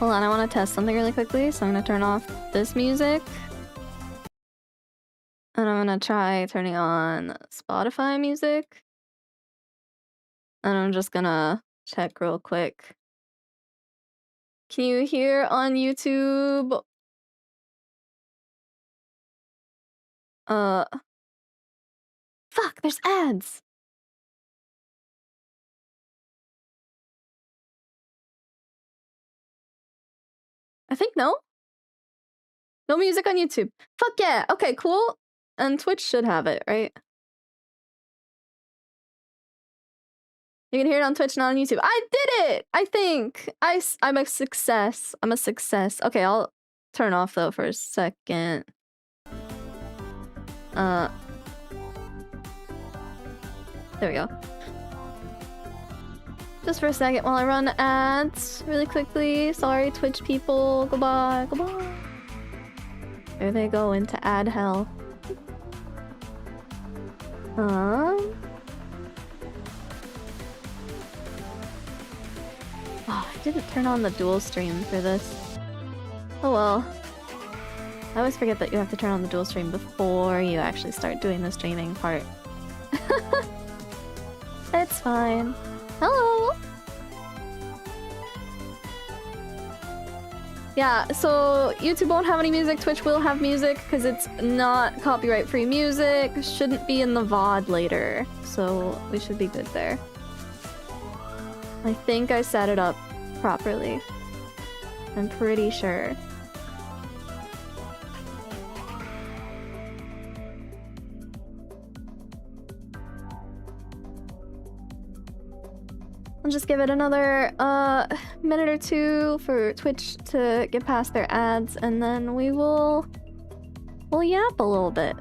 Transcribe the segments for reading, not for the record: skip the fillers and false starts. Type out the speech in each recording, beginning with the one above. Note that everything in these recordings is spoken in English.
Hold on, I want to test something really quickly, so I'm gonna turn off this music. And I'm gonna try turning on Spotify music. And I'm just gonna check real quick. Can you hear on YouTube? Fuck, there's ads! I think no? No music on YouTube. Fuck yeah! Okay, cool. And Twitch should have it, right? You can hear it on Twitch, not on YouTube. I did it! I think! I'm a success. I'm a success. Okay, I'll turn off though for a second. There we go. Just for a second while I run ads really quickly. Sorry, Twitch people. Goodbye, goodbye. There they go into ad hell. Oh, I didn't turn on the dual stream for this. Oh well. I always forget that you have to turn on the dual stream before you actually start doing the streaming part. It's fine. Hello! Yeah, so YouTube won't have any music, Twitch will have music, because it's not copyright-free music. Shouldn't be in the VOD later, so we should be good there. I think I set it up properly. I'm pretty sure. I'll just give it another minute or two for Twitch to get past their ads, and then we'll yap a little bit.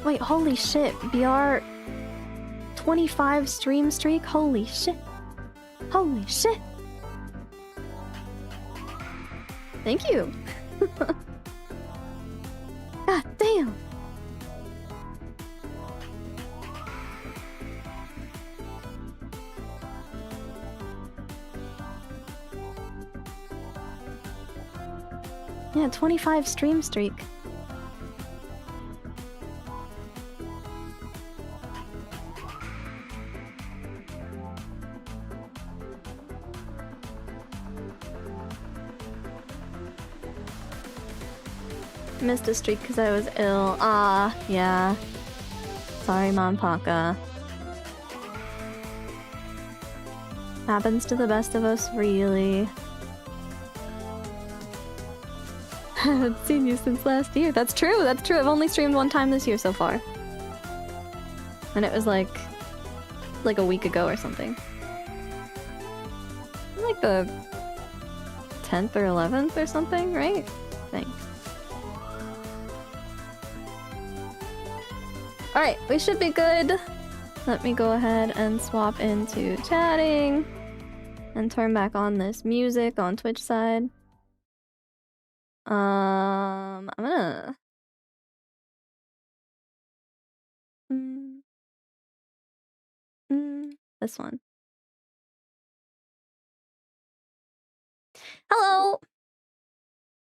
Wait, holy shit, BR 25 stream streak? Holy shit. Holy shit. Thank you. God damn. Yeah, 25 stream streak. Missed a streak because I was ill. Ah, yeah. Sorry, Mom Paka. Happens to the best of us, really. Haven't seen you since last year. That's true, that's true. I've only streamed one time this year so far. And it was like a week ago or something. Like the 10th or 11th or something, right? I think. Alright, we should be good. Let me go ahead and swap into chatting and turn back on this music on Twitch side. I'm gonna... this one. Hello.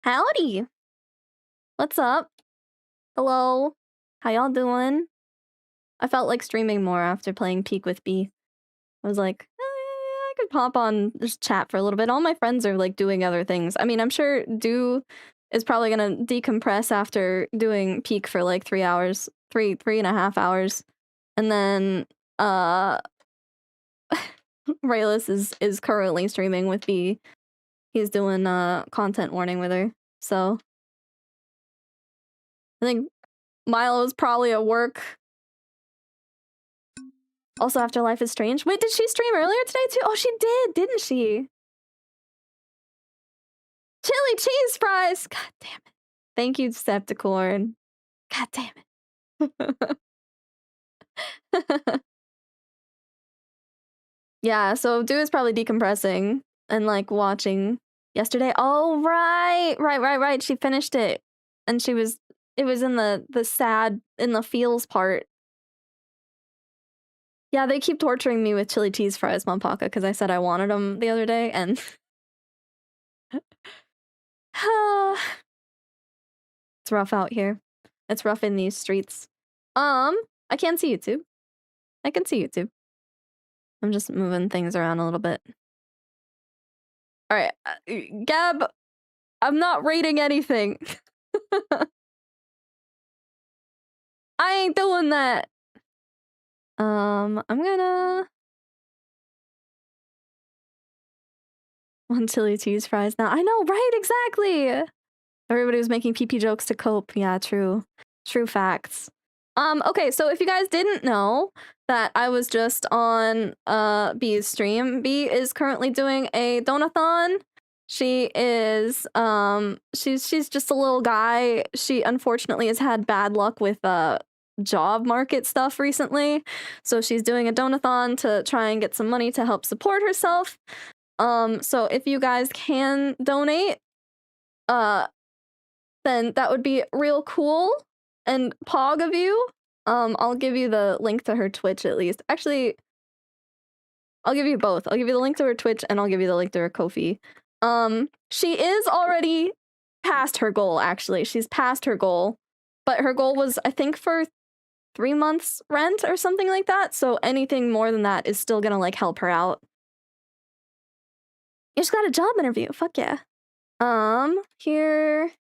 Howdy. What's up? Hello. How y'all doing? I felt like streaming more after playing Peak with B. I was like, I could pop on, just chat for a little bit. All my friends are like doing other things. I mean, I'm sure Do is probably gonna decompress after doing Peak for like 3 hours, three and a half hours. And then Rayless is currently streaming with B. He's doing content warning with her. So I think Milo's probably at work. Also, after Life is Strange. Wait, did she stream earlier today too? Oh, she did, didn't she? Chili cheese fries! God damn it. Thank you, Septicorn. God damn it. Yeah, so Do is probably decompressing and like watching yesterday. Oh, right. She finished it. And it was in the sad, in the feels part. Yeah, they keep torturing me with chili cheese fries, Mampaka, because I said I wanted them the other day, and it's rough out here. It's rough in these streets. I can't see YouTube. I can see YouTube. I'm just moving things around a little bit. All right, Gab, I'm not rating anything. I ain't doing that. I'm gonna want chili cheese fries now. I know, right? Exactly. Everybody was making PP jokes to cope. Yeah, true. True facts. Okay, so if you guys didn't know that I was just on B's stream, B is currently doing a donathon. She is she's just a little guy. She unfortunately has had bad luck with job market stuff recently. So she's doing a donathon to try and get some money to help support herself. So if you guys can donate, then that would be real cool and pog of you. I'll give you the link to her Twitch at least. Actually, I'll give you both. I'll give you the link to her Twitch and I'll give you the link to her Ko-fi. She is already past her goal, actually. She's past her goal. But her goal was, I think, for 3 months rent or something like that. So anything more than that is still gonna like help her out. You just got a job interview. Fuck yeah. Here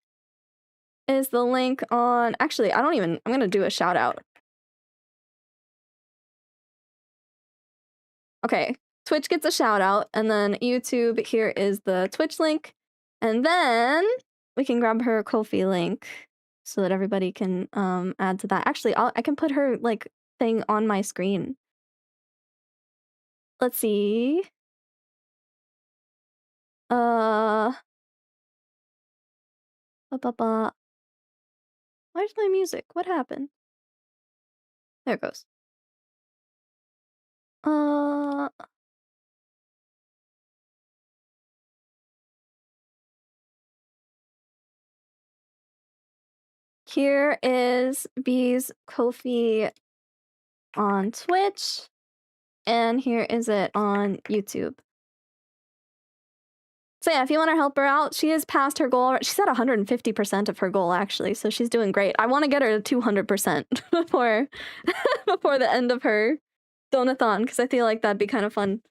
is the link on, actually, I'm gonna do a shout out. Okay, Twitch gets a shout out, and then YouTube, here is the Twitch link, and then we can grab her Ko-fi link so that everybody can add to that. Actually, I can put her like thing on my screen. Let's see. Where's my music? What happened? There it goes. Here is B's Ko-fi on Twitch, and here is it on YouTube. So yeah, if you want to help her out, she is past her goal. She's at 150% of her goal, actually, so she's doing great. I want to get her to 200% before before the end of her donathon, because I feel like that'd be kind of fun.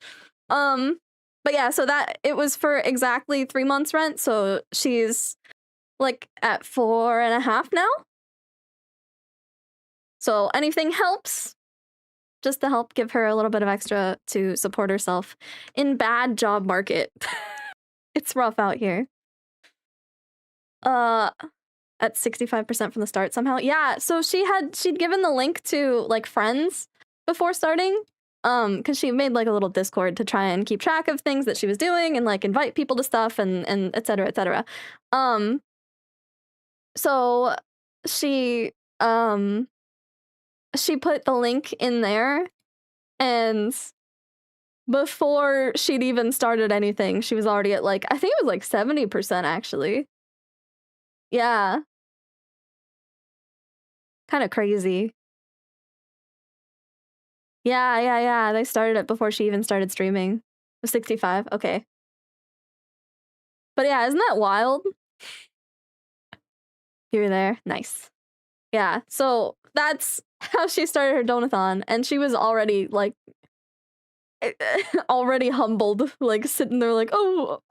But yeah, so that it was for exactly 3 months rent, so she's like at 4.5 now. So anything helps, just to help give her a little bit of extra to support herself in bad job market. It's rough out here. At 65% from the start somehow. Yeah, so she'd given the link to like friends before starting. Because she made like a little Discord to try and keep track of things that she was doing and like invite people to stuff and et cetera, et cetera. So she put the link in there, and before she'd even started anything, she was already at like, I think it was like 70% actually. Yeah. Kind of crazy. Yeah. They started it before she even started streaming. It was 65. Okay. But yeah, isn't that wild? You're there. Nice. Yeah, so that's how she started her donathon, and she was already, like, already humbled, like, sitting there like, "Oh,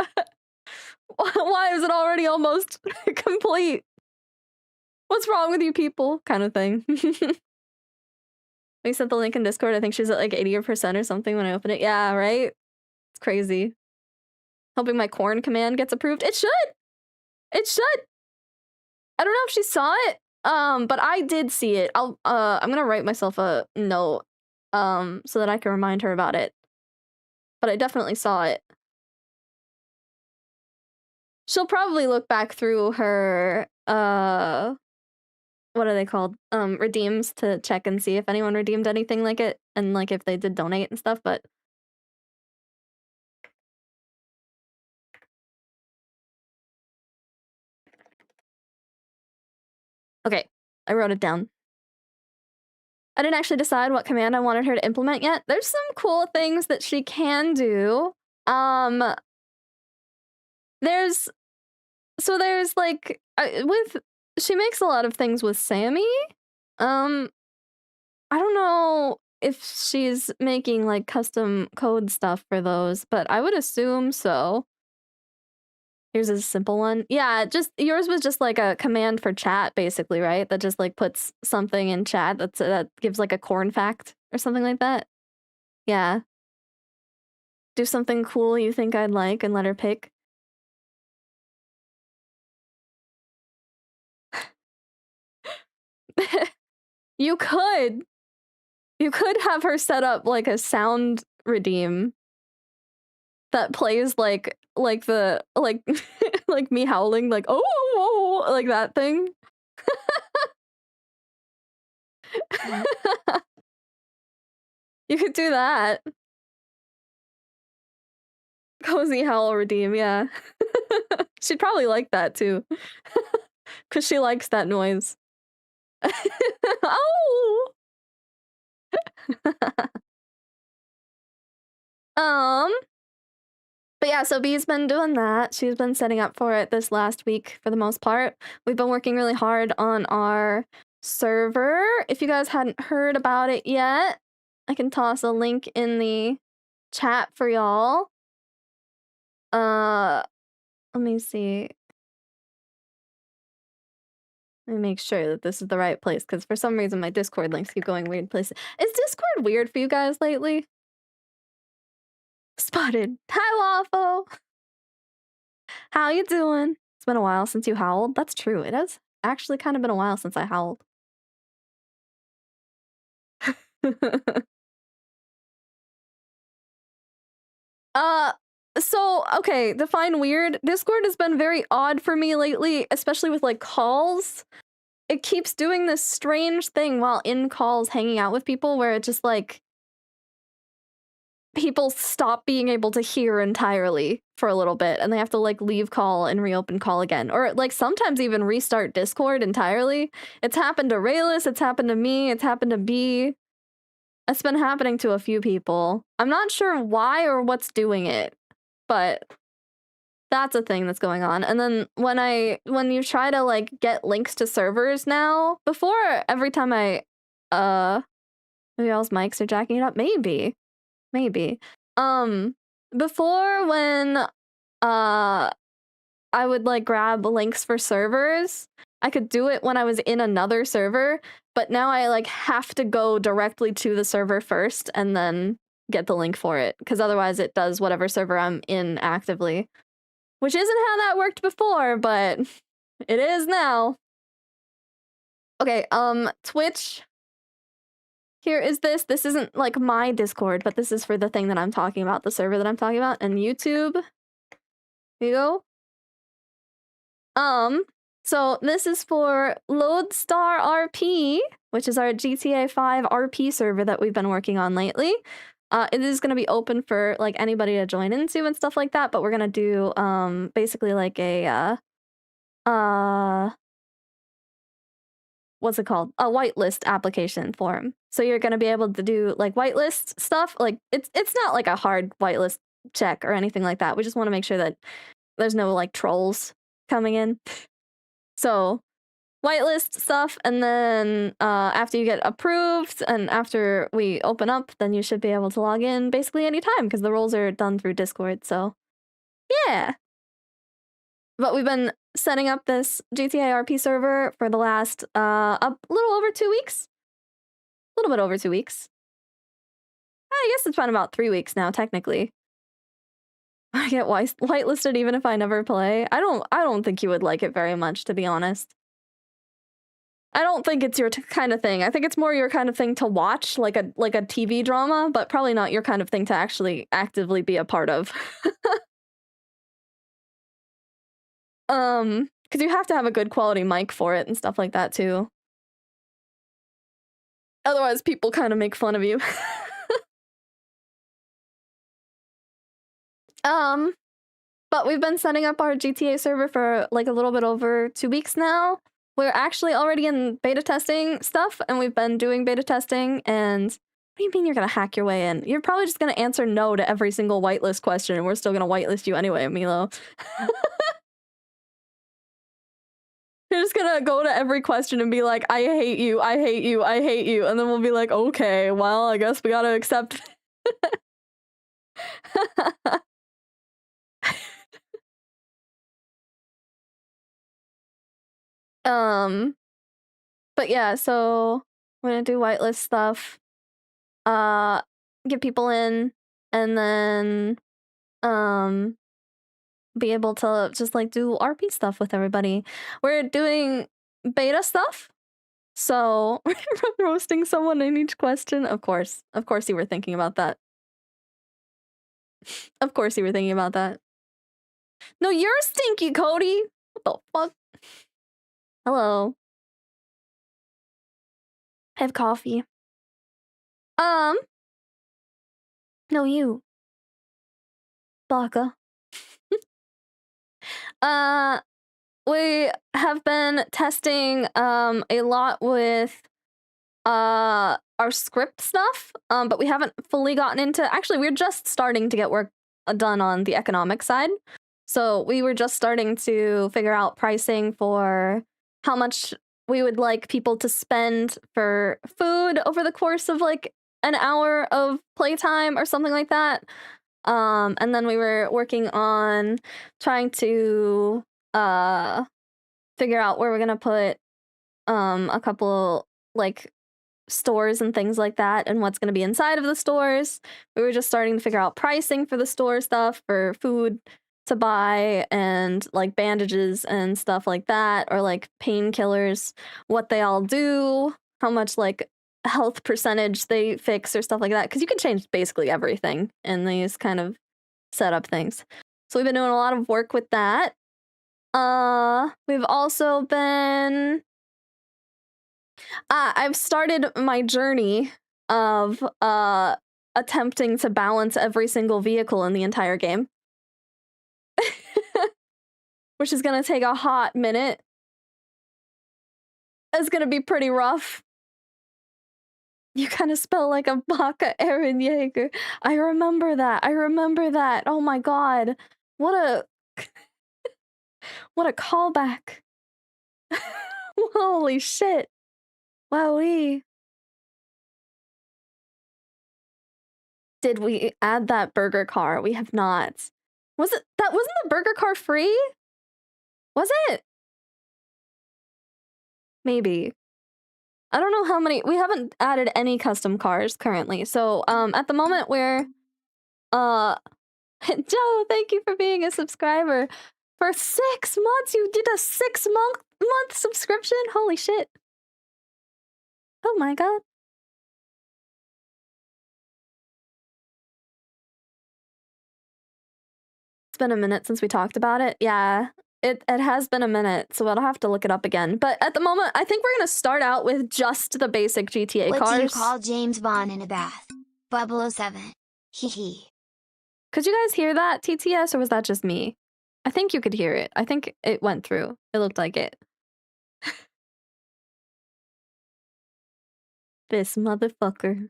why is it already almost complete? What's wrong with you people?" kind of thing. We sent the link in Discord. I think she's at, like, 80% or something when I open it. Yeah, right? It's crazy. Hoping my corn command gets approved. It should! It should! I don't know if she saw it, but I did see it. I'm gonna write myself a note, so that I can remind her about it. But I definitely saw it. She'll probably look back through her, what are they called? Redeems to check and see if anyone redeemed anything like it, and, like, if they did donate and stuff, but... Okay, I wrote it down. I didn't actually decide what command I wanted her to implement yet. There's some cool things that she can do. There's like, she makes a lot of things with Sammy. I don't know if she's making, like, custom code stuff for those, but I would assume so. Here's a simple one. Yeah, yours was just like a command for chat, basically, right? That just, like, puts something in chat that gives, like, a corn fact or something like that. Yeah. Do something cool you think I'd like and let her pick. You could. You could have her set up, like, a sound redeem that plays, like the, like, like me howling, like, "Oh," like that thing. You could do that. Cozy howl redeem, yeah. She'd probably like that too. 'Cause she likes that noise. Oh! But yeah, so Bee's been doing that. She's been setting up for it this last week for the most part. We've been working really hard on our server. If you guys hadn't heard about it yet, I can toss a link in the chat for y'all. Let me see. Let me make sure that this is the right place, because for some reason my Discord links keep going weird places. Is Discord weird for you guys lately? Spotted. Hi, Waffle! How you doing? It's been a while since you howled. That's true. It has actually kind of been a while since I howled. So, okay, define weird. Discord has been very odd for me lately, especially with, like, calls. It keeps doing this strange thing while in calls hanging out with people where it just, like, people stop being able to hear entirely for a little bit, and they have to, like, leave call and reopen call again. Or, like, sometimes even restart Discord entirely. It's happened to Rayless, it's happened to me, it's happened to B. It's been happening to a few people. I'm not sure why or what's doing it, but that's a thing that's going on. And then when you try to, like, get links to servers now, before, every time maybe y'all's mics are jacking it up? Maybe. Before, when I would, like, grab links for servers, I could do it when I was in another server, but now I, like, have to go directly to the server first and then get the link for it, because otherwise it does whatever server I'm in actively. Which isn't how that worked before, but it is now. Okay, Twitch. Here is this. This isn't, like, my Discord, but this is for the thing that I'm talking about, the server that I'm talking about, and YouTube. Here you go. So this is for Lodestar RP, which is our GTA 5 RP server that we've been working on lately. It is going to be open for, like, anybody to join into and stuff like that, but we're going to do basically like a what's it called? A whitelist application form. So you're going to be able to do, like, whitelist stuff. Like, it's not like a hard whitelist check or anything like that. We just want to make sure that there's no like trolls coming in. So whitelist stuff, and then after you get approved and after we open up, then you should be able to log in basically anytime because the roles are done through Discord. So yeah. But we've been setting up this GTA RP server for the last a little over 2 weeks. A little bit over 2 weeks. I guess it's been about 3 weeks now, technically. I get whitelisted even if I never play. I don't think you would like it very much, to be honest. I don't think it's your kind of thing. I think it's more your kind of thing to watch, like a TV drama, but probably not your kind of thing to actually actively be a part of. Because you have to have a good quality mic for it and stuff like that too. Otherwise, people kind of make fun of you. But we've been setting up our GTA server for like a little bit over 2 weeks now. We're actually already in beta testing stuff, and we've been doing beta testing, and what do you mean you're gonna hack your way in? You're probably just gonna answer no to every single whitelist question, and we're still gonna whitelist you anyway, Milo. You're just gonna go to every question and be like, I hate you, I hate you, I hate you, and then we'll be like, okay, well, I guess we gotta accept. But yeah, so we're gonna do whitelist stuff, get people in, and then be able to just like do RP stuff with everybody. We're doing beta stuff, so we're roasting someone in each question. Of course you were thinking about that. Of course you were thinking about that. No, you're stinky, Cody. What the fuck? Hello. I have coffee. No, you. Baka. We have been testing a lot with our script stuff, but we haven't fully gotten into. Actually, we're just starting to get work done on the economic side. So we were just starting to figure out pricing for how much we would like people to spend for food over the course of like an hour of playtime or something like that. And then we were working on trying to figure out where we're gonna put a couple like stores and things like that, and what's gonna be inside of the stores. We were just starting to figure out pricing for the store stuff, for food to buy, and like bandages and stuff like that, or like painkillers, what they all do, how much like health percentage they fix or stuff like that, because you can change basically everything in these kind of setup things. So we've been doing a lot of work with that. We've also been I've started my journey of attempting to balance every single vehicle in the entire game. Which is gonna take a hot minute. It's gonna be pretty rough. You kind of spell like a Baka Aaron Yeager. I remember that. I remember that. Oh my god. What a what a callback. Holy shit. Wowee. Did we add that burger car? We have not. Wasn't the burger car free? Was it? Maybe. I don't know how many. We haven't added any custom cars currently. So at the moment we're Joe, thank you for being a subscriber. For 6 months, you did a 6-month subscription? Holy shit. Oh my god. It's been a minute since we talked about it. Yeah, it has been a minute, so I'll have to look it up again. But at the moment, I think we're gonna start out with just the basic GTA cars. What do you call James Bond in a bath? 007. Hee hee. Could you guys hear that, TTS, or was that just me? I think you could hear it. I think it went through. It looked like it. This motherfucker.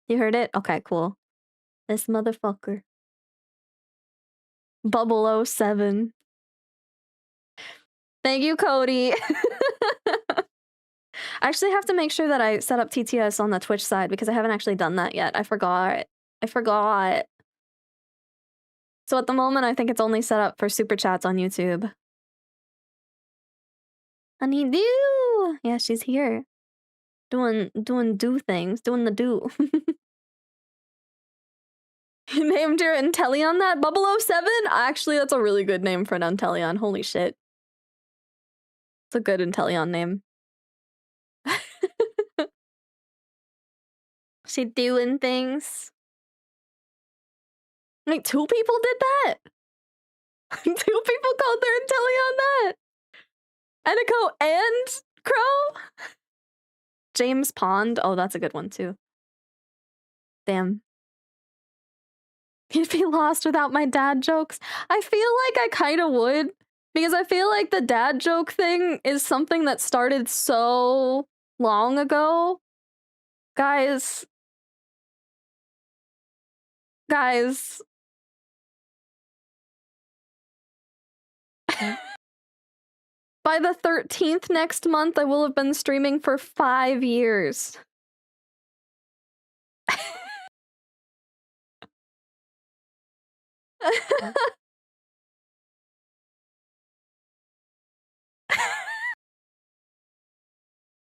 You heard it? Okay, cool. This motherfucker. Bubble07. Thank you, Cody. I actually have to make sure that I set up TTS on the Twitch side because I haven't actually done that yet. I forgot. So at the moment, I think it's only set up for super chats on YouTube. Honeydew! Yeah, she's here. Doing do things. Doing the do. You named your Inteleon that? Bubble07? Actually, that's a really good name for an Inteleon. Holy shit. It's a good Inteleon name. She doing things. Like, 2 people did that? 2 people called their Inteleon that? Eniko and Crow? James Pond? Oh, that's a good one, too. Damn. You'd be lost without my dad jokes. I feel like I kind of would, because I feel like the dad joke thing is something that started so long ago. Guys. By the 13th next month, I will have been streaming for 5 years.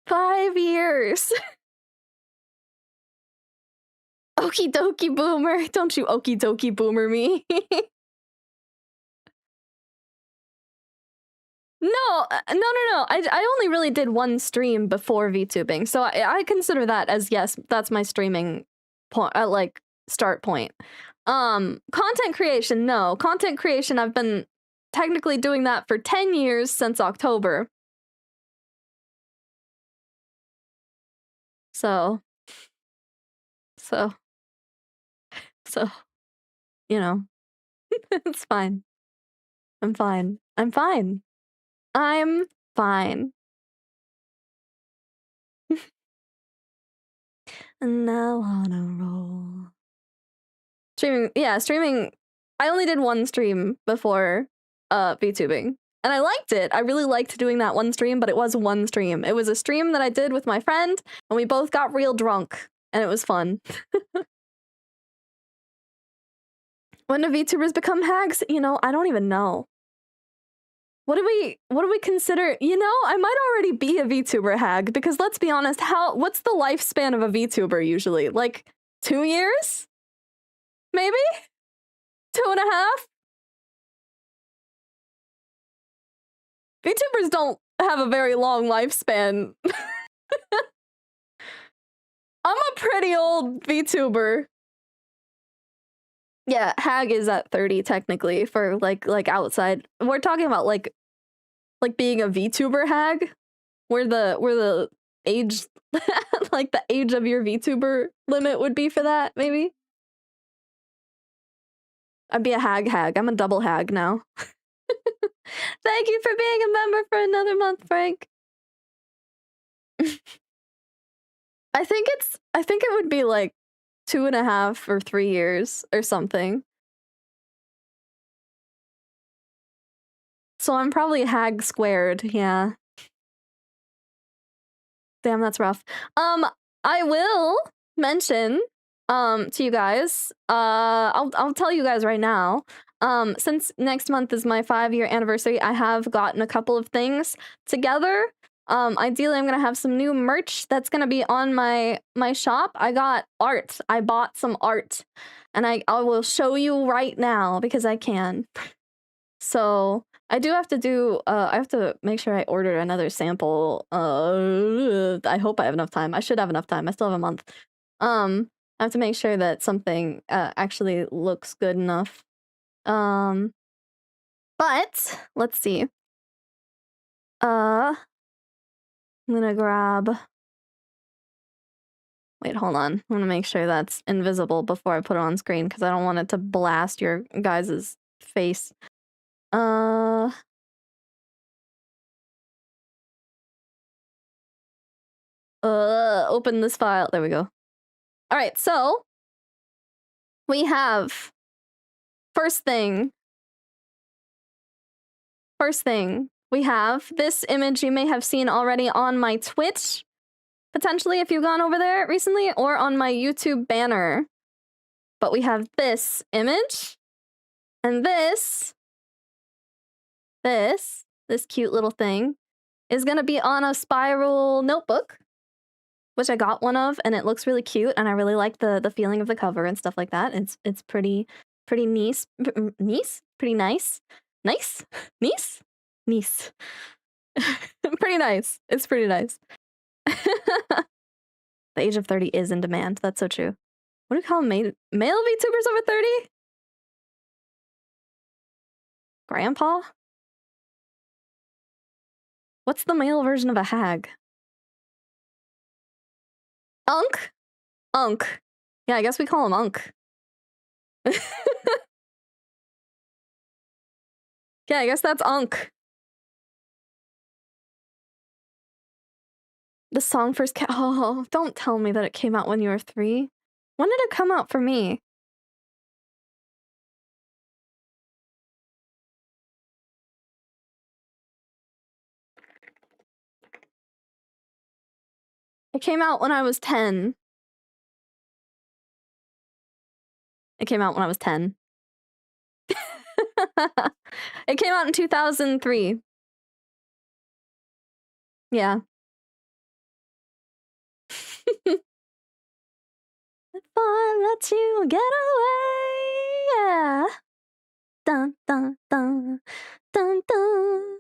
5 years. Okie dokie boomer. Don't you okie dokie boomer me. No. I only really did 1 stream before VTubing, so I consider that as, yes, that's my streaming point, like, start point. Content creation, no. Content creation, I've been technically doing that for 10 years since October. So, you know, it's fine. I'm fine. And now on a roll. Streaming. I only did 1 stream before VTubing. And I liked it. I really liked doing that 1 stream, but it was 1 stream. It was a stream that I did with my friend, and we both got real drunk, and it was fun. When do VTubers become hags? You know, I don't even know. What do we consider? You know, I might already be a VTuber hag, because let's be honest, what's the lifespan of a VTuber usually? Like 2 years? Maybe? 2.5? VTubers don't have a very long lifespan. I'm a pretty old VTuber. Yeah, hag is at 30 technically for like outside. We're talking about like being a VTuber hag, where the age like the age of your VTuber limit would be for that, maybe. I'd be a hag. I'm a double hag now. Thank you for being a member for another month, Frank. I think it would be like 2.5 or 3 years or something. So I'm probably hag squared, yeah. Damn, that's rough. I will mention to you guys, I'll tell you guys right now, since next month is my 5-year anniversary, I have gotten a couple of things together. Ideally I'm gonna have some new merch that's gonna be on my shop. I got art. I bought some art, and I will show you right now because I can. So I do have to do, I have to make sure I order another sample. I hope I have enough time. I should have enough time. I still have a month. I have to make sure that something actually looks good enough. But let's see. I'm gonna grab. Wait, hold on. I'm gonna make sure that's invisible before I put it on screen because I don't want it to blast your guys' face. Open this file. There we go. All right, so we have first thing first thing, we have this image you may have seen already on my Twitch, potentially if you've gone over there recently, or on my YouTube banner. But we have this image, and this cute little thing is gonna be on a spiral notebook, which I got one of, and it looks really cute, and I really like the feeling of the cover and stuff like that. It's pretty nice, pretty nice, nice, nice, pretty nice. It's pretty nice. The age of 30 is in demand. That's so true. What do you call them? Male VTubers over 30? Grandpa? What's the male version of a hag? Unk? Unk. Yeah, I guess we call him Unk. Yeah, I guess that's Unk. The song first oh, don't tell me that it came out when you were 3. When did it come out for me? It came out when I was 10. It came out when I was 10. It came out in 2003. Yeah. If I let you get away, yeah. Dun dun dun dun dun.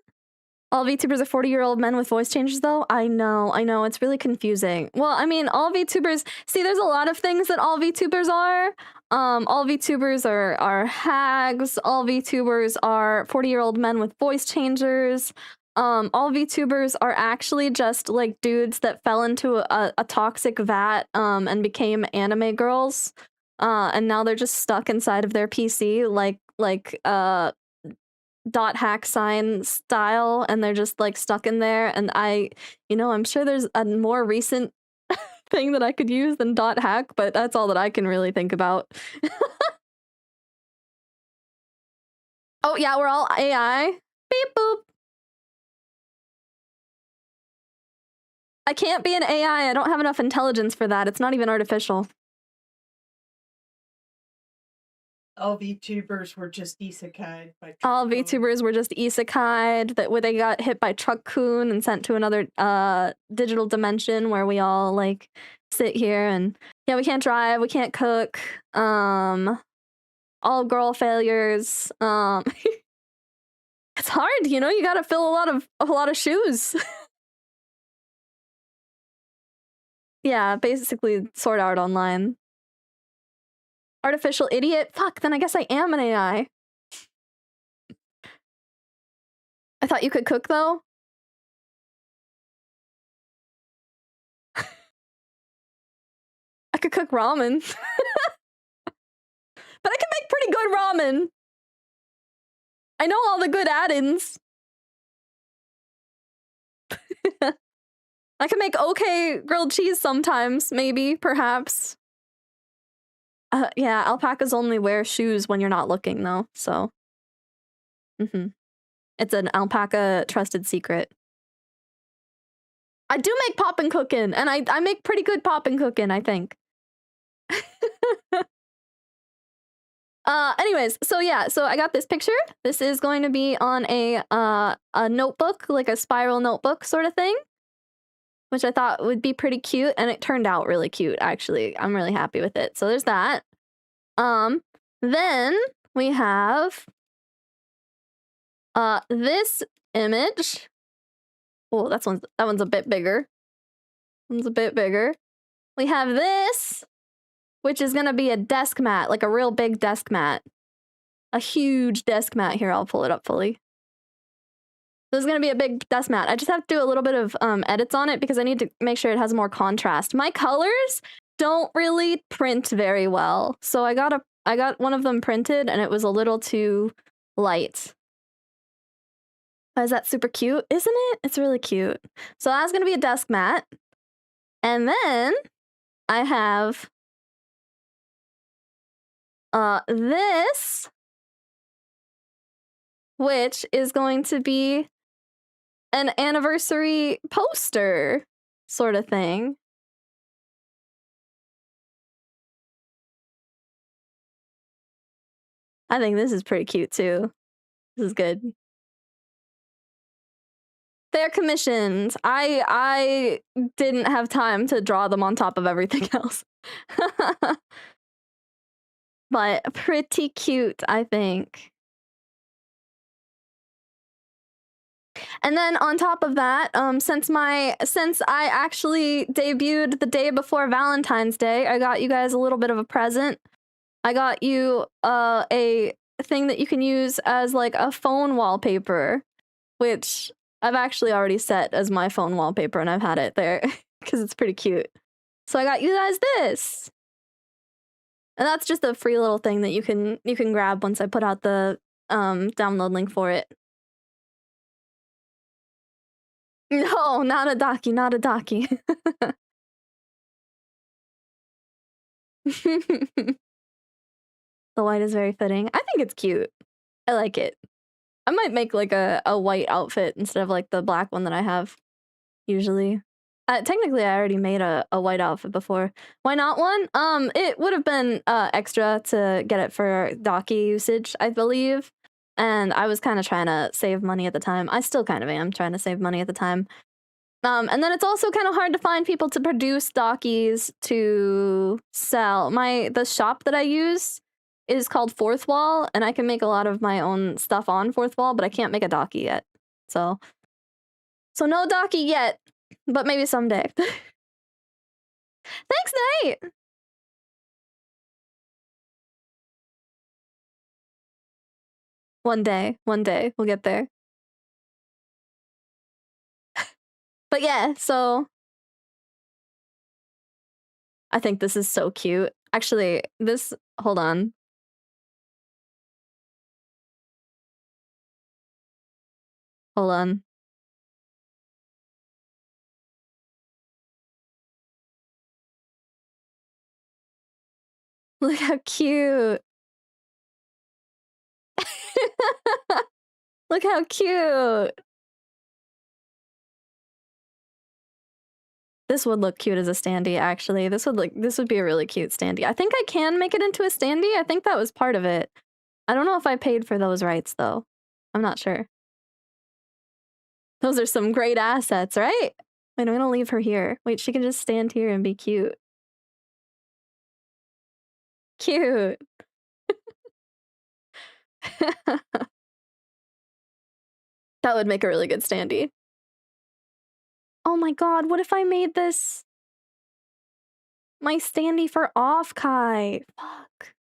All VTubers are 40-year-old men with voice changes, though? I know, it's really confusing. Well, I mean, all VTubers... See, there's a lot of things that all VTubers are. All VTubers are hags. All VTubers are 40-year-old men with voice changers. All VTubers are actually just, like, dudes that fell into a toxic vat, and became anime girls. And now they're just stuck inside of their PC, like, dot hack sign style, and they're just like stuck in there. And I'm sure there's a more recent thing that I could use than dot hack, but that's all that I can really think about. Oh yeah, we're all AI. Beep boop. I can't be an AI. I don't have enough intelligence for that. It's not even artificial. All VTubers were just isekai'd by All VTubers were just isekai'd, that where they got hit by Truck-kun and sent to another digital dimension where we all like sit here and yeah, we can't drive, we can't cook, all girl failures. It's hard, you know, you gotta fill a lot of shoes. Yeah, basically Sword Art Online. Artificial idiot? Fuck, then I guess I am an AI. I thought you could cook, though? I could cook ramen. But I can make pretty good ramen. I know all the good add-ins. I can make okay grilled cheese sometimes, maybe, perhaps. Yeah, alpacas only wear shoes when you're not looking, though, so. It's an alpaca trusted secret. I do make poppin' cookin', and I make pretty good poppin' cookin', I think. Anyways, so yeah, so I got this picture. This is going to be on a notebook, like a spiral notebook sort of thing, which I thought would be pretty cute, and it turned out really cute, actually. I'm really happy with it. So there's that. Then we have this image. Oh, that one's a bit bigger. One's a bit bigger. We have this, which is gonna be a desk mat, like a real big desk mat. A huge desk mat. Here, I'll pull it up fully. This is gonna be a big desk mat. I just have to do a little bit of edits on it because I need to make sure it has more contrast. My colors don't really print very well, so I got one of them printed and it was a little too light. Is that super cute? Isn't it? It's really cute. So that's gonna be a desk mat. And then I have this, which is going to be an anniversary poster sort of thing. I think this is pretty cute too. This is good. They're commissioned. I didn't have time to draw them on top of everything else. But pretty cute, I think. And then on top of that, since I actually debuted the day before Valentine's Day, I got you guys a little bit of a present. I got you a thing that you can use as like a phone wallpaper, which I've actually already set as my phone wallpaper, and I've had it there because it's pretty cute. So I got you guys this. And that's just a free little thing that you can grab once I put out the download link for it. No, not a Daki, not a Daki. The white is very fitting. I think it's cute. I like it. I might make like a white outfit instead of like the black one that I have usually. Technically, I already made a white outfit before. Why not one? It would have been extra to get it for Daki usage, I believe. And I was kind of trying to save money at the time. I still kind of am trying to save money at the time. And then it's also kind of hard to find people to produce Dakis to sell. The shop that I use is called Fourth Wall, and I can make a lot of my own stuff on Fourth Wall, but I can't make a Daki yet. So no Daki yet, but maybe someday. Thanks, Knight! One day, we'll get there. But yeah, so I think this is so cute. Actually, hold on. Hold on. Look how cute. Look how cute. This would look cute as a standee, actually. This would be a really cute standee. I think I can make it into a standee. I think that was part of it. I don't know if I paid for those rights, though. I'm not sure. Those are some great assets, right? Wait, I'm gonna leave her here. Wait, she can just stand here and be cute. Cute. That would make a really good standee. Oh my god, what if I made this my standee for Offkai? Fuck.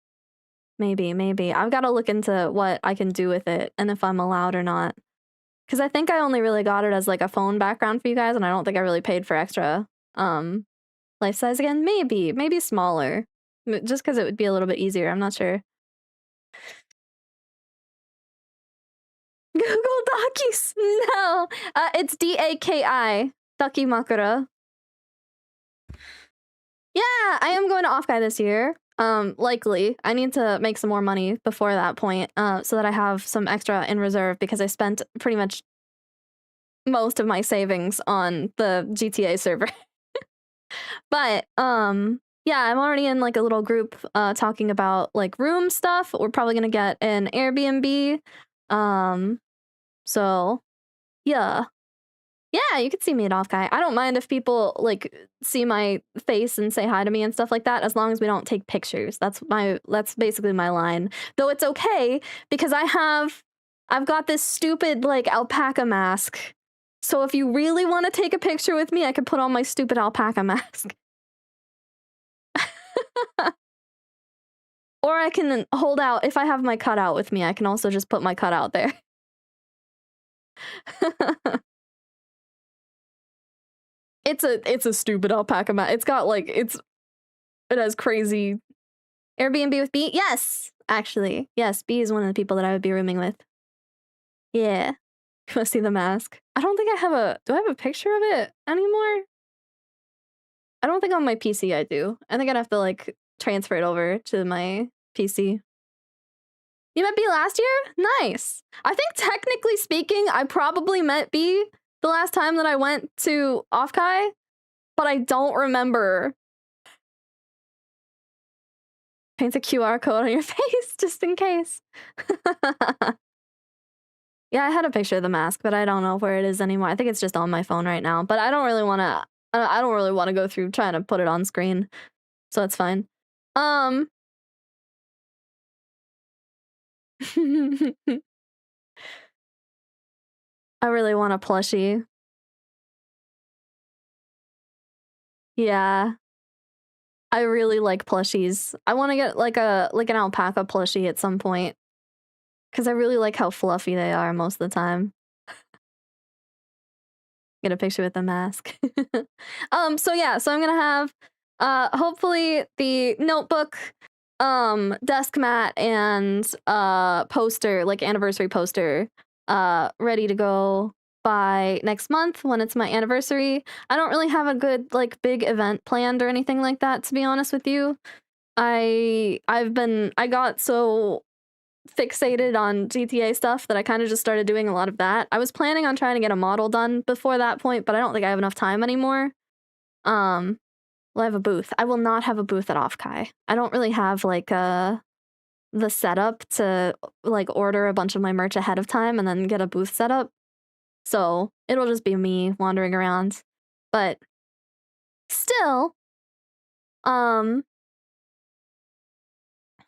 Maybe. I've got to look into what I can do with it and if I'm allowed or not. Because I think I only really got it as like a phone background for you guys, and I don't think I really paid for extra life size again. Maybe smaller. Just because it would be a little bit easier. I'm not sure. Google Dakis. No. It's Daki. Daki Makura. Yeah, I am going to Offkai this year. Likely. I need to make some more money before that point, so that I have some extra in reserve, because I spent pretty much most of my savings on the GTA server. But, yeah, I'm already in like a little group talking about like room stuff. We're probably gonna get an Airbnb. So yeah. Yeah, you could see me at Offkai. I don't mind if people like see my face and say hi to me and stuff like that, as long as we don't take pictures. That's basically my line. Though it's okay because I've got this stupid like alpaca mask. So if you really want to take a picture with me, I could put on my stupid alpaca mask. Or I can hold out, if I have my cutout with me, I can also just put my cutout there. It's a stupid alpaca mask. It's got like, it has crazy. Airbnb with B? Yes, actually. Yes, B is one of the people that I would be rooming with. Yeah. You want to see the mask? I don't think do I have a picture of it anymore? I don't think on my PC I do. I think I'd have to like transfer it over to my PC. You met B last year? Nice. I think technically speaking, I probably met B the last time that I went to Offkai, but I don't remember. Paint a QR code on your face just in case. Yeah, I had a picture of the mask, but I don't know where it is anymore. I think it's just on my phone right now, but I don't really want to I don't really want to go through trying to put it on screen. So it's fine. I really want a plushie. Yeah. I really like plushies. I want to get like an alpaca plushie at some point. Cuz I really like how fluffy they are most of the time. Get a picture with the mask. So yeah, so I'm going to have hopefully the notebook, desk mat and poster, like anniversary poster, ready to go by next month when it's my anniversary. I don't really have a good like big event planned or anything like that, to be honest with you. I got so fixated on GTA stuff that I kind of just started doing a lot of that. I was planning on trying to get a model done before that point, but I don't think I have enough time anymore. Well, I have a booth. I will not have a booth at Offkai. I don't really have like the setup to like order a bunch of my merch ahead of time and then get a booth set up. So it'll just be me wandering around. But still,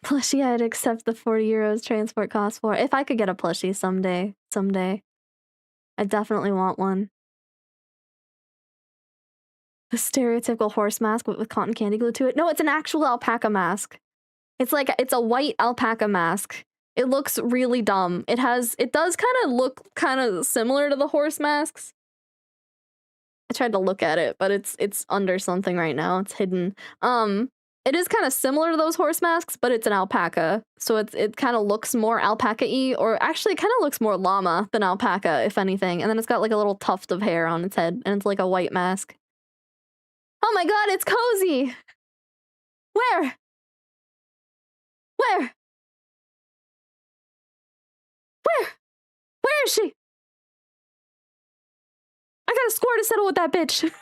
plushie I'd accept the 40 euros transport cost for. If I could get a plushie someday. I definitely want one. The stereotypical horse mask with cotton candy glue to it. No, it's an actual alpaca mask. It's a white alpaca mask. It looks really dumb. It does kind of look kind of similar to the horse masks. I tried to look at it, but it's under something right now. It's hidden. It is kind of similar to those horse masks, but it's an alpaca. So it kind of looks more alpaca-y, or actually it kind of looks more llama than alpaca, if anything. And then it's got like a little tuft of hair on its head, and it's like a white mask. Oh my god, it's Kozii! Where? Where? Where is she? I got a score to settle with that bitch.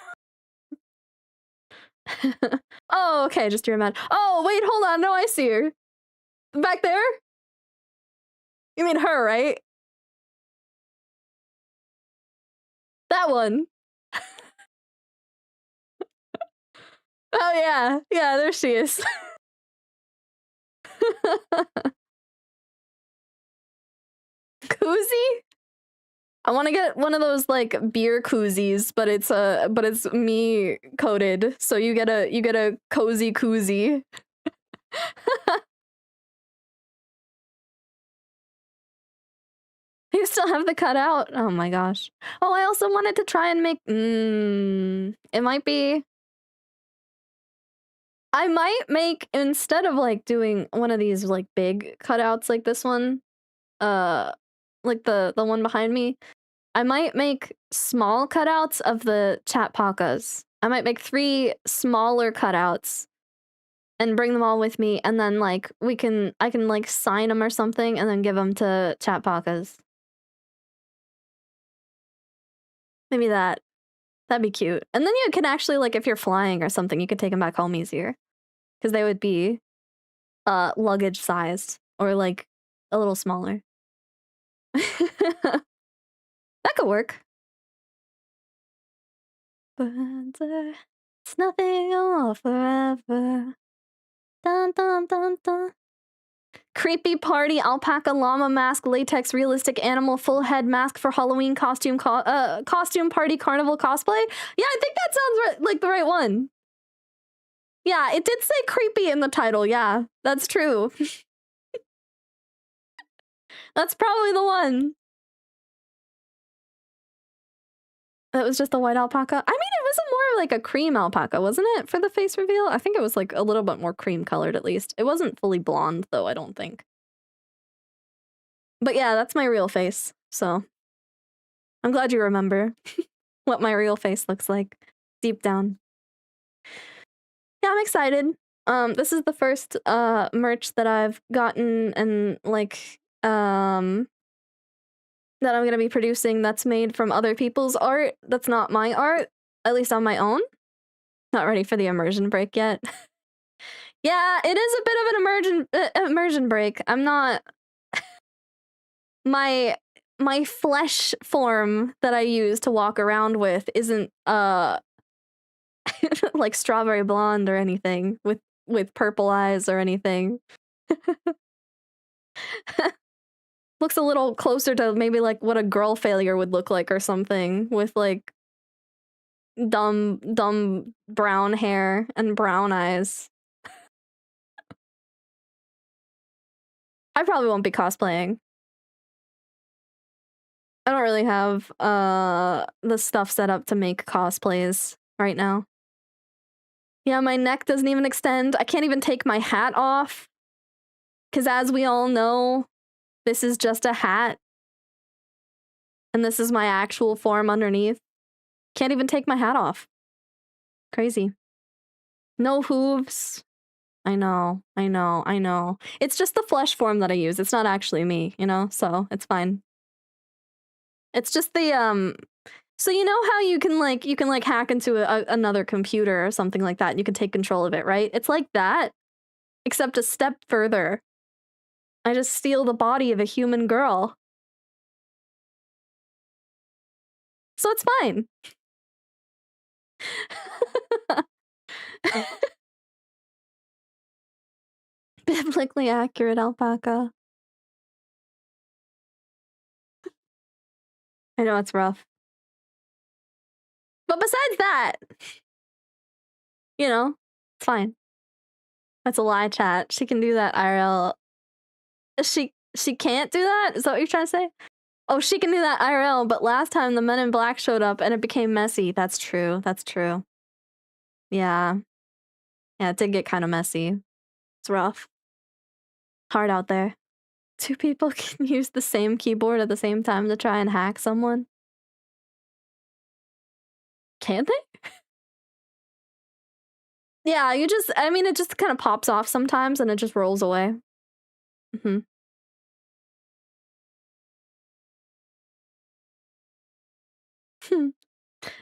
Oh, okay, just your man. Oh, wait, hold on. No, I see her. Back there? You mean her, right? That one. Oh, yeah. Yeah, there she is. Koozie? I want to get one of those like beer koozies, but it's me coded. So you get a cozy koozie. You still have the cutout? Oh my gosh. Oh, I also wanted to try and make it might be I might make, instead of like doing one of these like big cutouts like this one, like the one behind me, I might make small cutouts of the chat pakas. I might make 3 smaller cutouts and bring them all with me, and then like I can like sign them or something and then give them to chat pakas. Maybe that'd be cute. And then you can actually, like, if you're flying or something, you could take them back home easier, because they would be luggage sized or like a little smaller. That could work. But it's nothing all forever. Dun dun dun dun. Creepy party alpaca llama mask latex realistic animal full head mask for Halloween costume party carnival cosplay. Yeah, I think that sounds like the right one. Yeah, it did say creepy in the title. Yeah, that's true. That's probably the one. It was just a white alpaca. I mean, it was more like a cream alpaca, wasn't it, for the face reveal? I think it was like a little bit more cream colored at least. It wasn't fully blonde though, I don't think. But yeah, that's my real face. So I'm glad you remember what my real face looks like deep down. Yeah, I'm excited. This is the first merch that I've gotten and like that I'm gonna be producing that's made from other people's art. That's not my art, at least on my own. Not ready for the immersion break yet. Yeah, it is a bit of an immersion break. I'm not my flesh form that I use to walk around with isn't like strawberry blonde or anything with purple eyes or anything. Looks a little closer to maybe like what a girl failure would look like or something, with like dumb brown hair and brown eyes. I probably won't be cosplaying. I don't really have the stuff set up to make cosplays right now. Yeah, my neck doesn't even extend. I can't even take my hat off. 'Cause as we all know, this is just a hat. And this is my actual form underneath. Can't even take my hat off. Crazy. No hooves. I know. It's just the flesh form that I use. It's not actually me, you know? So, it's fine. It's just the, so you know how you can hack into another computer or something like that and you can take control of it, right? It's like that, except a step further. I just steal the body of a human girl. So it's fine. Biblically accurate alpaca. I know it's rough. But besides that, you know, it's fine. That's a lie, chat. She can do that IRL. She can't do that? Is that what you're trying to say? Oh, she can do that IRL, but last time the Men in Black showed up and it became messy. That's true. That's true. Yeah. Yeah, it did get kind of messy. It's rough. Hard out there. Two people can use the same keyboard at the same time to try and hack someone. Can't they? Yeah, I mean, it just kind of pops off sometimes and it just rolls away. Mm-hmm.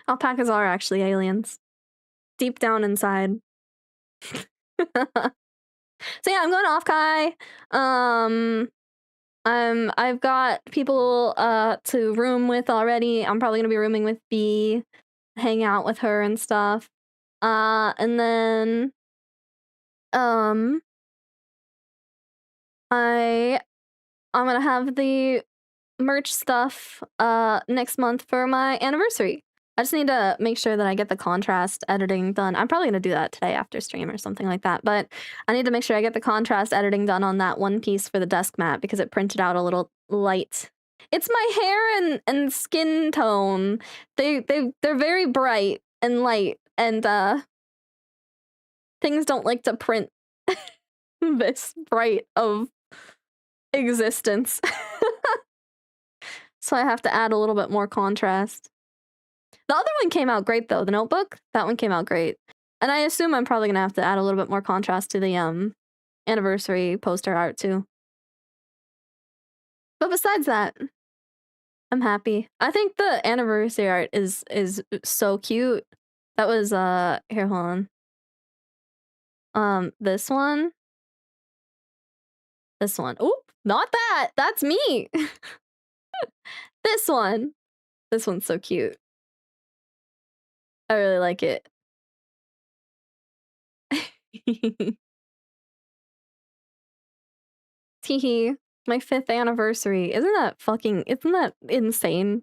Alpacas are actually aliens. Deep down inside. So yeah, I'm going off Kai. I've got people to room with already. I'm probably gonna be rooming with B, hang out with her and stuff. And then I'm gonna have the merch stuff next month for my anniversary. I just need to make sure that I get the contrast editing done. I'm probably gonna do that today after stream or something like that, but I need to make sure I get the contrast editing done on that one piece for the desk mat because it printed out a little light. It's my hair and skin tone. They're very bright and light, and things don't like to print this bright of existence. So I have to add a little bit more contrast. The other one came out great though, the notebook. That one came out great. And I assume I'm probably gonna have to add a little bit more contrast to the anniversary poster art too. But besides that, I'm happy. I think the anniversary art is so cute. That was here, hold on. This one. This one. Oop, not that. That's me. This one. This one's so cute. I really like it. Teehee. My 5th anniversary. Isn't that insane?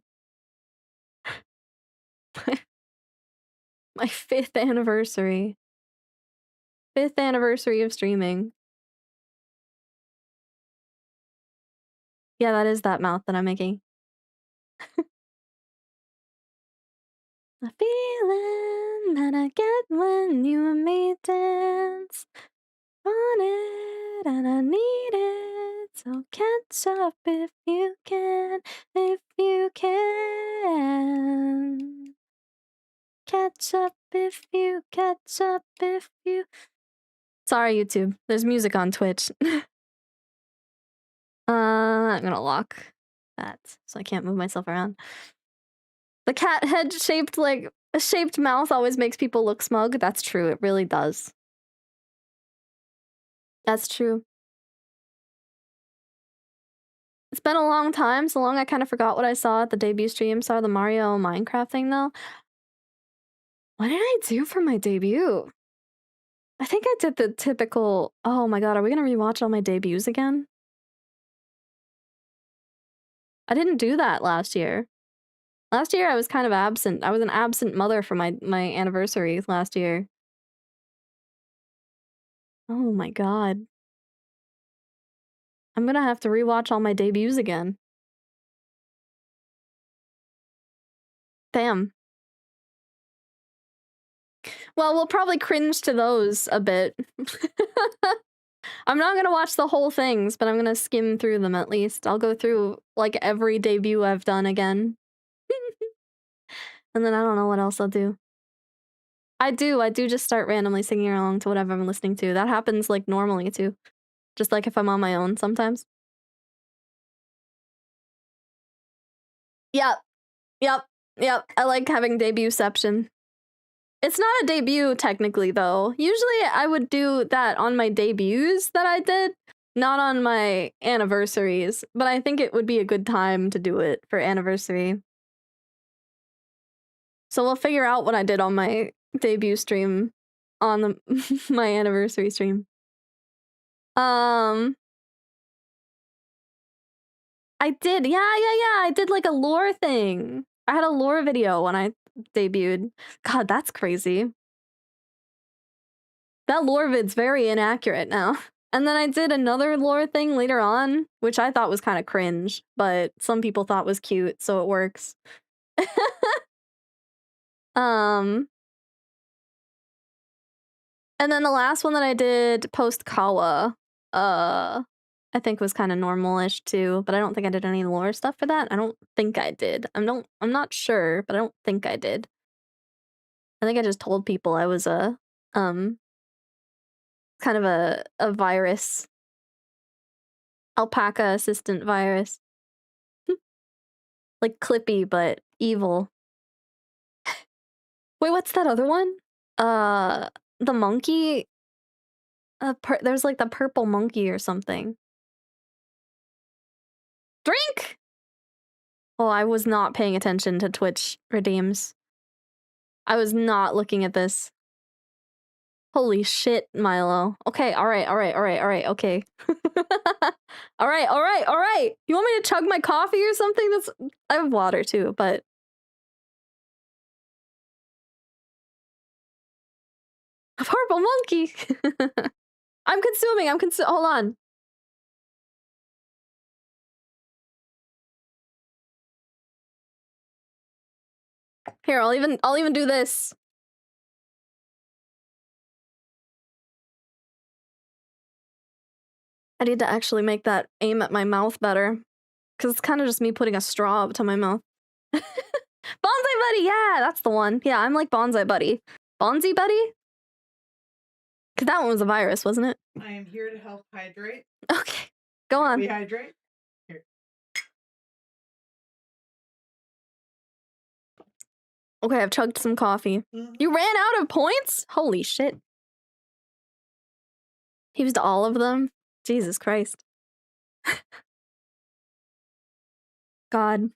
My 5th anniversary. 5th anniversary of streaming. Yeah, that is that mouth that I'm making. The feeling that I get when you and me dance. Want it and I need it. So catch up if you can. If you can. Catch up if you Sorry, YouTube. There's music on Twitch. I'm gonna lock that so I can't move myself around. The cat head shaped like a shaped mouth always makes people look smug. That's true. It really does. That's true. It's been a long time, so long I kind of forgot what I saw at the debut stream. Saw the Mario Minecraft thing though. What did I do for my debut? I think I did the typical, oh my god, are we gonna rewatch all my debuts again? I didn't do that last year. Last year I was kind of absent. I was an absent mother for my anniversary last year. Oh my god. I'm gonna have to rewatch all my debuts again. Damn. Well, we'll probably cringe to those a bit. I'm not gonna watch the whole things, but I'm gonna skim through them at least. I'll go through, like, every debut I've done again. And then I don't know what else I'll do. I do just start randomly singing along to whatever I'm listening to. That happens, like, normally, too. Just like if I'm on my own sometimes. Yep. I like having debutception. It's not a debut, technically, though. Usually I would do that on my debuts that I did, not on my anniversaries, but I think it would be a good time to do it for anniversary. So we'll figure out what I did on my debut stream on the my anniversary stream. I did, yeah, I did like a lore thing. I had a lore video when I debuted. God, that's crazy. That lore vid's very inaccurate now. And then I did another lore thing later on, which I thought was kind of cringe, but some people thought was cute, so it works. And then the last one that I did post Kawa, I think was kind of normal-ish too, but I don't think I did any lore stuff for that. I don't think I did. I'm not sure, but I don't think I did. I think I just told people I was a kind of a virus. Alpaca assistant virus. Like Clippy, but evil. Wait, what's that other one? The monkey? There's like the purple monkey or something. Drink! Oh, I was not paying attention to Twitch redeems. I was not looking at this. Holy shit, Milo. Okay, alright, okay. Alright. You want me to chug my coffee or something? I have water too, but... A purple monkey! I'm consuming, hold on. Here, I'll even do this. I need to actually make that aim at my mouth better. Because it's kind of just me putting a straw up to my mouth. Bonsai Buddy! Yeah, that's the one. Yeah, I'm like Bonsai Buddy. Bonzi Buddy? Because that one was a virus, wasn't it? I am here to help hydrate. Okay, go on. We hydrate? Here. Okay, I've chugged some coffee. You ran out of points? Holy shit. Used all of them? Jesus Christ. God.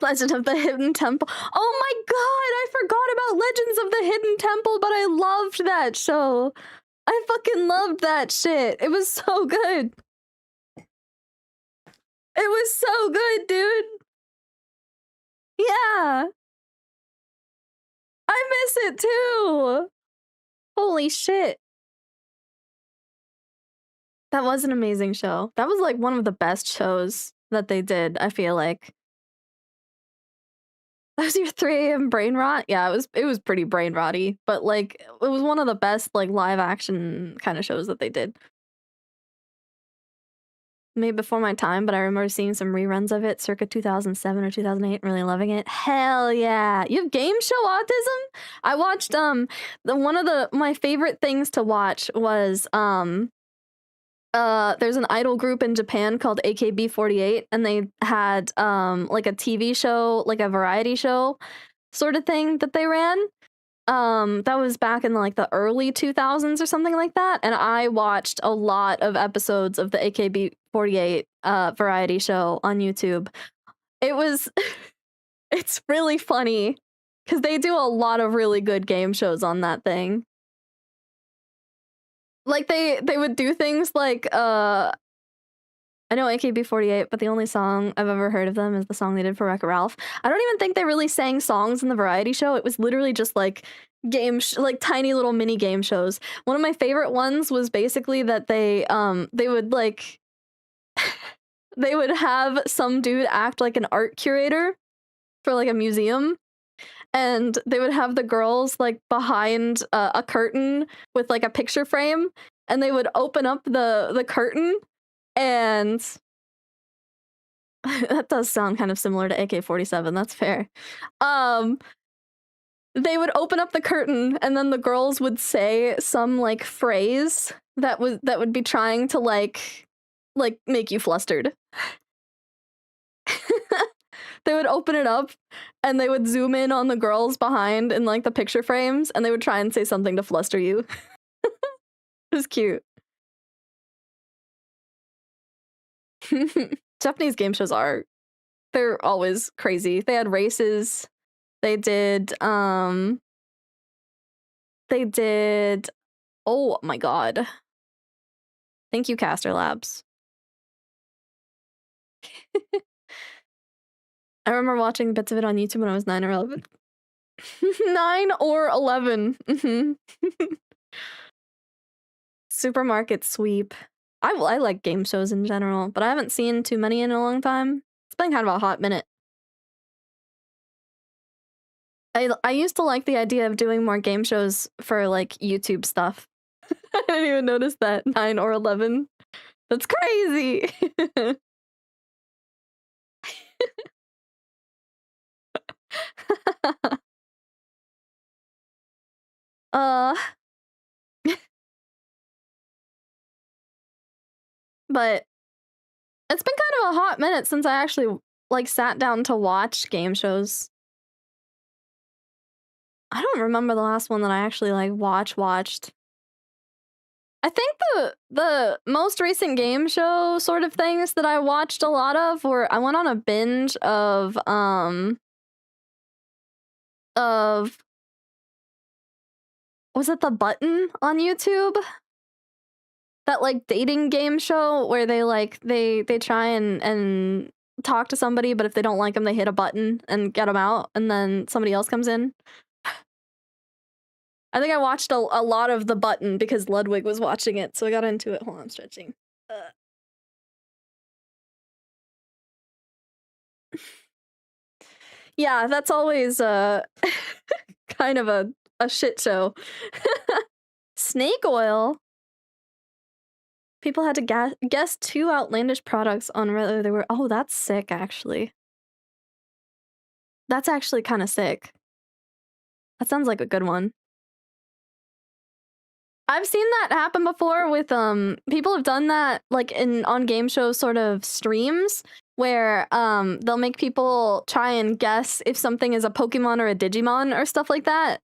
Legend of the Hidden Temple. Oh my god, I forgot about Legends of the Hidden Temple, but I loved that show. I fucking loved that shit. It was so good. It was so good, dude. Yeah. I miss it too. Holy shit. That was an amazing show. That was like one of the best shows that they did, I feel like. That was your 3 AM brain rot? Yeah, it was pretty brain rotty, but like it was one of the best like live action kind of shows that they did. maybe before my time, but I remember seeing some reruns of it circa 2007 or 2008 and really loving it. Hell yeah. You have game show autism? I watched my favorite things to watch was there's an idol group in Japan called AKB48, and they had like a TV show, like a variety show sort of thing that they ran. That was back in like the early 2000s or something like that, and I watched a lot of episodes of the AKB48 variety show on YouTube. It was it's really funny because they do a lot of really good game shows on that thing. Like they would do things like I know AKB48, but the only song I've ever heard of them is the song they did for Wreck-It Ralph. I don't even think they really sang songs in the variety show. It was literally just like like tiny little mini game shows. One of my favorite ones was basically that they would like they would have some dude act like an art curator for like a museum, and they would have the girls like behind a curtain with like a picture frame, and they would open up the curtain. And that does sound kind of similar to AK-47, that's fair. They would open up the curtain, and then the girls would say some like phrase that would be trying to like make you flustered. They would open it up, and they would zoom in on the girls behind in like the picture frames, and they would try and say something to fluster you. It was cute. Japanese game shows they're always crazy. They had races. They did oh my god. Thank you, Caster Labs. I remember watching bits of it on YouTube when I was 9 or 11. 9 or 11. Supermarket Sweep. I like game shows in general, but I haven't seen too many in a long time. It's been kind of a hot minute. I used to like the idea of doing more game shows for like YouTube stuff. I didn't even notice that 9 or 11. That's crazy. But it's been kind of a hot minute since I actually like sat down to watch game shows. I don't remember the last one that I actually like watched. I think the most recent game show sort of things that I watched a lot of were I went on a binge of was it The Button on YouTube? That like dating game show where they like they try and talk to somebody, but if they don't like them, they hit a button and get them out, and then somebody else comes in. I think I watched a lot of The Button because Ludwig was watching it, so I got into it. Hold on, I'm stretching. Yeah, that's always kind of a shit show. Snake oil. People had to guess 2 outlandish products on whether they were. Oh, that's sick, actually. That's actually kind of sick. That sounds like a good one. I've seen that happen before with people have done that like on game show sort of streams where they'll make people try and guess if something is a Pokemon or a Digimon or stuff like that.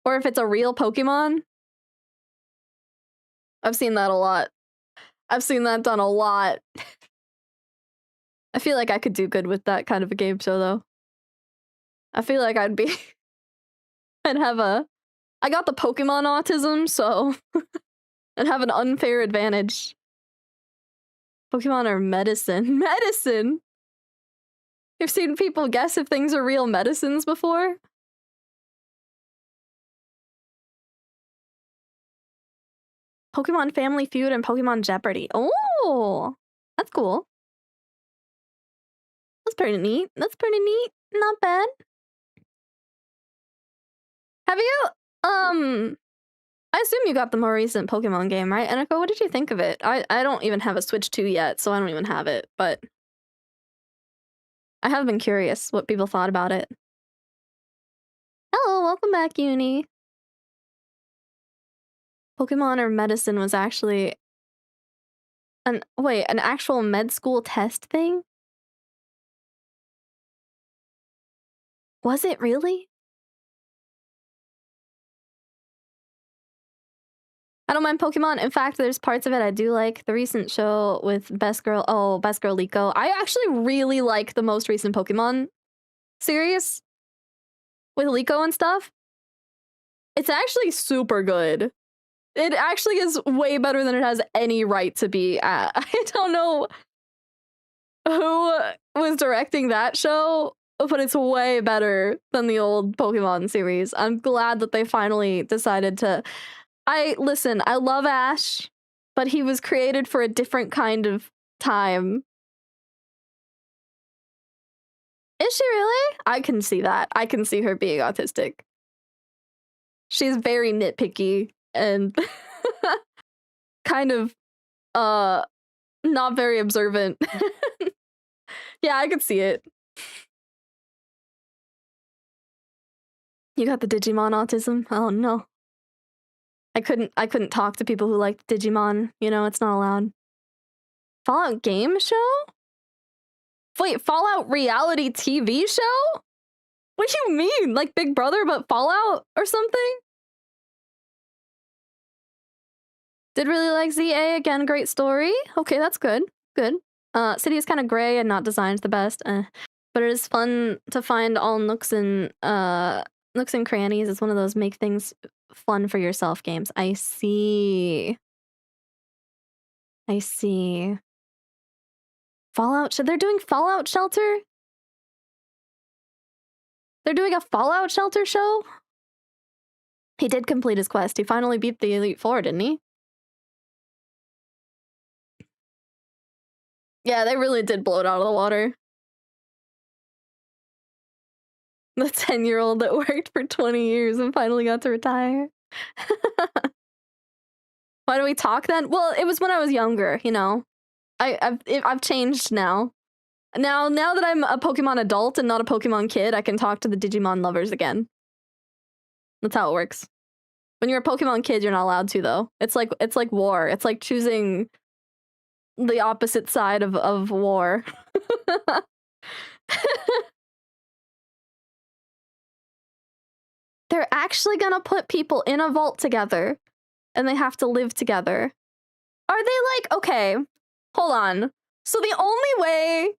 Or if it's a real Pokemon. I've seen that a lot. I've seen that done a lot. I feel like I could do good with that kind of a game show though. I feel like I'd have I got the Pokemon autism, so I'd have an unfair advantage. Pokemon are medicine. Medicine? You've seen people guess if things are real medicines before? Pokemon Family Feud and Pokemon Jeopardy. Oh, that's cool. That's pretty neat. That's pretty neat. Not bad. Have you, I assume you got the more recent Pokemon game, right? Eniko, what did you think of it? I don't even have a Switch 2 yet, so I don't even have it, but I have been curious what people thought about it. Hello, welcome back, Uni. Pokemon or Medicine was actually an actual med school test thing? Was it really? I don't mind Pokemon. In fact, there's parts of it I do like. The recent show with Best Girl Liko. I actually really like the most recent Pokemon series with Liko and stuff. It's actually super good. It actually is way better than it has any right to be at. I don't know who was directing that show, but it's way better than the old Pokemon series. I'm glad that they finally decided to... Listen, I love Ash, but he was created for a different kind of time. Is she really? I can see that. I can see her being autistic. She's very nitpicky and kind of not very observant. Yeah, I could see it. You got the Digimon autism? Oh no. I couldn't talk to people who liked Digimon, you know, it's not allowed. Fallout game show? Wait, Fallout reality TV show? What do you mean? Like Big Brother but Fallout or something? Did really like ZA, again, great story. Okay, that's good. Good. City is kind of gray and not designed the best, but it is fun to find all nooks and crannies. It's one of those make things fun for yourself games. I see. I see. Fallout, they're doing Fallout Shelter? They're doing a Fallout Shelter show? He did complete his quest. He finally beat the Elite Four, didn't he? Yeah, they really did blow it out of the water. The 10-year-old that worked for 20 years and finally got to retire. Why do we talk then? Well, it was when I was younger, you know. I've changed now. Now that I'm a Pokemon adult and not a Pokemon kid, I can talk to the Digimon lovers again. That's how it works. When you're a Pokemon kid, you're not allowed to, though. It's like war. It's like choosing the opposite side of war. They're actually gonna put people in a vault together, and they have to live together. Are they like, okay, hold on. So the only way,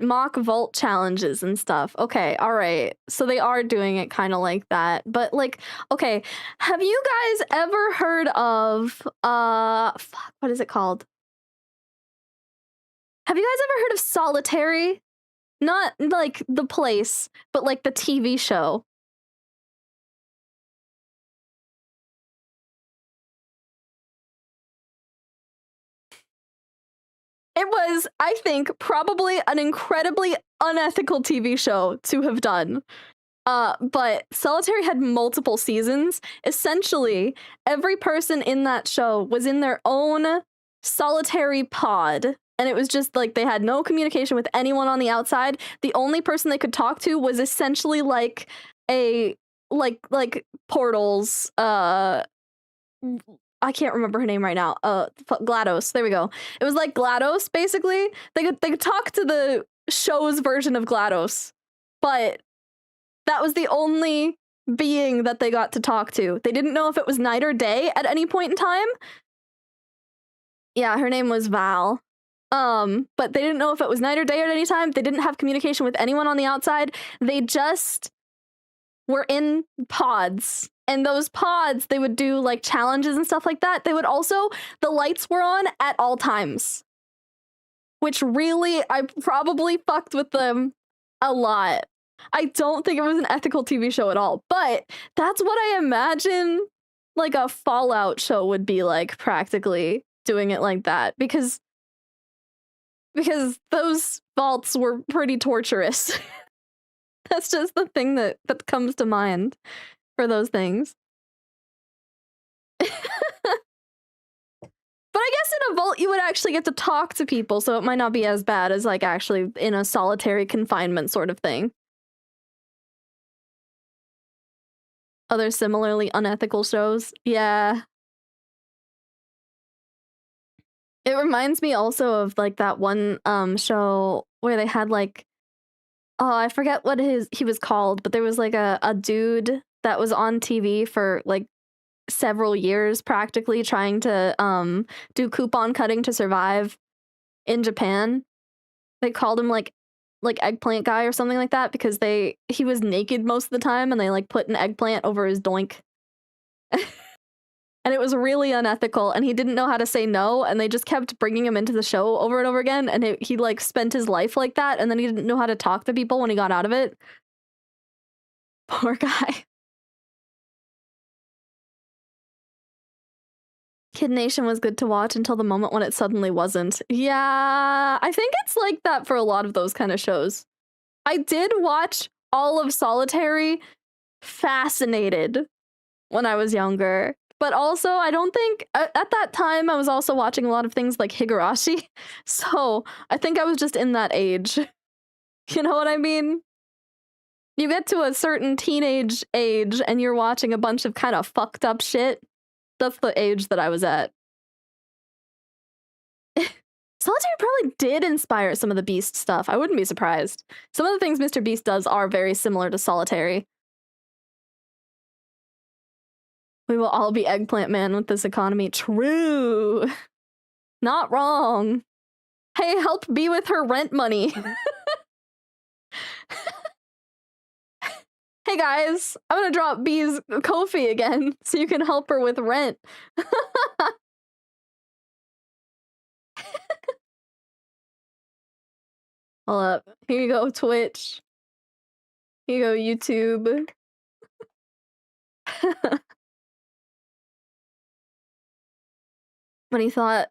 mock vault challenges and stuff. Okay, all right. So they are doing it kind of like that. But like, okay, have you guys ever heard of, fuck, what is it called? Have you guys ever heard of Solitary? Not like the place, but like the TV show. It was, I think, probably an incredibly unethical TV show to have done. But Solitary had multiple seasons. Essentially, every person in that show was in their own solitary pod. And it was just like they had no communication with anyone on the outside. The only person they could talk to was essentially like a like Portal's I can't remember her name right now. GLaDOS. There we go. It was like GLaDOS basically. They could talk to the show's version of GLaDOS. But that was the only being that they got to talk to. They didn't know if it was night or day at any point in time. Yeah, her name was Val. But they didn't know if it was night or day at any time. They didn't have communication with anyone on the outside. They just were in pods. And those pods, they would do like challenges and stuff like that. They would also, the lights were on at all times. Which really, I probably fucked with them a lot. I don't think it was an ethical TV show at all. But that's what I imagine like a Fallout show would be like, practically doing it like that. Because those vaults were pretty torturous. That's just the thing that comes to mind for those things. But I guess in a vault you would actually get to talk to people, so it might not be as bad as like actually in a solitary confinement sort of thing. Other similarly unethical shows? Yeah. It reminds me also of like that one show where they had like, oh, I forget what he was called, but there was like a dude that was on TV for like several years practically trying to do coupon cutting to survive in Japan. They called him like eggplant guy or something like that because he was naked most of the time and they like put an eggplant over his doink. And it was really unethical and he didn't know how to say no and they just kept bringing him into the show over and over again and he like spent his life like that and then he didn't know how to talk to people when he got out of it. Poor guy. Kid Nation was good to watch until the moment when it suddenly wasn't. Yeah, I think it's like that for a lot of those kind of shows. I did watch all of Solitary, fascinated when I was younger. But also, I don't think, at that time, I was also watching a lot of things like Higurashi. So, I think I was just in that age. You know what I mean? You get to a certain teenage age and you're watching a bunch of kind of fucked up shit. That's the age that I was at. Solitary probably did inspire some of the Beast stuff. I wouldn't be surprised. Some of the things Mr. Beast does are very similar to Solitary. We will all be Eggplant Man with this economy. True. Not wrong. Hey, help B with her rent money. Hey guys, I'm gonna drop B's Ko-fi again so you can help her with rent. Hold up. Here you go, Twitch. Here you go, YouTube. When he thought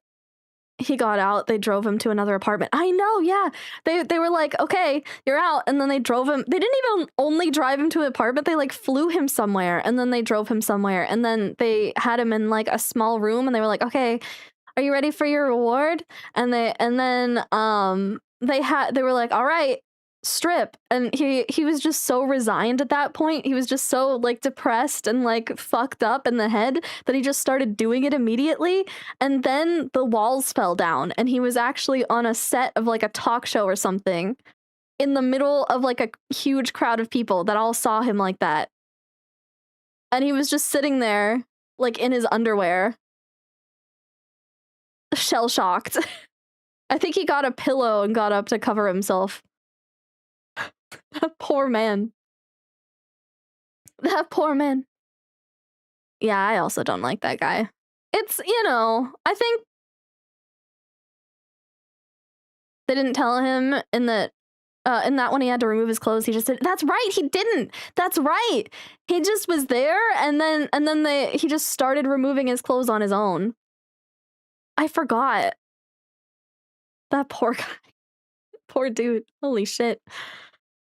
he got out, they drove him to another apartment. I know, yeah. They were like, okay, you're out. And then they drove him. They didn't even only drive him to an apartment. They like flew him somewhere and then they drove him somewhere. And then they had him in like a small room and they were like, okay, are you ready for your reward? And then they were like, all right, strip. And he was just so resigned at that point. He was just so like depressed and like fucked up in the head that he just started doing it immediately. And then the walls fell down and he was actually on a set of like a talk show or something in the middle of like a huge crowd of people that all saw him like that. And he was just sitting there like in his underwear, shell-shocked. I think he got a pillow and got up to cover himself. That poor man. That poor man. Yeah, I also don't like that guy. It's, you know, I think they didn't tell him in that one he had to remove his clothes. He just said, that's right, he didn't. That's right. He just was there and then he just started removing his clothes on his own. I forgot. That poor guy. Poor dude. Holy shit.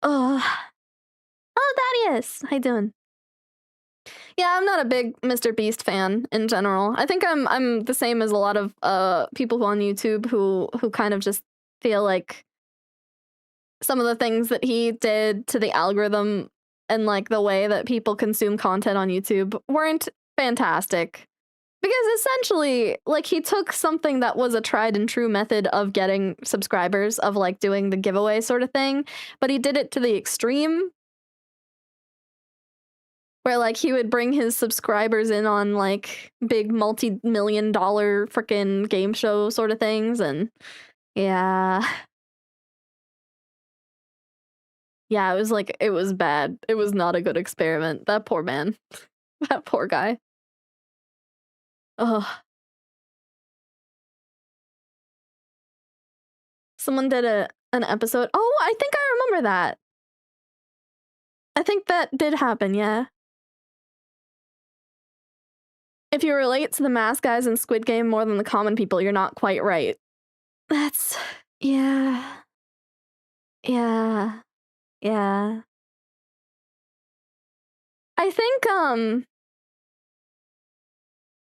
Oh, Thaddeus, how you doing? Yeah, I'm not a big Mr. Beast fan in general. I think I'm the same as a lot of people who on YouTube who kind of just feel like some of the things that he did to the algorithm and like the way that people consume content on YouTube weren't fantastic. Because essentially, like, he took something that was a tried and true method of getting subscribers, of like doing the giveaway sort of thing, but he did it to the extreme where like he would bring his subscribers in on like big multi-million-dollar freaking game show sort of things. And yeah, it was bad. It was not a good experiment. That poor man. That poor guy. Ugh. Someone did an episode. Oh, I think I remember that. I think that did happen, yeah. If you relate to the mask guys in Squid Game more than the common people, you're not quite right. That's... yeah. Yeah. Yeah. I think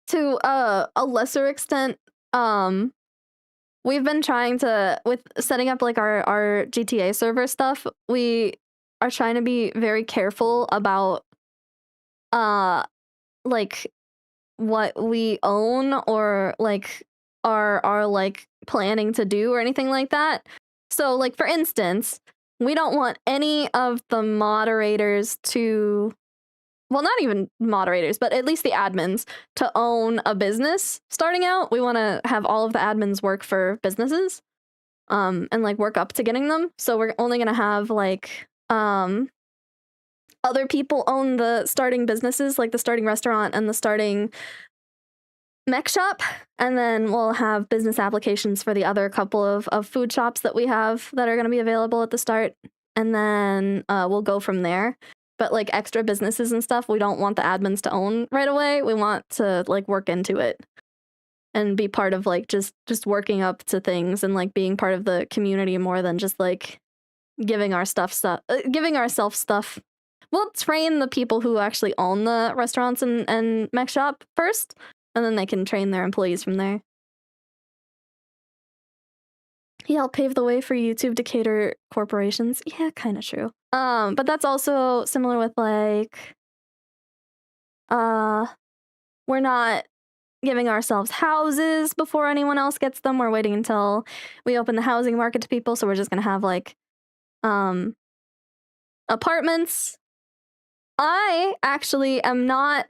to a lesser extent, we've been trying to, with setting up like our GTA server stuff, we are trying to be very careful about like what we own or like are like planning to do or anything like that. So like for instance, we don't want any of the moderators to, well, not even moderators, but at least the admins to own a business starting out. We want to have all of the admins work for businesses and like work up to getting them. So we're only going to have like other people own the starting businesses, like the starting restaurant and the starting mech shop, and then we'll have business applications for the other couple of food shops that we have that are going to be available at the start, and then we'll go from there. But like extra businesses and stuff, we don't want the admins to own right away. We want to like work into it and be part of like just working up to things and like being part of the community more than just like giving ourselves stuff. We'll train the people who actually own the restaurants and mech shop first, and then they can train their employees from there. He helped pave the way for YouTube to cater corporations. Yeah, kind of true. But that's also similar with like, we're not giving ourselves houses before anyone else gets them. We're waiting until we open the housing market to people. So we're just gonna have like, apartments. I actually am not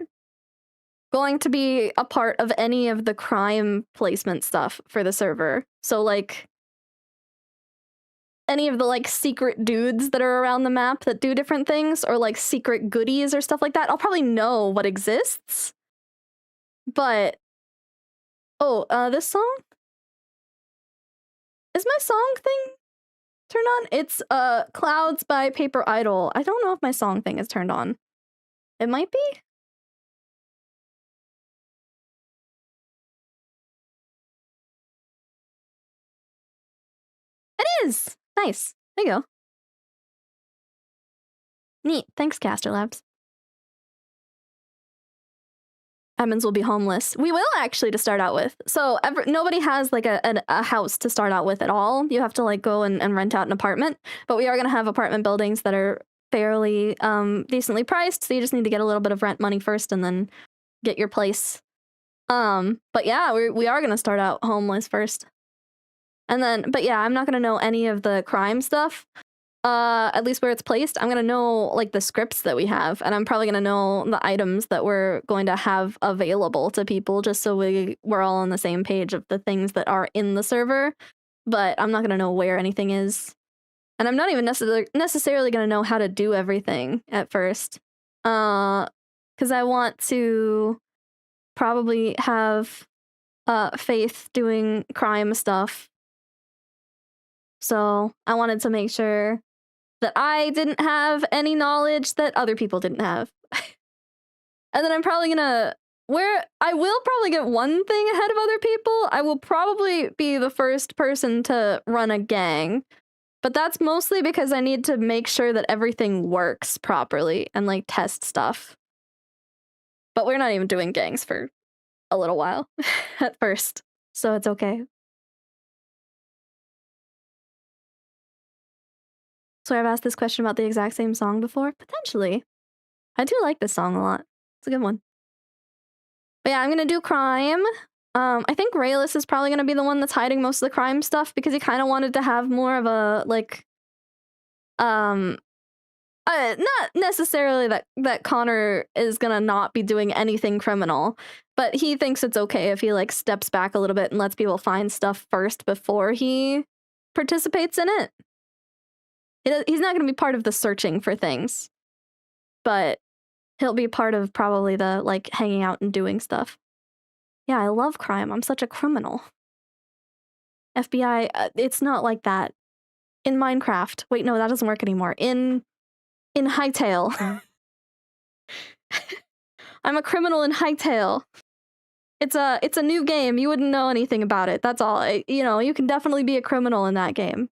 going to be a part of any of the crime placement stuff for the server. So like any of the like secret dudes that are around the map that do different things, or like secret goodies or stuff like that, I'll probably know what exists. But this song? Is my song thing turned on? It's Clouds by Paper Idol. I don't know if my song thing is turned on. It might be? It is! Nice. There you go. Neat. Thanks, Caster Labs. Admins will be homeless. We will actually, to start out with. So nobody has like a house to start out with at all. You have to like go and rent out an apartment. But we are going to have apartment buildings that are fairly decently priced. So you just need to get a little bit of rent money first and then get your place. But yeah, we are going to start out homeless first. And then, but yeah, I'm not going to know any of the crime stuff. At least where it's placed. I'm gonna know like the scripts that we have, and I'm probably gonna know the items that we're going to have available to people, just so we're all on the same page of the things that are in the server. But I'm not gonna know where anything is, and I'm not even necessarily gonna know how to do everything at first, because I want to probably have Faith doing crime stuff. So I wanted to make sure that I didn't have any knowledge that other people didn't have. And then I'm probably gonna, I will probably get one thing ahead of other people. I will probably be the first person to run a gang. But that's mostly because I need to make sure that everything works properly and like test stuff. But we're not even doing gangs for a little while at first. So it's okay. So I've asked this question about the exact same song before? Potentially. I do like this song a lot. It's a good one. But yeah, I'm gonna do crime. I think Rayless is probably gonna be the one that's hiding most of the crime stuff because he kind of wanted to have more of a, like, not necessarily that Connor is gonna not be doing anything criminal, but he thinks it's okay if he, like, steps back a little bit and lets people find stuff first before he participates in it. He's not going to be part of the searching for things, but he'll be part of probably the, like, hanging out and doing stuff. Yeah, I love crime. I'm such a criminal. FBI, it's not like that. In Minecraft. Wait, no, that doesn't work anymore. In Hytale. I'm a criminal in Hytale. It's a new game. You wouldn't know anything about it. That's all. You know, you can definitely be a criminal in that game.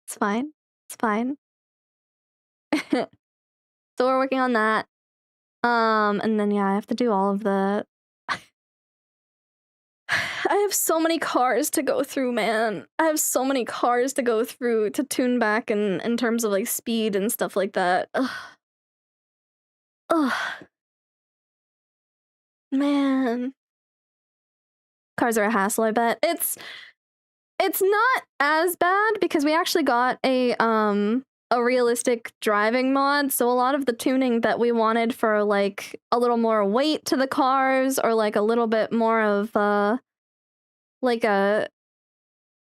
It's fine. It's fine. So we're working on that. And then yeah, I have to do all of the I have so many cars to go through, man. I have so many cars to go through to tune back in terms of like speed and stuff like that. Ugh. Ugh. Man. Cars are a hassle, I bet. It's not as bad because we actually got a realistic driving mod, so a lot of the tuning that we wanted for like a little more weight to the cars or like a little bit more of like a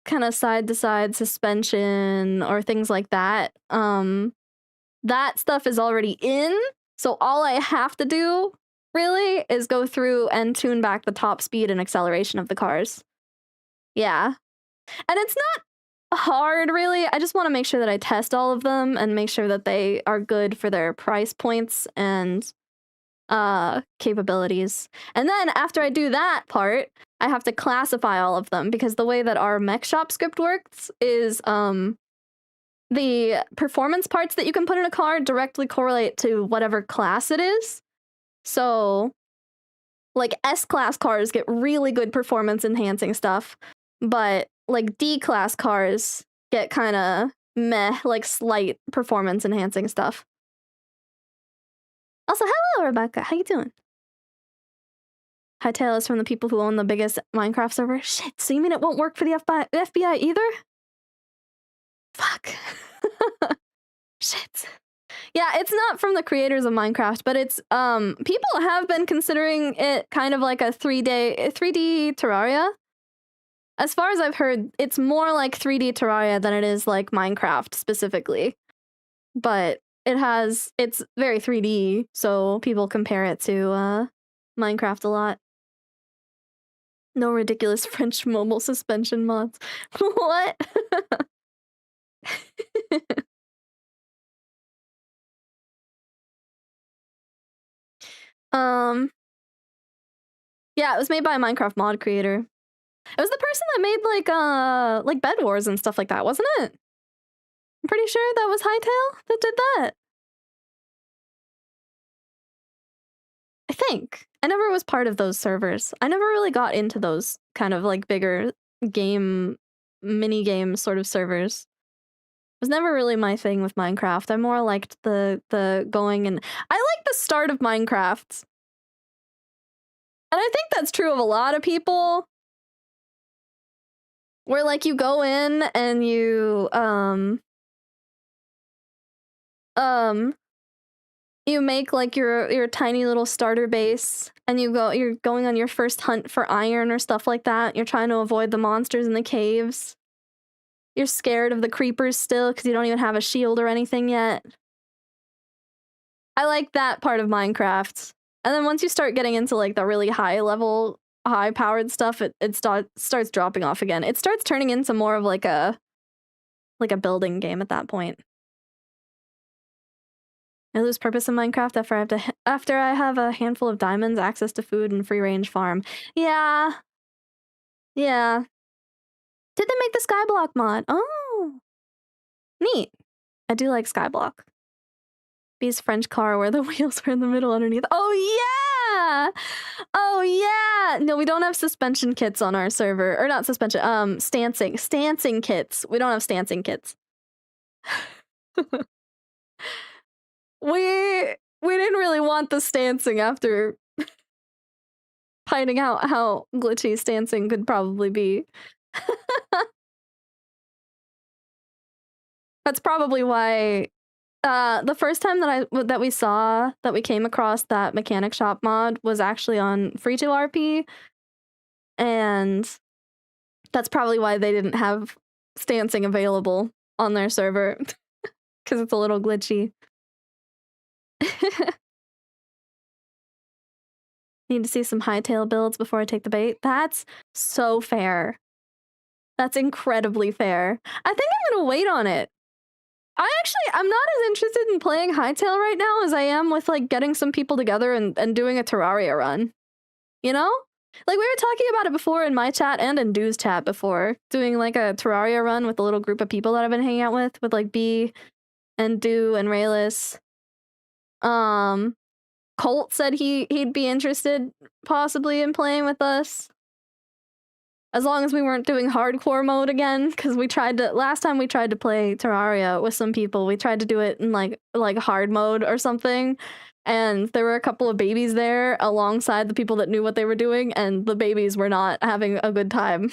kind of side to side suspension or things like that, that stuff is already in, so all I have to do really is go through and tune back the top speed and acceleration of the cars. Yeah. And it's not hard, really. I just want to make sure that I test all of them and make sure that they are good for their price points and capabilities. And then after I do that part, I have to classify all of them because the way that our mech shop script works is the performance parts that you can put in a car directly correlate to whatever class it is. So like S-class cars get really good performance enhancing stuff, but like D-class cars get kind of meh, like slight performance enhancing stuff. Also, hello, Rebecca. How you doing? Hightail is from the people who own the biggest Minecraft server. Shit, so you mean it won't work for the FBI either? Fuck. Shit. Yeah, it's not from the creators of Minecraft, but it's people have been considering it kind of like a 3D Terraria. As far as I've heard, it's more like 3D Terraria than it is like Minecraft specifically. But it's very 3D, so people compare it to Minecraft a lot. No ridiculous French mobile suspension mods. What? Yeah, it was made by a Minecraft mod creator. It was the person that made like Bed Wars and stuff like that, wasn't it? I'm pretty sure that was Hightail that did that. I think. I never was part of those servers. I never really got into those kind of like bigger mini game sort of servers. It was never really my thing with Minecraft. I more liked the going and I like the start of Minecraft. And I think that's true of a lot of people. Where like you go in and you you make like your tiny little starter base and you're going on your first hunt for iron or stuff like that. You're trying to avoid the monsters in the caves. You're scared of the creepers still because you don't even have a shield or anything yet. I like that part of Minecraft. And then once you start getting into like the really high-powered stuff, it starts dropping off again. It starts turning into more of like a building game at that point. I lose purpose in Minecraft after I have a handful of diamonds, access to food, and free-range farm. Yeah. Yeah. Did they make the Skyblock mod? Oh. Neat. I do like Skyblock. Bee's French car where the wheels were in the middle underneath. Oh, yeah! Oh, yeah! No, we don't have suspension kits on our server. Or not suspension, stancing. Stancing kits. We don't have stancing kits. We didn't really want the stancing after finding out how glitchy stancing could probably be. That's probably why the first time that we came across that mechanic shop mod was actually on Free2RP, and that's probably why they didn't have stancing available on their server because it's a little glitchy. Need to see some Hightail builds before I take the bait. That's so fair. That's incredibly fair. I think I'm gonna wait on it. I'm not as interested in playing Hightail right now as I am with like getting some people together and doing a Terraria run. You know? Like, we were talking about it before in my chat and in Dew's chat before, doing like a Terraria run with a little group of people that I've been hanging out with like B and Dew and Rayless. Colt said he'd be interested possibly in playing with us. As long as we weren't doing hardcore mode again, because last time we tried to play Terraria with some people, we tried to do it in like hard mode or something, and there were a couple of babies there alongside the people that knew what they were doing, and the babies were not having a good time.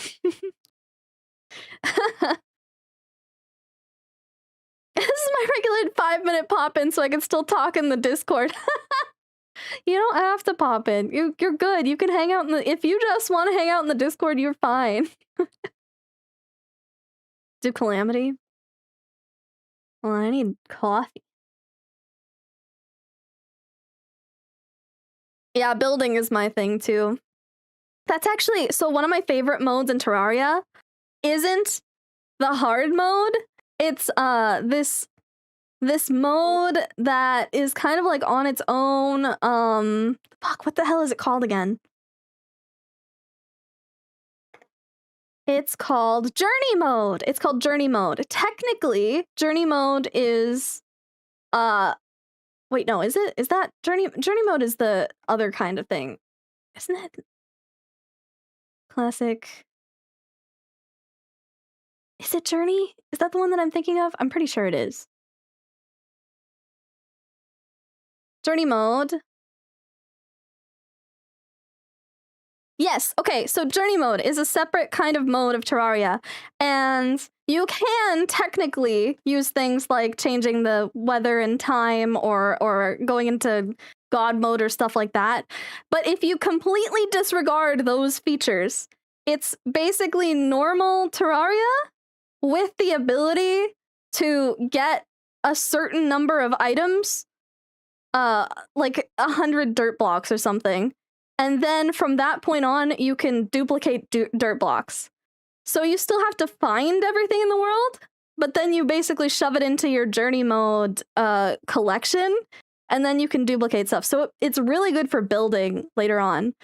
This is my regular 5-minute pop-in so I can still talk in the Discord. You don't have to pop in. You're good. You can hang out in if you just want to hang out in the Discord, you're fine. Do Calamity? Well, I need coffee. Yeah, building is my thing too. That's actually, so one of my favorite modes in Terraria isn't the hard mode. It's this mode that is kind of like on its own. Fuck, what the hell is it called again? It's called Journey Mode. It's called Journey Mode. Technically, Journey Mode is wait, no, is it? Is that Journey Mode is the other kind of thing. Isn't it? Classic. Is it Journey? Is that the one that I'm thinking of? I'm pretty sure it is. Journey Mode. Yes, okay, so Journey Mode is a separate kind of mode of Terraria, and you can technically use things like changing the weather and time or going into God mode or stuff like that, but if you completely disregard those features, it's basically normal Terraria with the ability to get a certain number of items, like 100 dirt blocks or something. And then from that point on, you can duplicate dirt blocks. So you still have to find everything in the world, but then you basically shove it into your Journey Mode collection, and then you can duplicate stuff. So it's really good for building later on,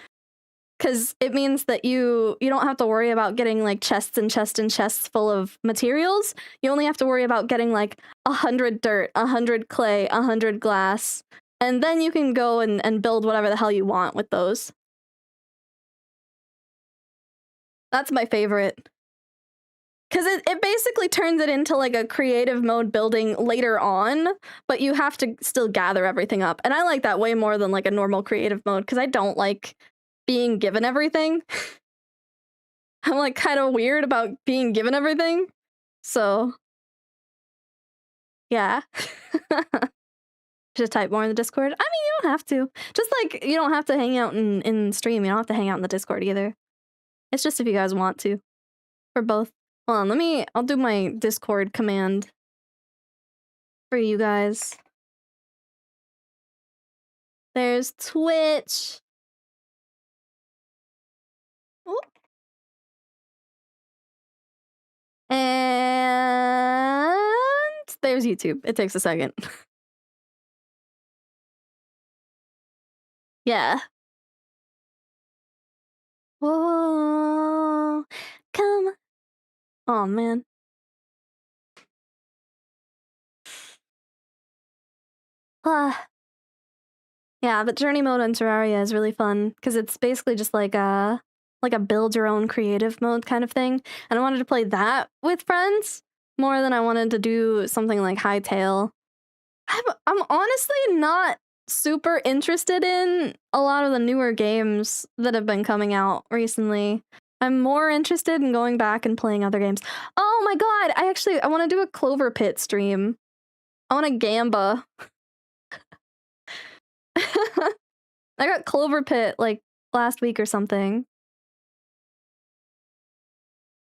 because it means that you don't have to worry about getting like chests and chests and chests full of materials. You only have to worry about getting like 100 dirt, 100 clay, 100 glass, and then you can go and build whatever the hell you want with those. That's my favorite. Because it basically turns it into like a creative mode building later on, but you have to still gather everything up. And I like that way more than like a normal creative mode, because I don't like being given everything. I'm like kind of weird about being given everything. So, yeah. Just type more in the Discord. I mean, you don't have to. Just like you don't have to hang out in stream. You don't have to hang out in the Discord either. It's just if you guys want to. For both. Hold on, I'll do my Discord command for you guys. There's Twitch. Ooh. And there's YouTube. It takes a second. Yeah. Whoa. Come on. Oh, man. Yeah, but Journey Mode on Terraria is really fun, because it's basically just like a build your own creative mode kind of thing. And I wanted to play that with friends more than I wanted to do something like Hightail. I'm honestly not super interested in a lot of the newer games that have been coming out recently. I'm more interested in going back and playing other games. Oh my god, I want to do a Clover Pit stream. I want to Gamba. I got Clover Pit like last week or something.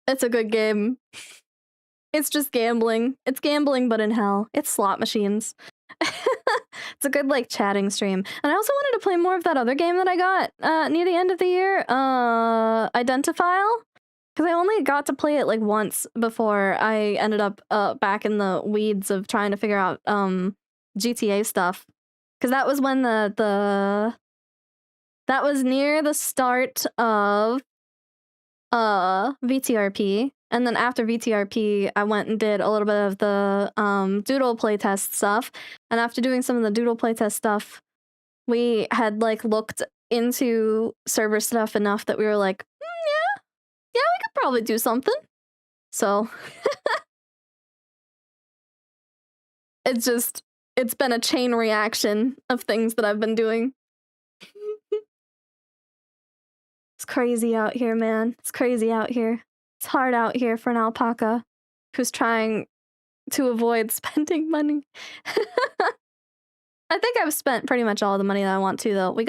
It's a good game. It's just gambling. It's gambling, but in hell. It's slot machines. It's a good like chatting stream. And I also wanted to play more of that other game that I got near the end of the year, Identifile. Because I only got to play it like once before I ended up back in the weeds of trying to figure out GTA stuff. Because that was when the That was near the start of VTRP. And then after VTRP, I went and did a little bit of the Doodle playtest stuff. And after doing some of the Doodle playtest stuff, we had like looked into server stuff enough that we were like, yeah, we could probably do something. So it's been a chain reaction of things that I've been doing. It's crazy out here, man. It's crazy out here. It's hard out here for an alpaca who's trying to avoid spending money. I think I've spent pretty much all the money that I want to, though. We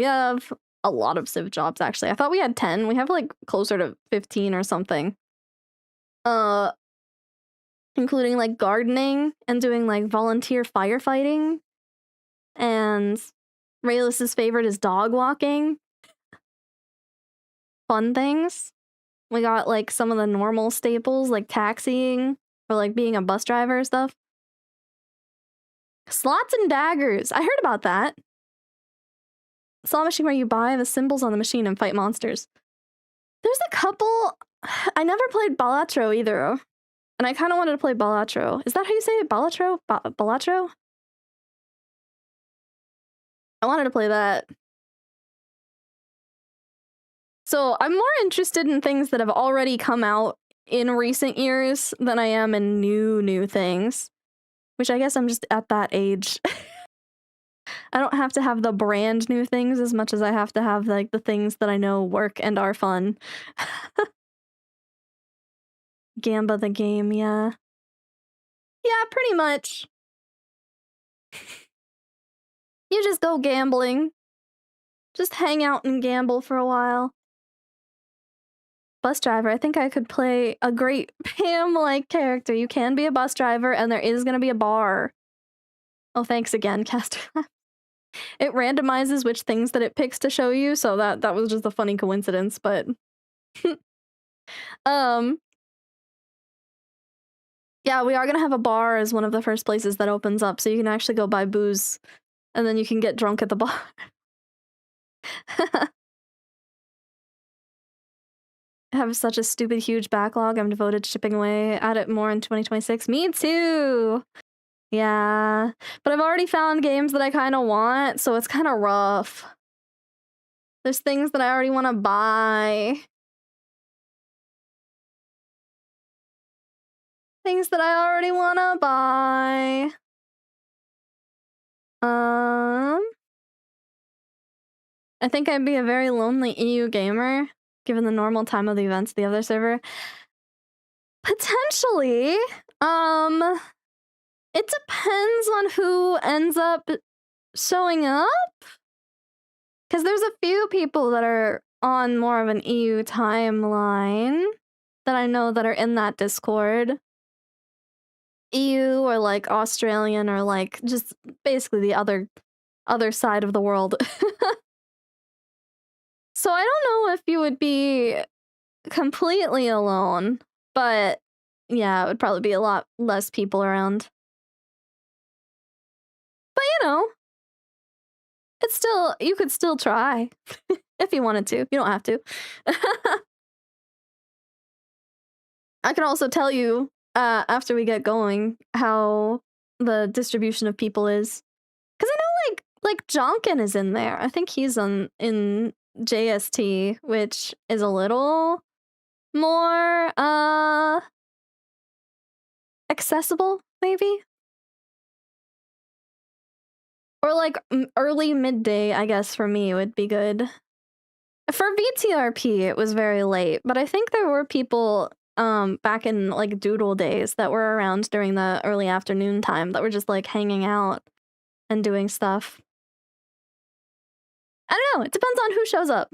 have a lot of civ jobs, actually. I thought we had 10. We have like closer to 15 or something. Including like gardening and doing like volunteer firefighting. And Raylis's favorite is dog walking. Fun things. We got like some of the normal staples like taxiing or like being a bus driver and stuff. Slots and daggers. I heard about that. Slot machine where you buy the symbols on the machine and fight monsters. There's a couple. I never played Balatro either. And I kind of wanted to play Balatro. Is that how you say it? Balatro? Balatro? I wanted to play that. So I'm more interested in things that have already come out in recent years than I am in new things. Which I guess I'm just at that age. I don't have to have the brand new things as much as I have to have like the things that I know work and are fun. Gamba the game, yeah. Yeah, pretty much. You just go gambling. Just hang out and gamble for a while. Bus driver, I think I could play a great Pam-like character. You can be a bus driver, and there is gonna be a bar. Oh, thanks again, Caster. It randomizes which things that it picks to show you, so that was just a funny coincidence, but... Yeah, we are gonna have a bar as one of the first places that opens up, so you can actually go buy booze, and then you can get drunk at the bar. I have such a stupid huge backlog I'm devoted to chipping away at it more in 2026. Me too! Yeah, but I've already found games that I kind of want, so it's kind of rough. There's things that I already want to buy. Things that I already want to buy. I think I'd be a very lonely EU gamer, given the normal time of the events of the other server. Potentially. It depends on who ends up showing up. Because there's a few people that are on more of an EU timeline that I know that are in that Discord. EU or like Australian or like just basically the other side of the world. So I don't know if you would be completely alone, but yeah, it would probably be a lot less people around. But you know, it's still, you could still try if you wanted to. You don't have to. I can also tell you after we get going how the distribution of people is. Because I know like Jonkin is in there. I think he's in JST, which is a little more accessible, maybe? Or like early midday, I guess, for me would be good. For VTRP, it was very late, but I think there were people back in like Doodle days that were around during the early afternoon time that were just like hanging out and doing stuff. I don't know, it depends on who shows up.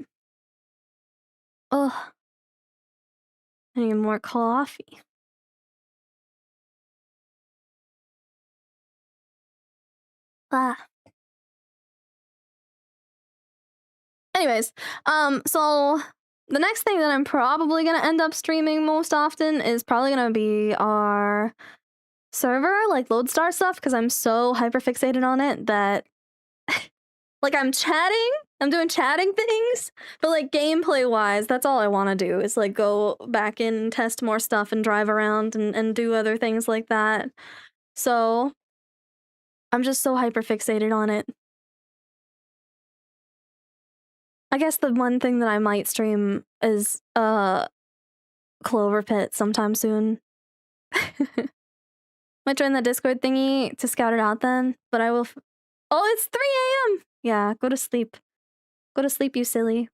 Ugh. I need more coffee. Ah. Anyways, so the next thing that I'm probably gonna end up streaming most often is probably gonna be our server, like Lodestar stuff, because I'm so hyper fixated on it that Like, I'm doing chatting things, but, like, gameplay-wise, that's all I wanna do is, like, go back in and test more stuff and drive around and do other things like that. So, I'm just so hyper-fixated on it. I guess the one thing that I might stream is, Clover Pit sometime soon. Might join the Discord thingy to scout it out then, but I will oh, it's 3 AM! Yeah, go to sleep. Go to sleep, you silly.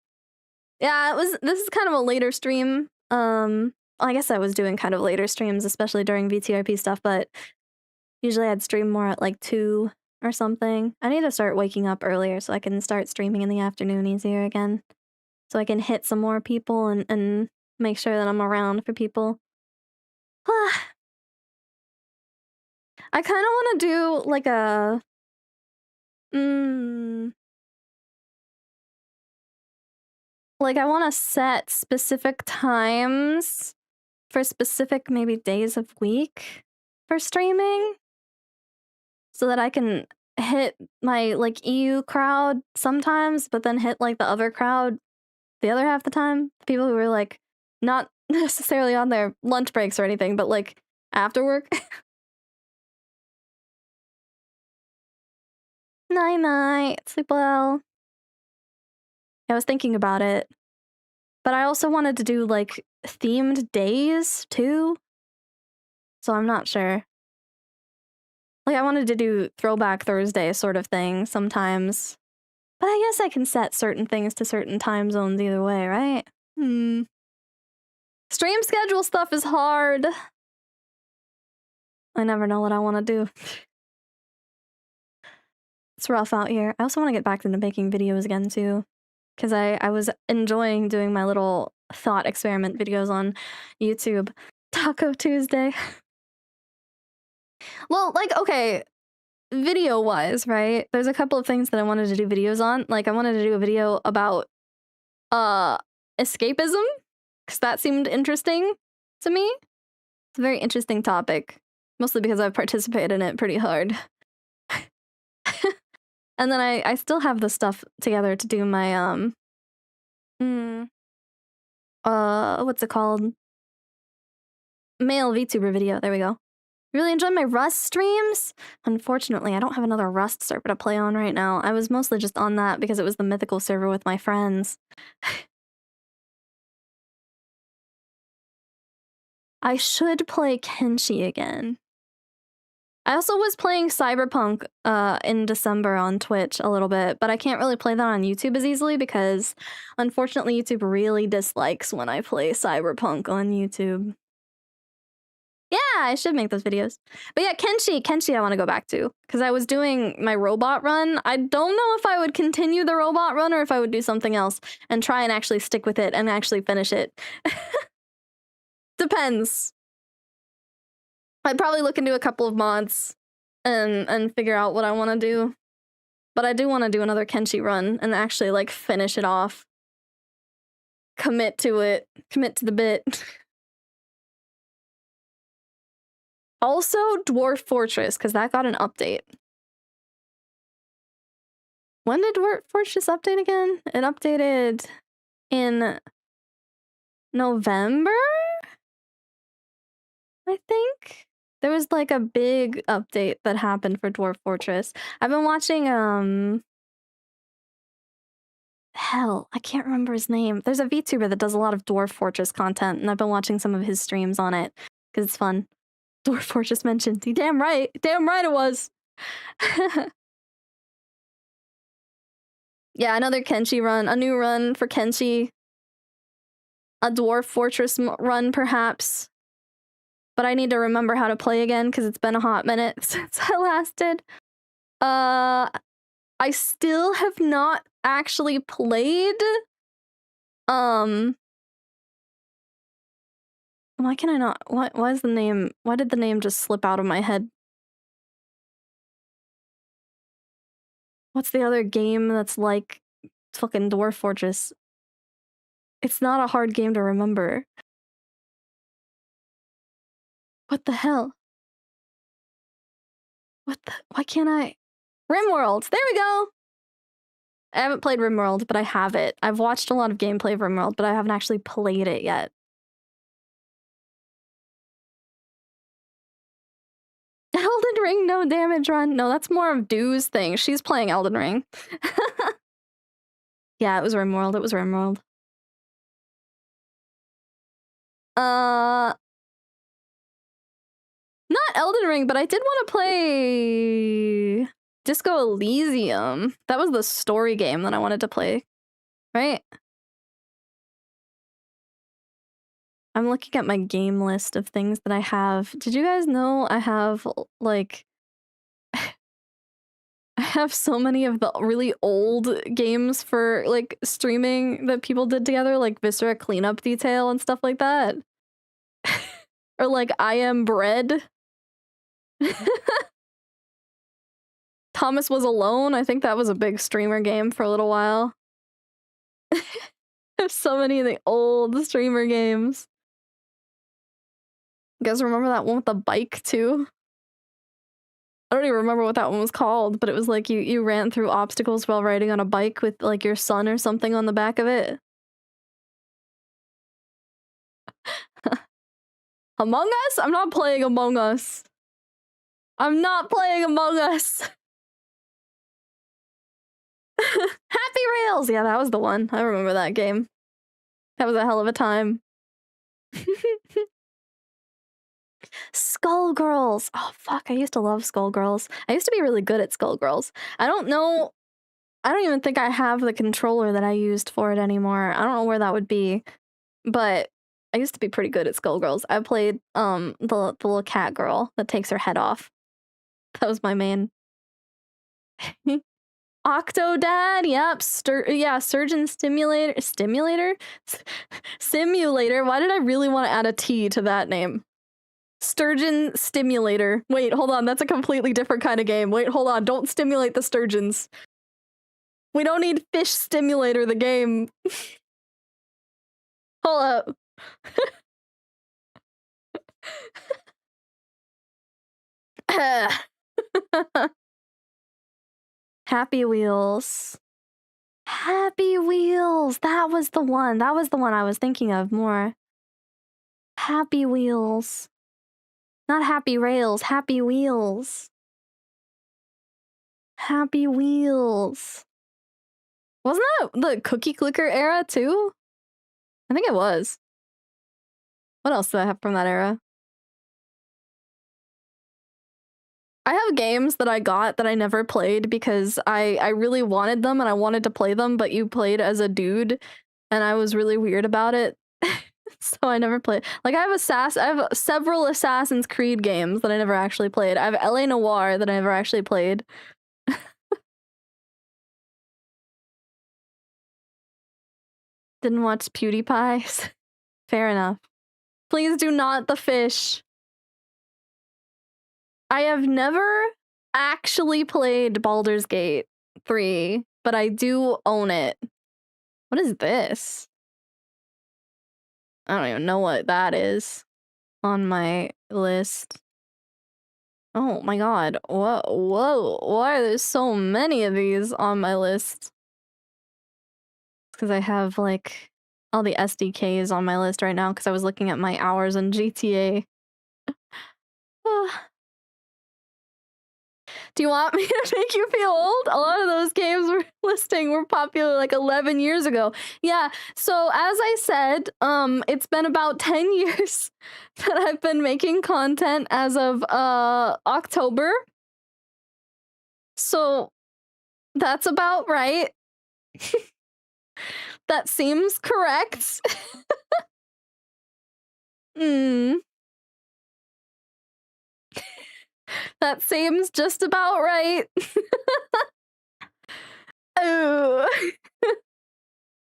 Yeah, this is kind of a later stream. I guess I was doing kind of later streams, especially during VTRP stuff, but usually I'd stream more at like 2 or something. I need to start waking up earlier so I can start streaming in the afternoon easier again. So I can hit some more people and make sure that I'm around for people. I kind of want to do like a like I want to set specific times for specific maybe days of week for streaming so that I can hit my like EU crowd sometimes, but then hit like the other crowd the other half the time. People who are like not necessarily on their lunch breaks or anything, but like after work. Night night, sleep well. I was thinking about it, but I also wanted to do like themed days too. So I'm not sure. Like I wanted to do Throwback Thursday sort of thing sometimes. But I guess I can set certain things to certain time zones either way, right? Stream schedule stuff is hard. I never know what I want to do. It's rough out here. I also want to get back into making videos again too. Because I was enjoying doing my little thought experiment videos on YouTube. Taco Tuesday. Well, like, okay, video-wise, right? There's a couple of things that I wanted to do videos on. Like, I wanted to do a video about, escapism, because that seemed interesting to me. It's a very interesting topic, mostly because I've participated in it pretty hard. And then I still have the stuff together to do my, what's it called? Male VTuber video, there we go. Really enjoyed my Rust streams? Unfortunately, I don't have another Rust server to play on right now. I was mostly just on that because it was the mythical server with my friends. I should play Kenshi again. I also was playing Cyberpunk in December on Twitch a little bit, but I can't really play that on YouTube as easily because unfortunately YouTube really dislikes when I play Cyberpunk on YouTube. Yeah, I should make those videos. But yeah, Kenshi I want to go back to because I was doing my robot run. I don't know if I would continue the robot run or if I would do something else and try and actually stick with it and actually finish it. Depends. I'd probably look into a couple of mods and figure out what I want to do. But I do want to do another Kenshi run and actually like finish it off. Commit to it. Commit to the bit. Also, Dwarf Fortress, because that got an update. When did Dwarf Fortress update again? It updated in November? I think? There was like a big update that happened for Dwarf Fortress. I've been watching, hell, I can't remember his name. There's a VTuber that does a lot of Dwarf Fortress content, and I've been watching some of his streams on it, because it's fun. Dwarf Fortress mentioned. You damn right. Damn right it was. Yeah, another Kenshi run. A new run for Kenshi. A Dwarf Fortress run, perhaps. But I need to remember how to play again, because it's been a hot minute since I last did. I still have not actually played. Why can I not? Why is the name? Why did the name just slip out of my head? What's the other game that's like fucking Dwarf Fortress? It's not a hard game to remember. What the hell? What the? Why can't I? RimWorld! There we go! I haven't played RimWorld, but I have it. I've watched a lot of gameplay of RimWorld, but I haven't actually played it yet. Elden Ring, no damage run. No, that's more of Doo's thing. She's playing Elden Ring. Yeah, it was RimWorld. It was RimWorld. Not Elden Ring, but I did want to play Disco Elysium. That was the story game that I wanted to play, right? I'm looking at my game list of things that I have. Did you guys know I have, like... I have so many of the really old games for, like, streaming that people did together, like Viscera Cleanup Detail and stuff like that. Or, like, I Am Bread. Thomas Was Alone. I think that was a big streamer game for a little while. I have so many of the old streamer games. You guys remember that one with the bike, too? I don't even remember what that one was called, but it was like you ran through obstacles while riding on a bike with, like, your son or something on the back of it. Among Us? I'm not playing Among Us. I'm not playing Among Us. Happy Rails! Yeah, that was the one. I remember that game. That was a hell of a time. Skullgirls! Oh, fuck, I used to love Skullgirls. I used to be really good at Skullgirls. I don't even think I have the controller that I used for it anymore. I don't know where that would be, but I used to be pretty good at Skullgirls. I played, the little cat girl that takes her head off. That was my main. Octodad, yep, Surgeon Simulator? Simulator? Why did I really want to add a T to that name? Sturgeon Stimulator. Wait, hold on, that's a completely different kind of game. Wait, hold on, don't stimulate the sturgeons. We don't need Fish Stimulator, the game. Hold up. Happy Wheels. Happy Wheels! That was the one. That was the one I was thinking of more. Happy Wheels. Not Happy Rails, Happy Wheels. Happy Wheels. Wasn't that the Cookie Clicker era too? I think it was. What else do I have from that era? I have games that I got that I never played because I really wanted them and I wanted to play them, but you played as a dude and I was really weird about it. So I never played. Like I have several Assassin's Creed games that I never actually played. I have LA Noire that I never actually played. Didn't watch PewDiePie. Fair enough. Please do not the fish. I have never actually played Baldur's Gate 3, but I do own it. What is this? I don't even know what that is on my list. Oh my god. Whoa. Why are there so many of these on my list? Because I have, like, all the SDKs on my list right now because I was looking at my hours in GTA. Do you want me to make you feel old? A lot of those games were popular like 11 years ago. Yeah, so as I said, it's been about 10 years that I've been making content as of October. So that's about right. That seems correct. That seems just about right. Oh.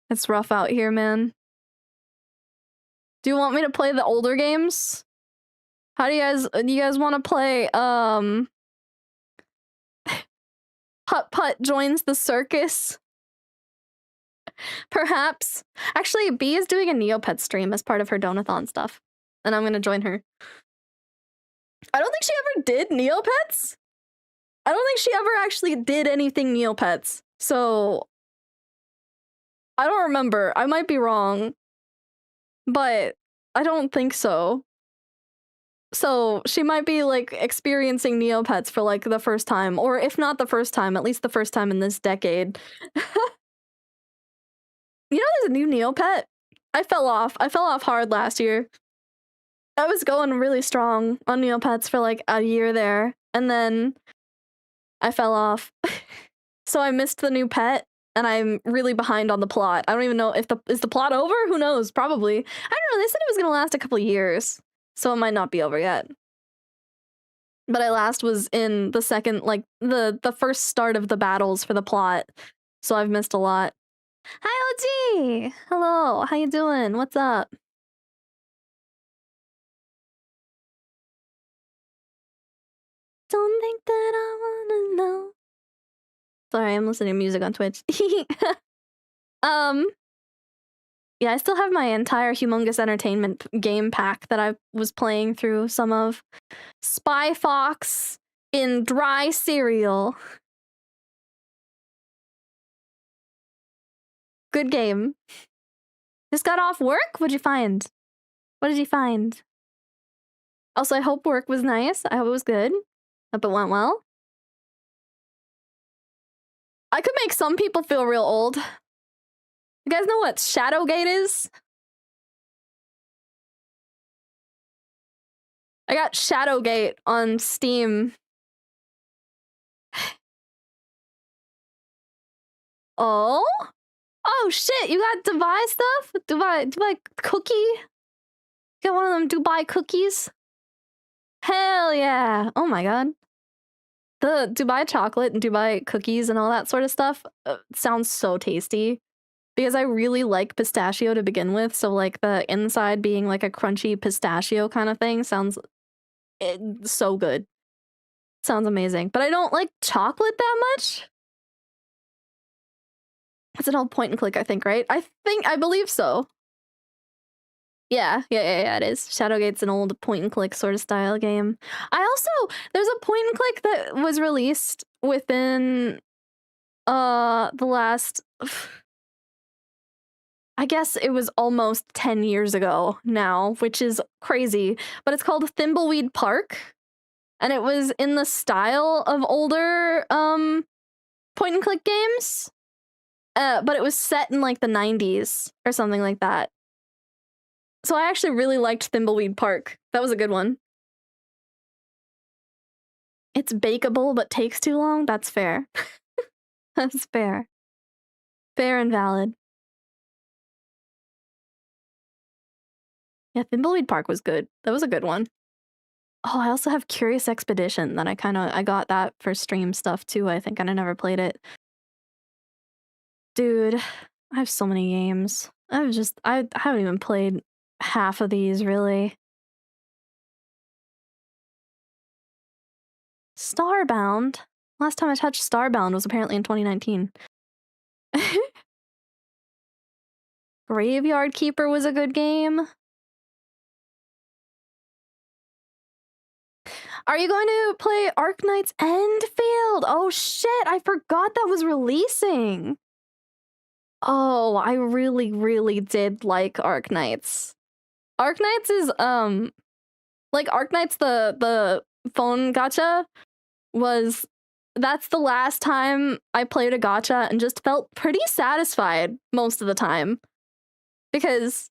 It's rough out here, man. Do you want me to play the older games? How do you guys want to play Putt Putt Joins the Circus? Perhaps. Actually, B is doing a Neopet stream as part of her Donathon stuff, and I'm gonna join her. I don't think she ever did Neopets. I don't think she ever actually did anything Neopets. So I don't remember. I might be wrong. But I don't think so. So she might be like experiencing Neopets for like the first time, or if not the first time, at least the first time in this decade. You know, there's a new Neopet. I fell off hard last year. I was going really strong on Neopets for like a year there, and then I fell off. So I missed the new pet, and I'm really behind on the plot. I don't even know if is the plot over? Who knows? Probably. I don't know. They said it was gonna last a couple years, so it might not be over yet. But I last was in the second, like the first start of the battles for the plot, so I've missed a lot. Hi, OG! Hello, how you doing? What's up? Don't think that I wanna know. Sorry, I'm listening to music on Twitch. Yeah, I still have my entire Humongous Entertainment game pack that I was playing through some of. Spy Fox in dry cereal. Good game. Just got off work? What'd you find? What did you find? Also, I hope work was nice. I hope it was good. Hope it went well. I could make some people feel real old. You guys know what Shadowgate is? I got Shadowgate on Steam. Oh? Oh shit, you got Dubai stuff? Dubai cookie? Got one of them Dubai cookies? Hell yeah. Oh my god. The Dubai chocolate and Dubai cookies and all that sort of stuff sounds so tasty. Because I really like pistachio to begin with, so like the inside being like a crunchy pistachio kind of thing sounds so good. Sounds amazing. But I don't like chocolate that much. It's an old point and click, I think, right? I believe so. Yeah, it is. Shadowgate's an old point and click sort of style game. There's a point and click that was released within the last, I guess it was almost 10 years ago now, which is crazy, but it's called Thimbleweed Park, and it was in the style of older point and click games, but it was set in like the 90s or something like that. So I actually really liked Thimbleweed Park. That was a good one. It's bakeable but takes too long? That's fair. That's fair. Fair and valid. Yeah, Thimbleweed Park was good. That was a good one. Oh, I also have Curious Expedition that I got that for stream stuff too, I think, and I never played it. Dude, I have so many games. I haven't even played half of these, really. Starbound? Last time I touched Starbound was apparently in 2019. Graveyard Keeper was a good game. Are you going to play Arknight's Endfield? Oh shit, I forgot that was releasing. Oh, I really, really did like Arknights. Arknights is, like Arknights, the phone gacha that's the last time I played a gacha and just felt pretty satisfied most of the time. Because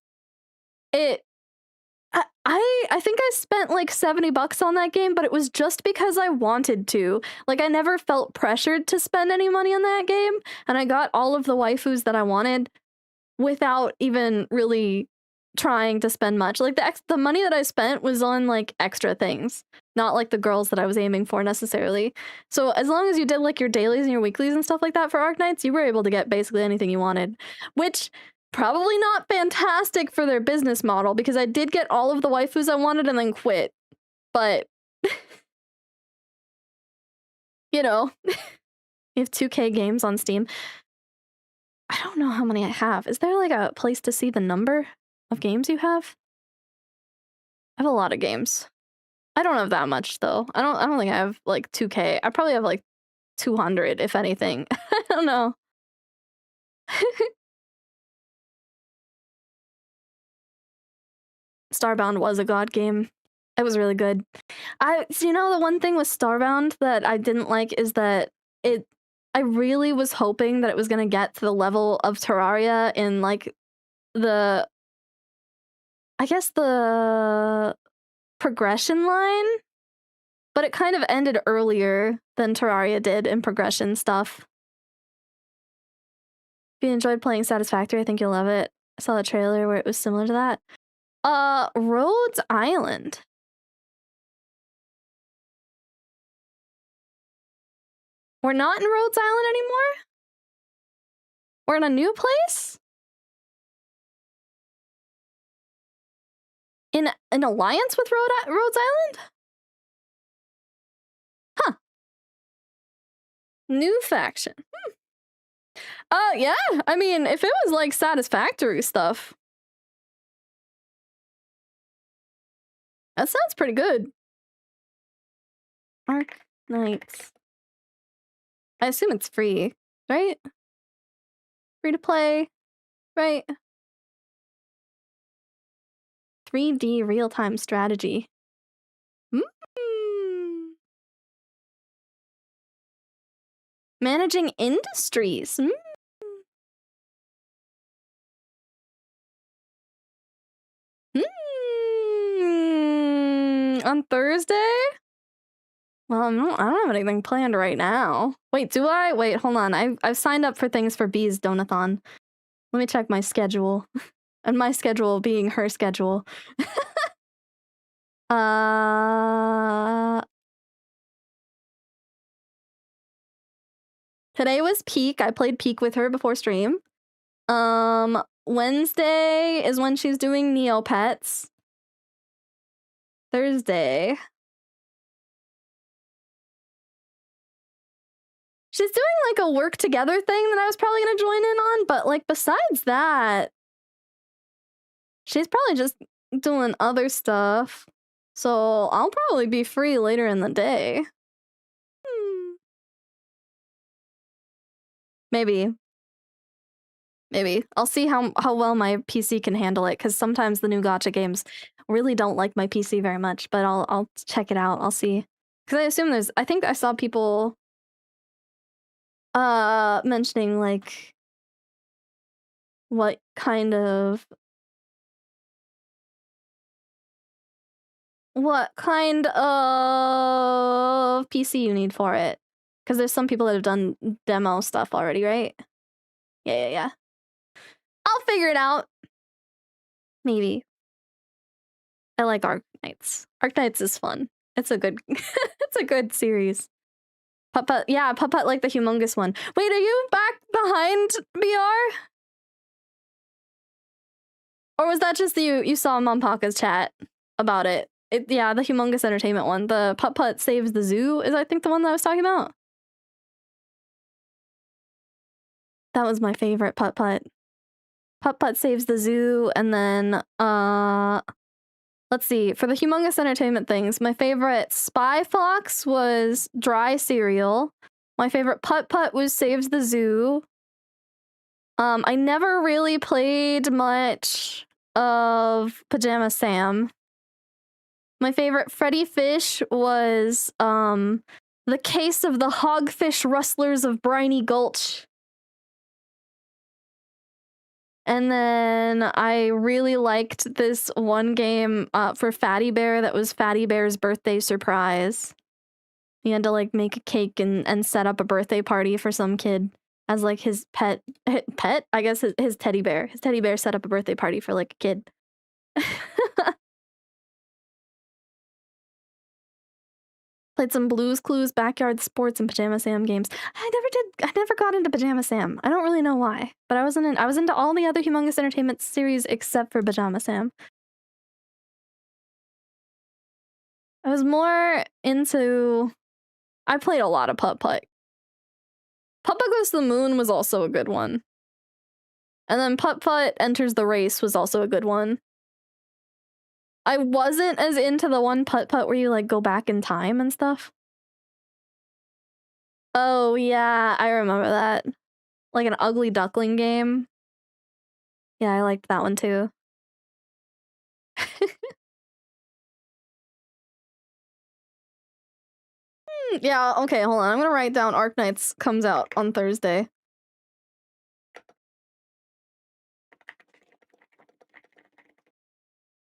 I think I spent like $70 on that game, but it was just because I wanted to. Like, I never felt pressured to spend any money on that game, and I got all of the waifus that I wanted without even really trying to spend much. Like, the money that I spent was on like extra things, not like the girls that I was aiming for necessarily. So as long as you did like your dailies and your weeklies and stuff like that for Arknights, you were able to get basically anything you wanted, which probably not fantastic for their business model, because I did get all of the waifus I wanted and then quit. But you know, you have 2K games on Steam. I don't know how many I have. Is there like a place to see the number of games you have? I have a lot of games. I don't have that much though. I don't think I have like 2K. I probably have like 200 if anything. I don't know. Starbound was a god game. It was really good. So you know, the one thing with Starbound that I didn't like is that I really was hoping that it was gonna get to the level of Terraria in like I guess the progression line, but it kind of ended earlier than Terraria did in progression stuff. If you enjoyed playing Satisfactory, I think you'll love it. I saw the trailer where it was similar to that. Rhodes Island. We're not in Rhodes Island anymore? We're in a new place? In an alliance with Rhodes Island? Huh. New faction. Yeah, I mean, if it was like Satisfactory stuff, that sounds pretty good. Arc Knights. I assume it's free, right? Free to play, right? 3D real-time strategy. Managing industries. On Thursday? Well, I don't have anything planned right now. Wait, do I? Wait, hold on. I've signed up for things for Bee's Donathon. Let me check my schedule. And my schedule being her schedule. Today was Peak. I played Peak with her before stream. Wednesday is when she's doing Neopets. Thursday. She's doing like a work together thing that I was probably gonna join in on, but like besides that, she's probably just doing other stuff. So I'll probably be free later in the day. Maybe. I'll see how well my PC can handle it, because sometimes the new gacha games really don't like my PC very much, but I'll check it out. I'll see. Because I assume I think I saw people mentioning like what kind of PC you need for it. Because there's some people that have done demo stuff already, right? Yeah. I'll figure it out. Maybe. I like Arc Knights. Arc Knights is fun. It's a good it's a good series. Putt-Putt, yeah, Putt-Putt like the humongous one. Wait, are you back behind BR? Or was that just you saw Monpaka's chat about it? Yeah, the humongous entertainment one. The Putt-Putt Saves the Zoo is I think the one that I was talking about. That was my favorite Putt-Putt. Putt-Putt Saves the Zoo, and then let's see, for the humongous entertainment things, my favorite Spy Fox was Dry Cereal. My favorite Putt-Putt was Saves the Zoo. I never really played much of Pajama Sam. My favorite Freddy Fish was The Case of the Hogfish Rustlers of Briny Gulch. And then I really liked this one game for Fatty Bear that was Fatty Bear's birthday surprise. He had to like make a cake and set up a birthday party for some kid as like his pet, I guess his teddy bear. His teddy bear set up a birthday party for like a kid. Played some Blues Clues, Backyard Sports, and Pajama Sam games. I never got into Pajama Sam. I don't really know why, but I was into all the other humongous entertainment series except for Pajama Sam. I was more into... I played a lot of Putt-Putt. Putt-Putt Goes to the Moon was also a good one. And then Putt-Putt Enters the Race was also a good one. I wasn't as into the one Putt-Putt where you like go back in time and stuff. Oh yeah, I remember that. Like an Ugly Duckling game. Yeah, I liked that one too. Yeah, okay, hold on. I'm gonna write down Arknights comes out on Thursday.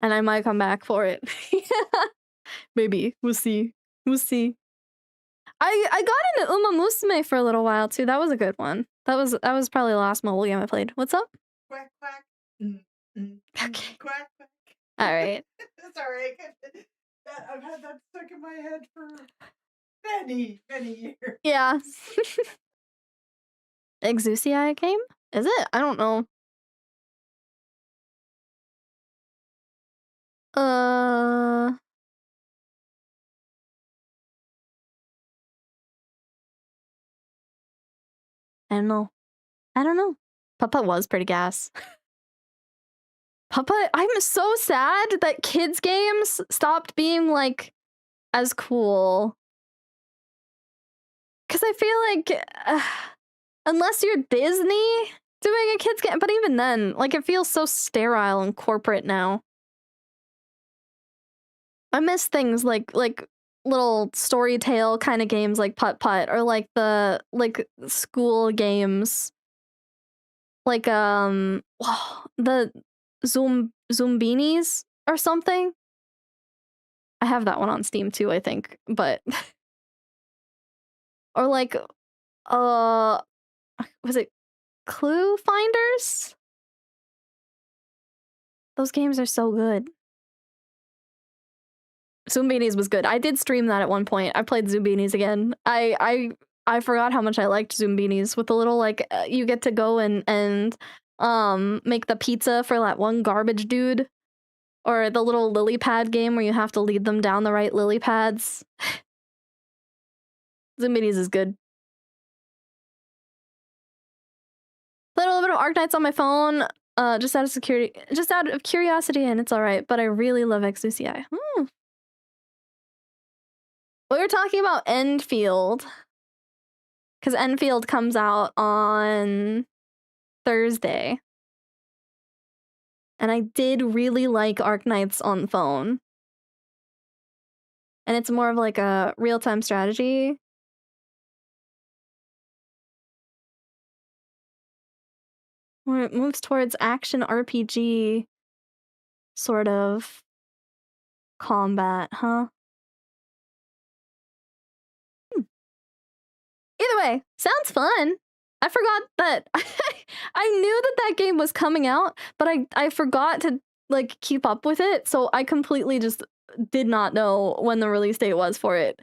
And I might come back for it. Maybe. We'll see. We'll see. I got into Uma Musume for a little while too. That was a good one. That was probably the last mobile game I played. What's up? Quack quack. Okay. Quack quack. All right. Sorry, I've had that stuck in my head for many years. Yeah. Exusiai game? Is it? I don't know. I don't know. I don't know. Papa was pretty gas. Papa, I'm so sad that kids games stopped being like as cool. Cause I feel like unless you're Disney doing a kids game, but even then, like it feels so sterile and corporate now. I miss things like little story tale kind of games like Putt Putt or like the school games. Like the Zoombinis or something. I have that one on Steam too, I think, but or like was it Clue Finders? Those games are so good. Zoombinis was good. I did stream that at one point. I played Zoombinis again. I forgot how much I liked Zoombinis with the little like you get to go and make the pizza for that one garbage dude, or the little lily pad game where you have to lead them down the right lily pads. Zoombinis is good. Played a little bit of Arknights on my phone, just out of curiosity, and it's all right. But I really love Exusiai. We were talking about Enfield, because Enfield comes out on Thursday. And I did really like Arknights on phone. And it's more of like a real-time strategy. Where it moves towards action RPG sort of combat, huh? Either way, sounds fun. I forgot that I knew that game was coming out, but I forgot to like keep up with it, so I completely just did not know when the release date was for it.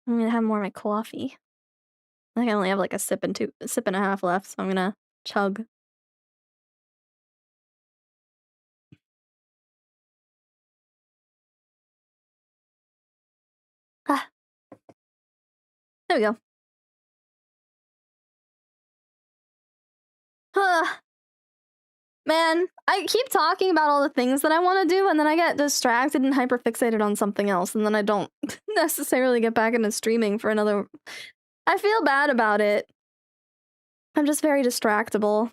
I'm gonna have more of my coffee. I think I only have like a sip and a half left, so I'm gonna chug. Ah. There we go. Man, I keep talking about all the things that I want to do, and then I get distracted and hyperfixated on something else, and then I don't necessarily get back into streaming for another. I feel bad about it. I'm just very distractible.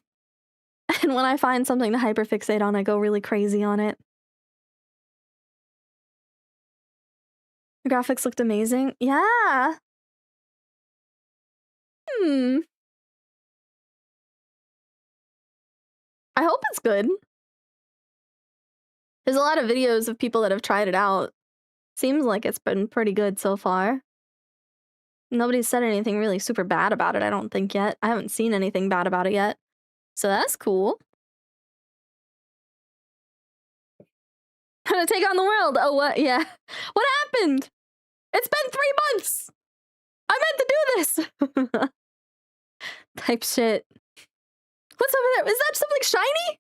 And when I find something to hyperfixate on, I go really crazy on it. The graphics looked amazing. Yeah. I hope it's good. There's a lot of videos of people that have tried it out. Seems like it's been pretty good so far. Nobody's said anything really super bad about it, I don't think yet. I haven't seen anything bad about it yet. So that's cool. Gonna take on the world. Oh, what? Yeah. What happened? It's been 3 months. I meant to do this. Type shit. What's over there? Is that something shiny?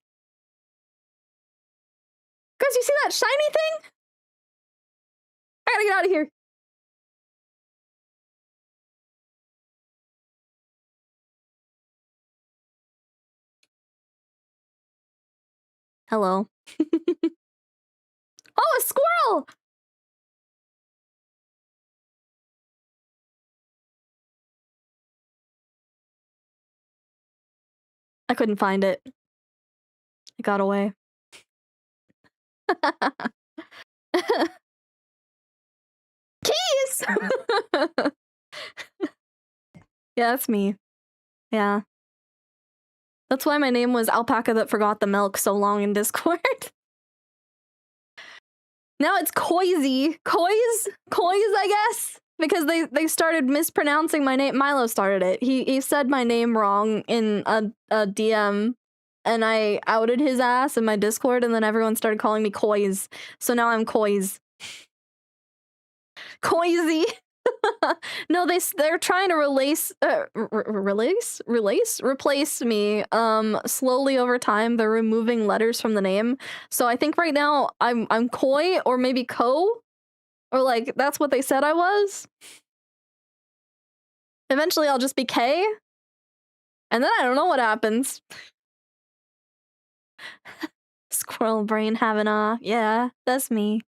Guys, you see that shiny thing? I gotta get out of here. Hello. Oh, a squirrel! I couldn't find it. It got away. Keys! Yeah, that's me. Yeah. That's why my name was Alpaca That Forgot the Milk so long in Discord. Now it's Kozii. Koiz, I guess? Because they started mispronouncing my name. Milo started it. He said my name wrong in a DM, and I outed his ass in my Discord, and then everyone started calling me Koiz. So now I'm Koiz. Koizii. No, they're trying to replace me. Slowly over time, they're removing letters from the name. So I think right now I'm Koi or maybe Ko, or like that's what they said I was. Eventually, I'll just be K, and then I don't know what happens. Squirrel brain having a yeah, that's me.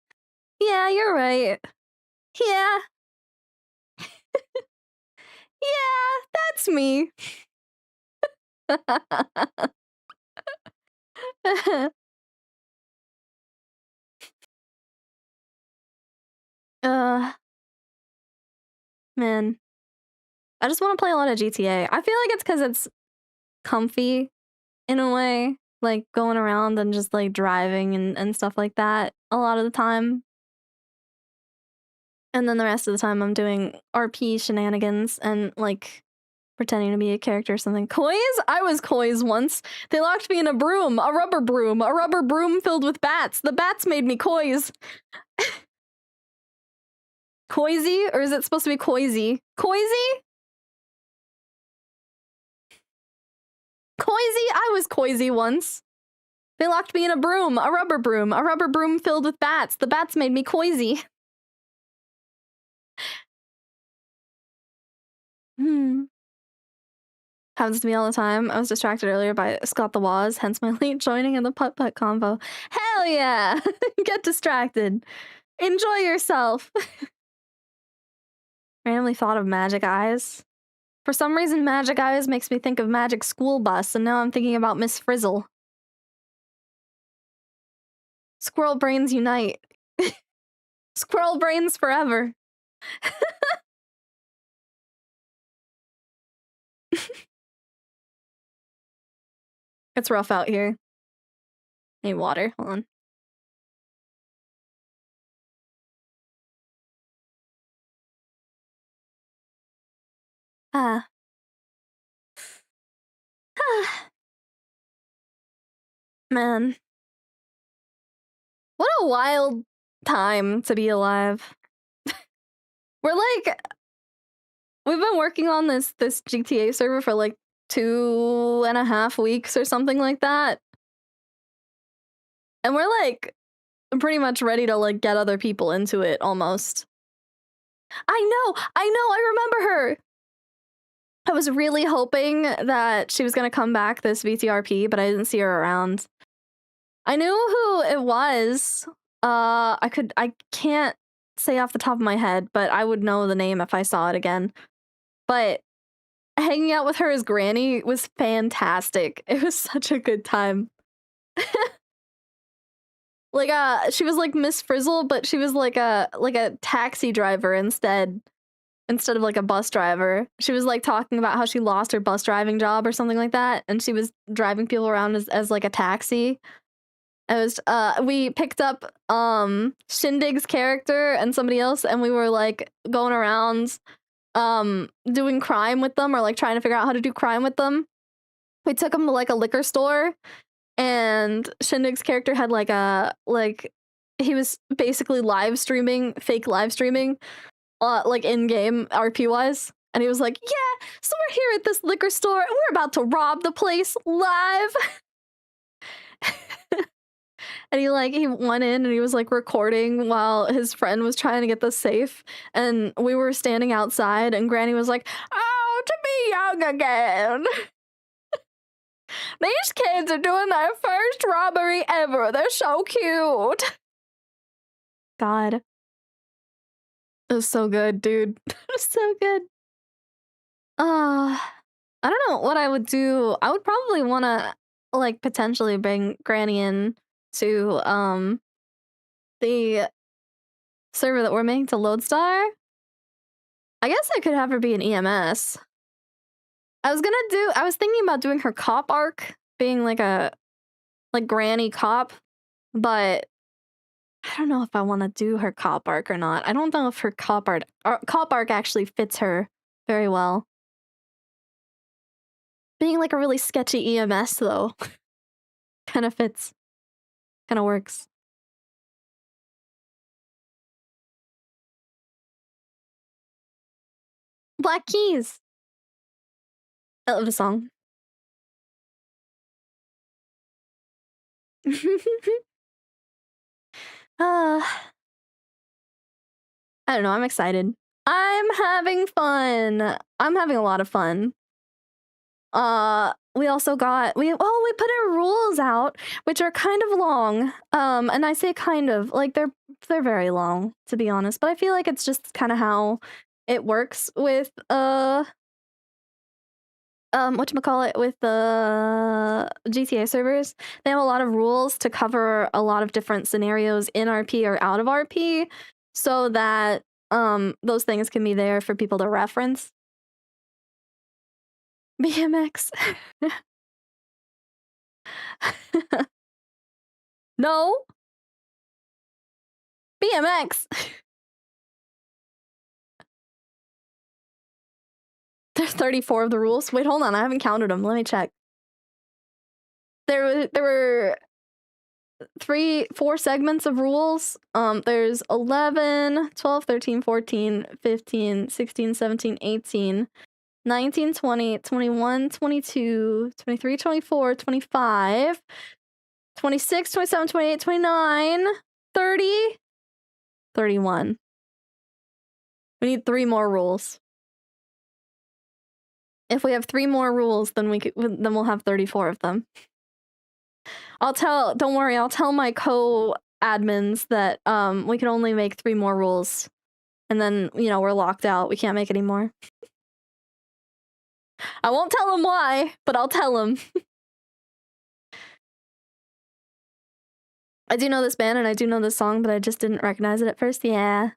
Yeah, you're right. Yeah. Yeah, that's me. Man. I just want to play a lot of GTA. I feel like it's because it's comfy in a way, like going around and just like driving and stuff like that a lot of the time. And then the rest of the time I'm doing RP shenanigans and like pretending to be a character or something. Koiz? I was Koiz once. They locked me in a broom, a rubber broom filled with bats. The bats made me Koiz. Kozii? Or is it supposed to be Kozii? Kozii? Kozii? I was Kozii once. They locked me in a broom, a rubber broom filled with bats. The bats made me Kozii. Happens to me all the time. I was distracted earlier by Scott the Waz, hence my late joining in the putt-putt combo. Hell yeah! Get distracted. Enjoy yourself. Randomly thought of Magic Eyes. For some reason, Magic Eyes makes me think of Magic School Bus, and now I'm thinking about Miss Frizzle. Squirrel brains unite. Squirrel brains forever. It's rough out here. Need water. Hold on. Ah. Man. What a wild time to be alive. We're like... We've been working on this GTA server for like 2.5 weeks or something like that. And we're like pretty much ready to like get other people into it almost. I know, I remember her. I was really hoping that she was gonna come back this VTRP, but I didn't see her around. I knew who it was. I can't say off the top of my head, but I would know the name if I saw it again. But hanging out with her as Granny was fantastic. It was such a good time. Like she was like Miss Frizzle, but she was like a taxi driver instead of like a bus driver. She was like talking about how she lost her bus driving job or something like that, and she was driving people around as like a taxi. It was we picked up Shindig's character and somebody else, and we were like going around doing crime with them, or like trying to figure out how to do crime with them. We took them to like a liquor store, and Shindig's character had he was basically fake live streaming like in-game RP wise, and he was like, yeah, so we're here at this liquor store and we're about to rob the place live. And he went in and he was like recording while his friend was trying to get the safe, and we were standing outside, and Granny was like, oh, to be young again. These kids are doing their first robbery ever. They're so cute. God. It was so good, dude. It was so good. I don't know what I would do. I would probably want to like potentially bring Granny in to the server that we're making to Lodestar? I guess I could have her be an EMS. I was thinking about doing her cop arc, being like a granny cop, but I don't know if I want to do her cop arc or not. I don't know if her cop arc actually fits her very well. Being like a really sketchy EMS though, kind of fits, kind of works. Black Keys. I love the song. I don't know, I'm excited. I'm having fun. I'm having a lot of fun. We also got we put our rules out, which are kind of long. And I say kind of, like they're very long, to be honest, but I feel like it's just kind of how it works with whatchamacallit, with the GTA servers. They have a lot of rules to cover a lot of different scenarios in RP or out of RP, so that those things can be there for people to reference. BMX. No. BMX. There's 34 of the rules. Wait, hold on. I haven't counted them. Let me check. There were 4 segments of rules. There's 11, 12, 13, 14, 15, 16, 17, 18, 19, 20, 21, 22, 23, 24, 25, 26, 27, 28, 29, 30, 31. We need 3 more rules. If we have 3 more rules, then we'll have 34 of them. Don't worry, I'll tell my co-admins that we can only make 3 more rules. And then, you know, we're locked out. We can't make any more. I won't tell them why, but I'll tell them. I do know this band and I do know this song, but I just didn't recognize it at first. Yeah.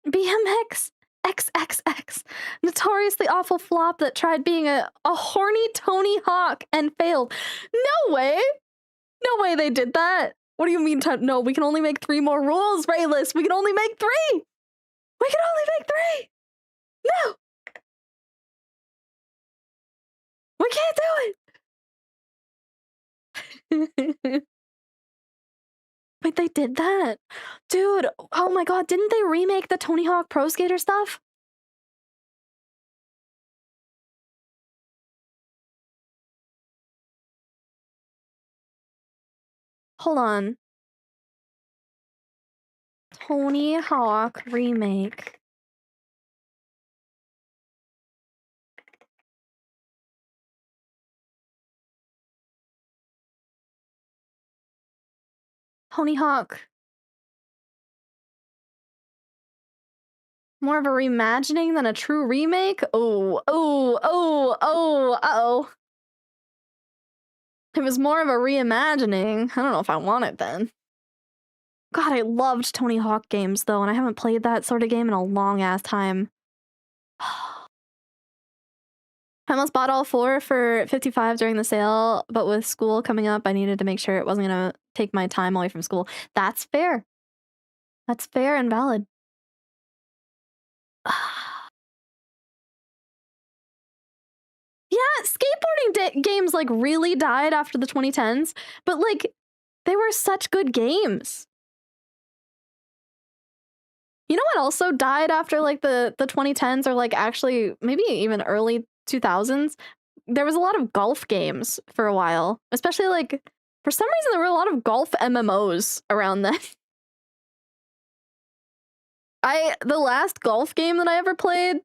BMX XXX. Notoriously awful flop that tried being a horny Tony Hawk and failed. No way! No way they did that! What do you mean? No, we can only make 3 more rules, Rayless! We can only make 3! We can only make 3! No! We can't do it! Wait, they did that? Dude, oh my god, didn't they remake the Tony Hawk Pro Skater stuff? Hold on. Tony Hawk remake. Tony Hawk. More of a reimagining than a true remake? Uh-oh. It was more of a reimagining. I don't know if I want it then. God, I loved Tony Hawk games though, and I haven't played that sort of game in a long ass time. I almost bought all 4 for 55 during the sale, but with school coming up, I needed to make sure it wasn't gonna take my time away from school. That's fair. That's fair and valid. Yeah, skateboarding games like really died after the 2010s, but like they were such good games. You know what also died after like the 2010s, or like actually maybe even early 2000s? There was a lot of golf games for a while, especially like for some reason there were a lot of golf MMOs around then. The last golf game that I ever played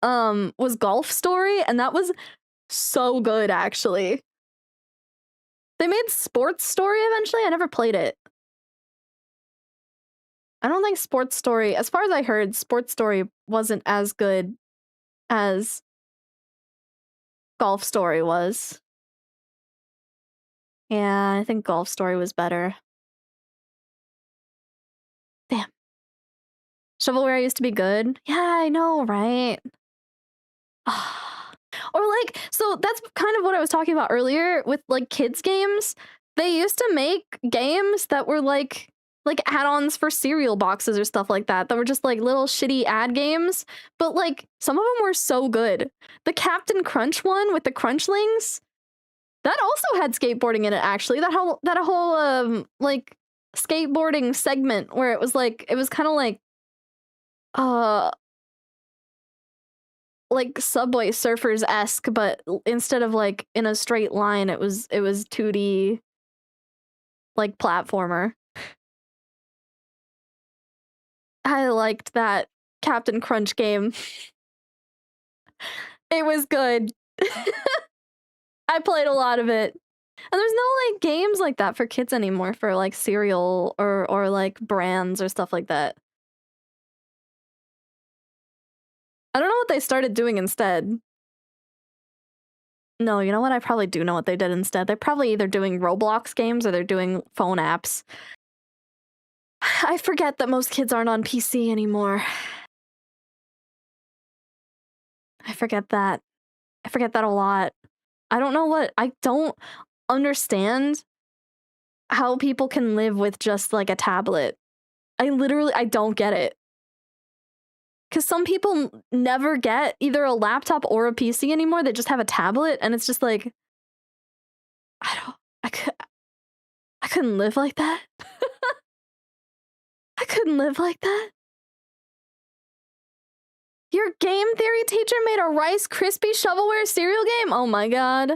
was Golf Story, and that was so good actually. They made Sports Story eventually. I never played it. I don't think Sports Story, as far as I heard, Sports Story wasn't as good as Golf Story was. Yeah, I think Golf Story was better. Shovelware used to be good. Yeah, I know, right? Or like, so that's kind of what I was talking about earlier with like kids games. They used to make games that were like add-ons for cereal boxes or stuff like that were just like little shitty ad games, but like some of them were so good. The Captain Crunch one with the Crunchlings, that also had skateboarding in it actually. That whole like skateboarding segment where it was kind of like Subway Surfers-esque, but instead of like in a straight line, it was 2D like platformer. I liked that Captain Crunch game. It was good. I played a lot of it. And there's no like games like that for kids anymore for like cereal or like brands or stuff like that. I don't know what they started doing instead. No, you know what? I probably do know what they did instead. They're probably either doing Roblox games or they're doing phone apps. I forget that most kids aren't on PC anymore. I forget that. I forget that a lot. I don't understand how people can live with just like a tablet. I don't get it. Because some people never get either a laptop or a PC anymore. They just have a tablet, and it's just like, I couldn't live like that. I couldn't live like that. Your game theory teacher made a Rice Krispie shovelware cereal game? Oh my god.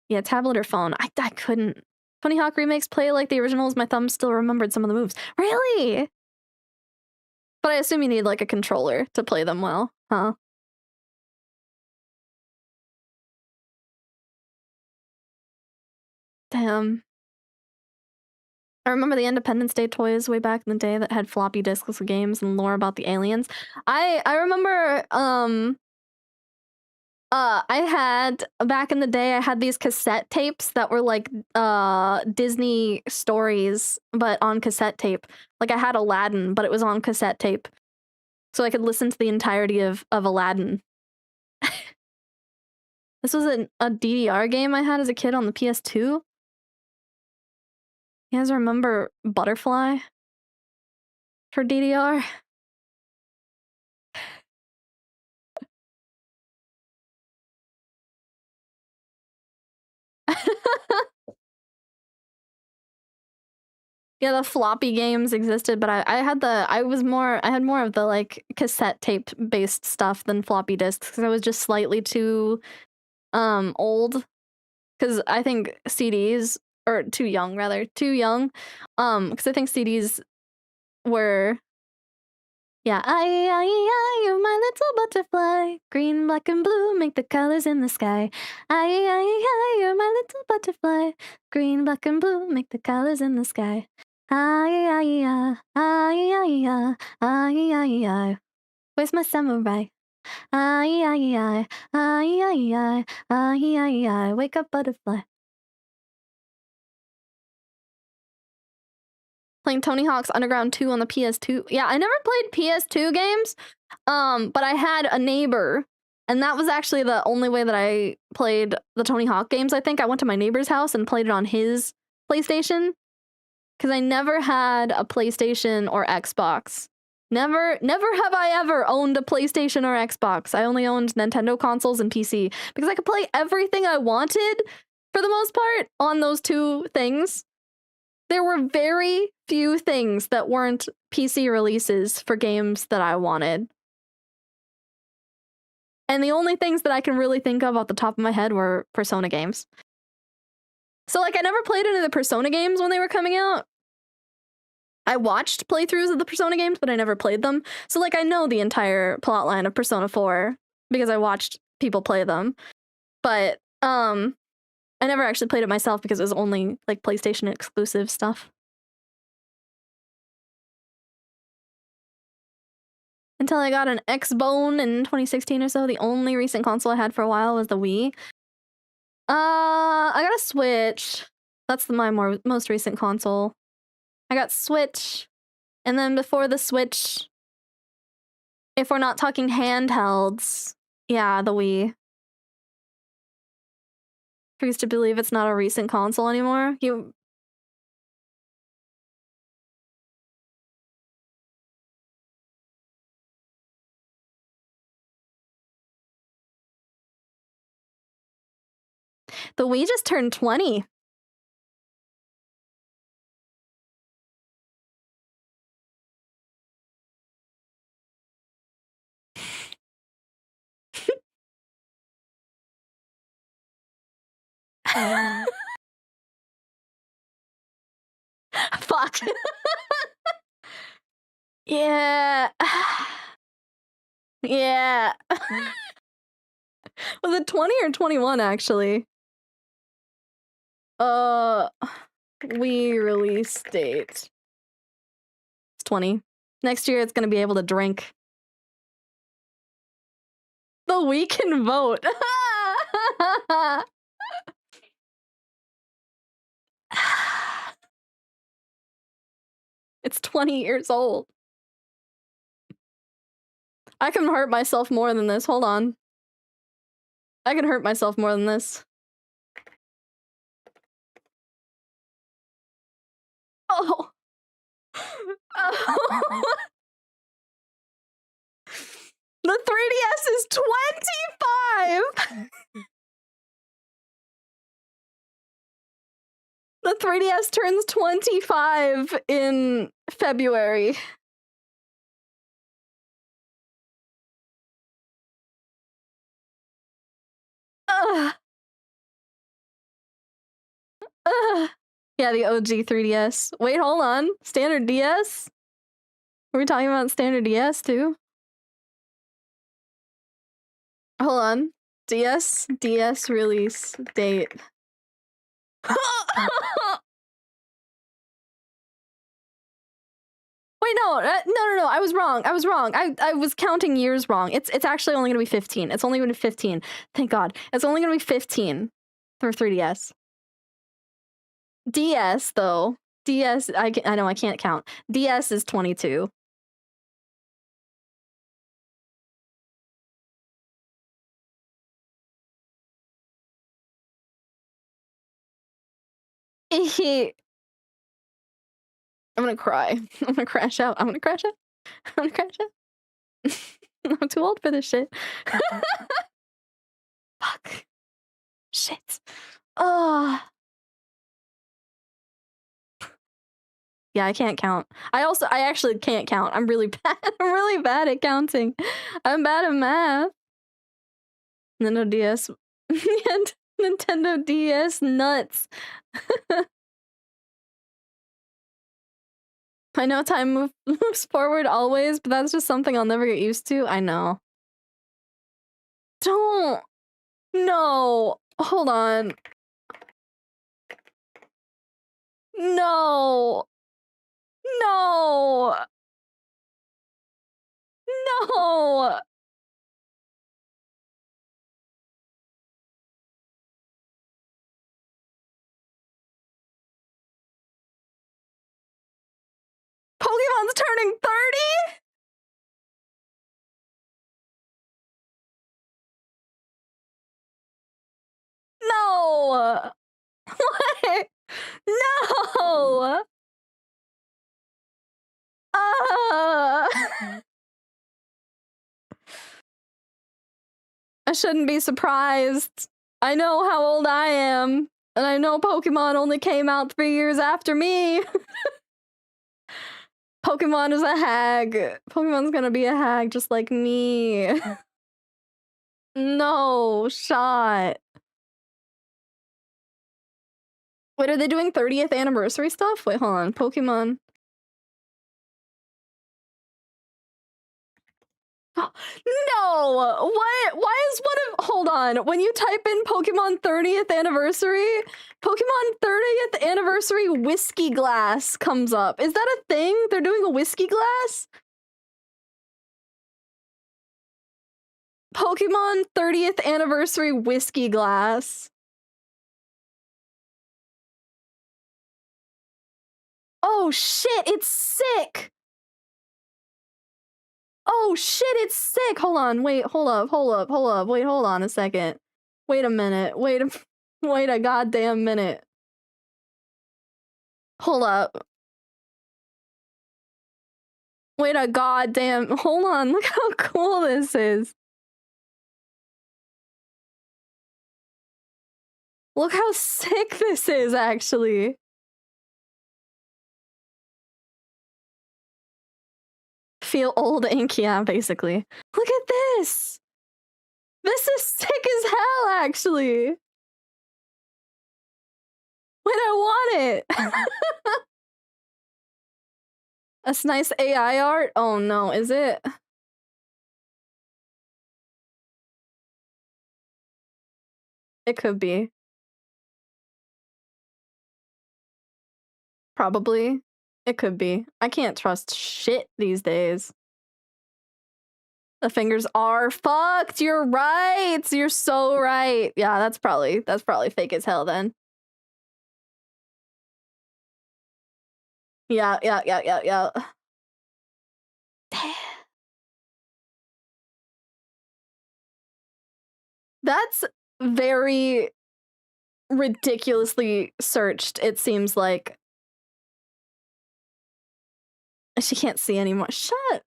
Yeah, tablet or phone. I couldn't. Tony Hawk remakes play like the originals. My thumb still remembered some of the moves. Really? But I assume you need like a controller to play them well, huh? Damn. I remember the Independence Day toys way back in the day that had floppy disks with games and lore about the aliens. I remember I had back in the day I had these cassette tapes that were like Disney stories but on cassette tape. Like I had Aladdin, but it was on cassette tape. So I could listen to the entirety of Aladdin. This was a DDR game I had as a kid on the PS2. You guys remember Butterfly for DDR? Yeah, the floppy games existed, but I had more of the like cassette tape based stuff than floppy disks because I was just slightly too old. Because I think CDs or too young because I think CDs were you're my little butterfly, green, black, and blue make the colors in the sky. You're my little butterfly, green, black, and blue make the colors in the sky. Where's my samurai? Wake up, butterfly. Playing Tony Hawk's Underground 2 on the PS2. Yeah, I never played PS2 games, but I had a neighbor, and that was actually the only way that I played the Tony Hawk games, I think. I went to my neighbor's house and played it on his PlayStation, because I never had a PlayStation or Xbox. Never have I ever owned a PlayStation or Xbox. I only owned Nintendo consoles and PC, because I could play everything I wanted, for the most part, on those two things. There were very few things that weren't PC releases for games that I wanted. And the only things that I can really think of off the top of my head were Persona games. So, like, I never played any of the Persona games when they were coming out. I watched playthroughs of the Persona games, but I never played them. So, like, I know the entire plotline of Persona 4 because I watched people play them. But, I never actually played it myself because it was only, like, PlayStation exclusive stuff. Until I got an Xbone in 2016 or so. The only recent console I had for a while was the Wii. I got a Switch. That's my most recent console. I got Switch. And then before the Switch, if we're not talking handhelds, yeah, the Wii. I used to believe it's not a recent console anymore. The Wii just turned 20. Fuck. Yeah. Yeah. Was it 20 or 21 actually? Wii release date. It's 20. Next year it's gonna be able to drink. The Wii can vote. It's 20 years old. I can hurt myself more than this. Hold on. I can hurt myself more than this. Oh. Oh. The 3DS is 25! The 3DS turns 25 in February. Ugh. Ugh. Yeah, the OG 3DS. Wait, hold on. Standard DS? Are we talking about standard DS too? Hold on. DS release date. Wait, no, I was wrong. I was counting years wrong. It's actually only gonna be 15. It's only gonna be 15. Thank God. It's only gonna be 15 for 3DS. DS though. DS, I know I can't count. DS is 22. I'm gonna cry. I'm gonna crash out. I'm gonna crash out. I'm gonna crash out. I'm too old for this shit. Fuck. Shit. Oh. Yeah, I can't count. I actually can't count. I'm really bad. I'm really bad at counting. I'm bad at math. Nintendo DS. Nintendo DS nuts. I know time moves forward always, but that's just something I'll never get used to. I know. Don't. No. Hold on. No. No. No. Pokemon's turning 30? No. What? No. I shouldn't be surprised. I know how old I am, and I know Pokemon only came out 3 years after me. Pokemon is a hag. Pokemon's gonna be a hag just like me. No shot. Wait, are they doing 30th anniversary stuff? Wait, hold on. Pokemon. No! What? Why is one of— hold on. When you type in Pokemon 30th anniversary, Pokemon 30th anniversary whiskey glass comes up. Is that a thing? They're doing a whiskey glass? Pokemon 30th anniversary whiskey glass. Oh shit, it's sick! Oh shit, it's sick. Hold on. Wait, hold up. Wait, hold on a second. Wait a minute. Wait a goddamn minute. Hold up. Wait a goddamn. Hold on. Look how cool this is. Look how sick this is, actually. Feel old ink, yeah, basically. Look at this! This is sick as hell, actually! Wait, I want it! That's nice AI art? Oh no, is it? It could be. Probably. It could be. I can't trust shit these days. The fingers are fucked. You're right. You're so right. Yeah, that's probably fake as hell then. Yeah. Damn. That's very ridiculously searched, it seems like. She can't see anymore. Shut.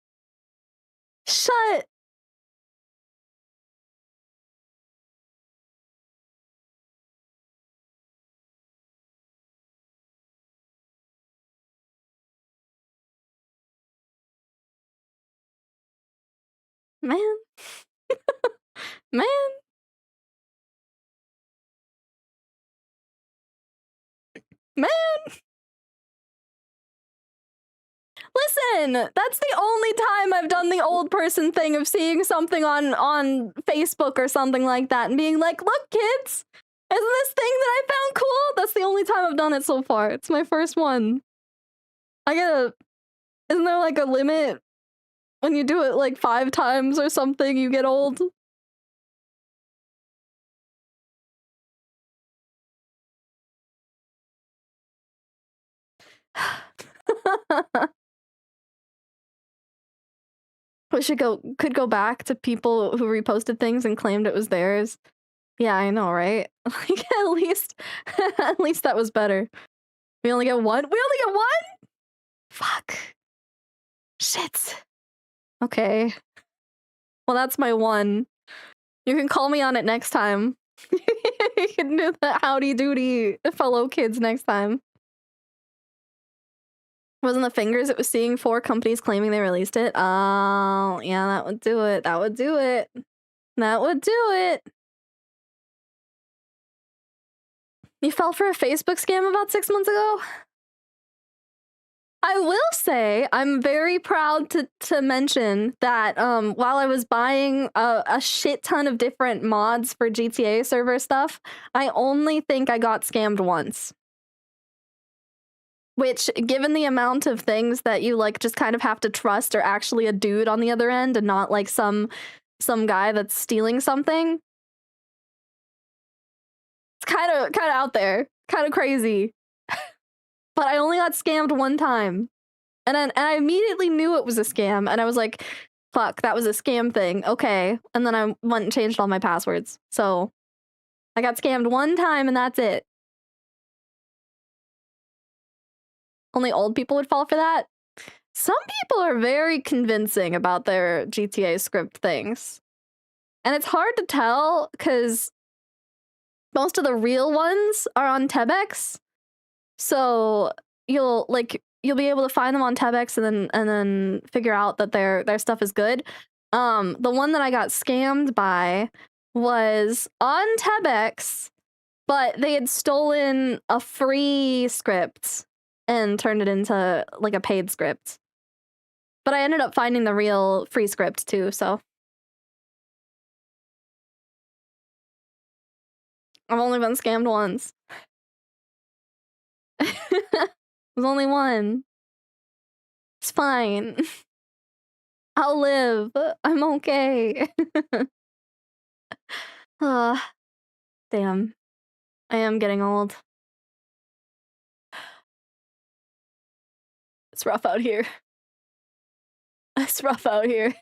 Man. Man. Man. Listen, that's the only time I've done the old person thing of seeing something on Facebook or something like that and being like, look, kids, isn't this thing that I found cool? That's the only time I've done it so far. It's my first one. Isn't there like a limit? When you do it like 5 times or something, you get old? We could go back to people who reposted things and claimed it was theirs. Yeah, I know, right? Like at least that was better. We only get one? We only get one? Fuck. Shit. Okay. Well, that's my one. You can call me on it next time. You can do the howdy doody fellow kids next time. Wasn't the fingers it was seeing 4 companies claiming they released it? Oh, yeah, that would do it. That would do it. That would do it. You fell for a Facebook scam about 6 months ago? I will say, I'm very proud to mention that while I was buying a shit ton of different mods for GTA server stuff, I only think I got scammed once. Which, given the amount of things that you like just kind of have to trust are actually a dude on the other end and not like some guy that's stealing something, it's kind of out there, kind of crazy. But I only got scammed one time, and I immediately knew it was a scam, and I was like, "Fuck, that was a scam thing." Okay, and then I went and changed all my passwords. So I got scammed one time, and that's it. Only old people would fall for that? Some people are very convincing about their GTA script things. And it's hard to tell because most of the real ones are on Tebex. So you'll be able to find them on Tebex and then figure out that their stuff is good. The one that I got scammed by was on Tebex, but they had stolen a free script and turned it into like a paid script. But I ended up finding the real free script too, so. I've only been scammed once. There's only one. It's fine. I'll live. I'm okay. Damn. I am getting old. It's rough out here. It's rough out here.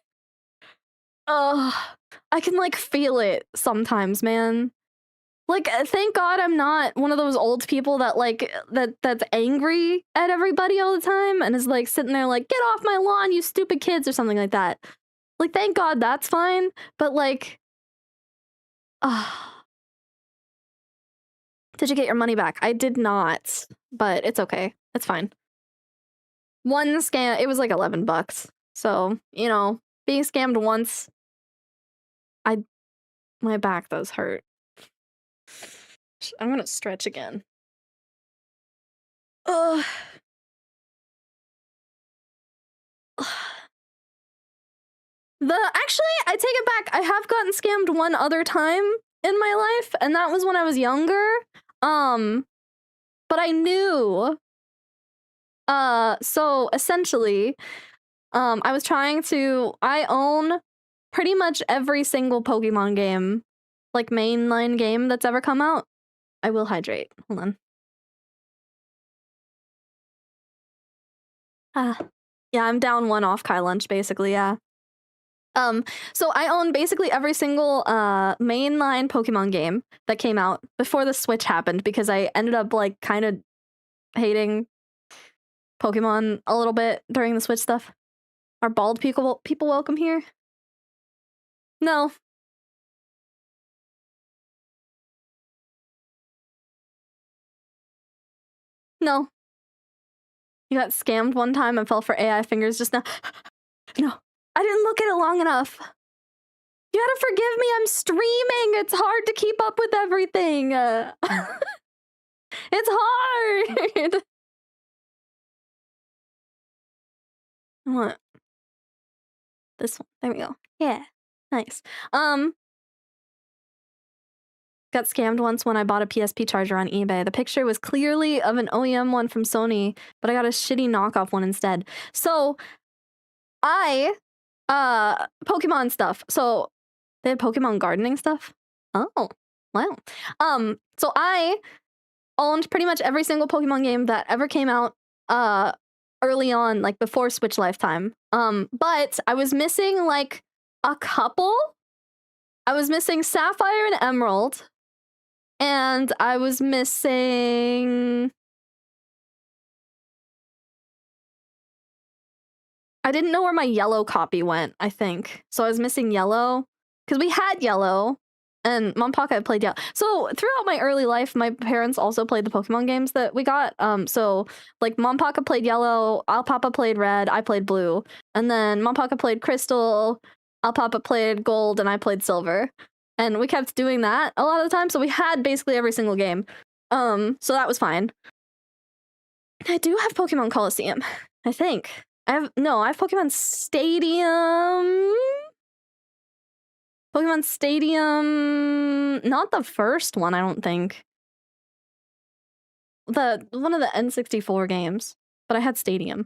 Ugh, I can like feel it sometimes, man. Like, thank God I'm not one of those old people that like that's angry at everybody all the time and is like sitting there like, get off my lawn, you stupid kids, or something like that. Like, thank God that's fine. But like, did you get your money back? I did not, but it's okay. It's fine. One scam, it was like $11. So, you know, being scammed once, my back does hurt. I'm gonna stretch again. Ugh. Actually, I take it back. I have gotten scammed one other time in my life, and that was when I was younger. But I knew. So essentially, I own pretty much every single Pokemon game, like mainline game that's ever come out. I will hydrate. Hold on. Yeah, I'm down one off Kai Lunch, basically, yeah. So I own basically every single mainline Pokemon game that came out before the Switch happened, because I ended up like kind of hating Pokemon a little bit during the Switch stuff. Are bald people welcome here? No. No. You got scammed one time and fell for AI fingers just now. No. I didn't look at it long enough. You gotta forgive me, I'm streaming! It's hard to keep up with everything! It's hard! What? This one. There we go. Yeah. Nice. Got scammed once when I bought a PSP charger on eBay. The picture was clearly of an OEM one from Sony, but I got a shitty knockoff one instead. So, Pokemon stuff. So, they had Pokemon gardening stuff? Oh, wow. So I owned pretty much every single Pokemon game that ever came out, early on, like before Switch lifetime. But I was missing like a couple. I was missing Sapphire and Emerald. And I was missing... I didn't know where my yellow copy went, I think. So I was missing yellow. Because we had yellow. And Mom Papa had played yellow. So throughout my early life, my parents also played the Pokemon games that we got. So like Mom Papa played yellow, Al Papa played red, I played blue. And then Mom Papa played crystal, Al Papa played gold, and I played silver. And we kept doing that a lot of the time, so we had basically every single game. So that was fine. I do have Pokemon Coliseum, I think. I have Pokemon Stadium. Pokemon Stadium, not the first one, I don't think. One of the N64 games, but I had Stadium.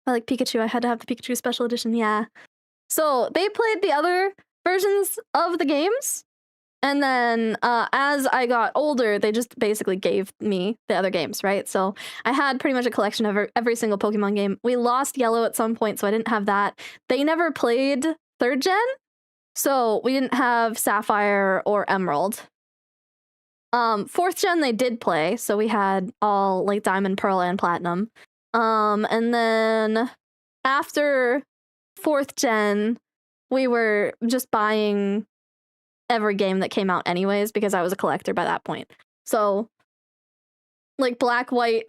I like Pikachu, I had to have the Pikachu Special Edition, yeah. So they played the other versions of the games, and then as I got older, they just basically gave me the other games, right? So I had pretty much a collection of every single Pokemon game. We lost Yellow at some point, so I didn't have that. They never played 3rd gen, so we didn't have Sapphire or Emerald. 4th gen they did play, so we had all like Diamond, Pearl, and Platinum. And then after 4th gen, we were just buying every game that came out anyways, because I was a collector by that point. So, like Black, White,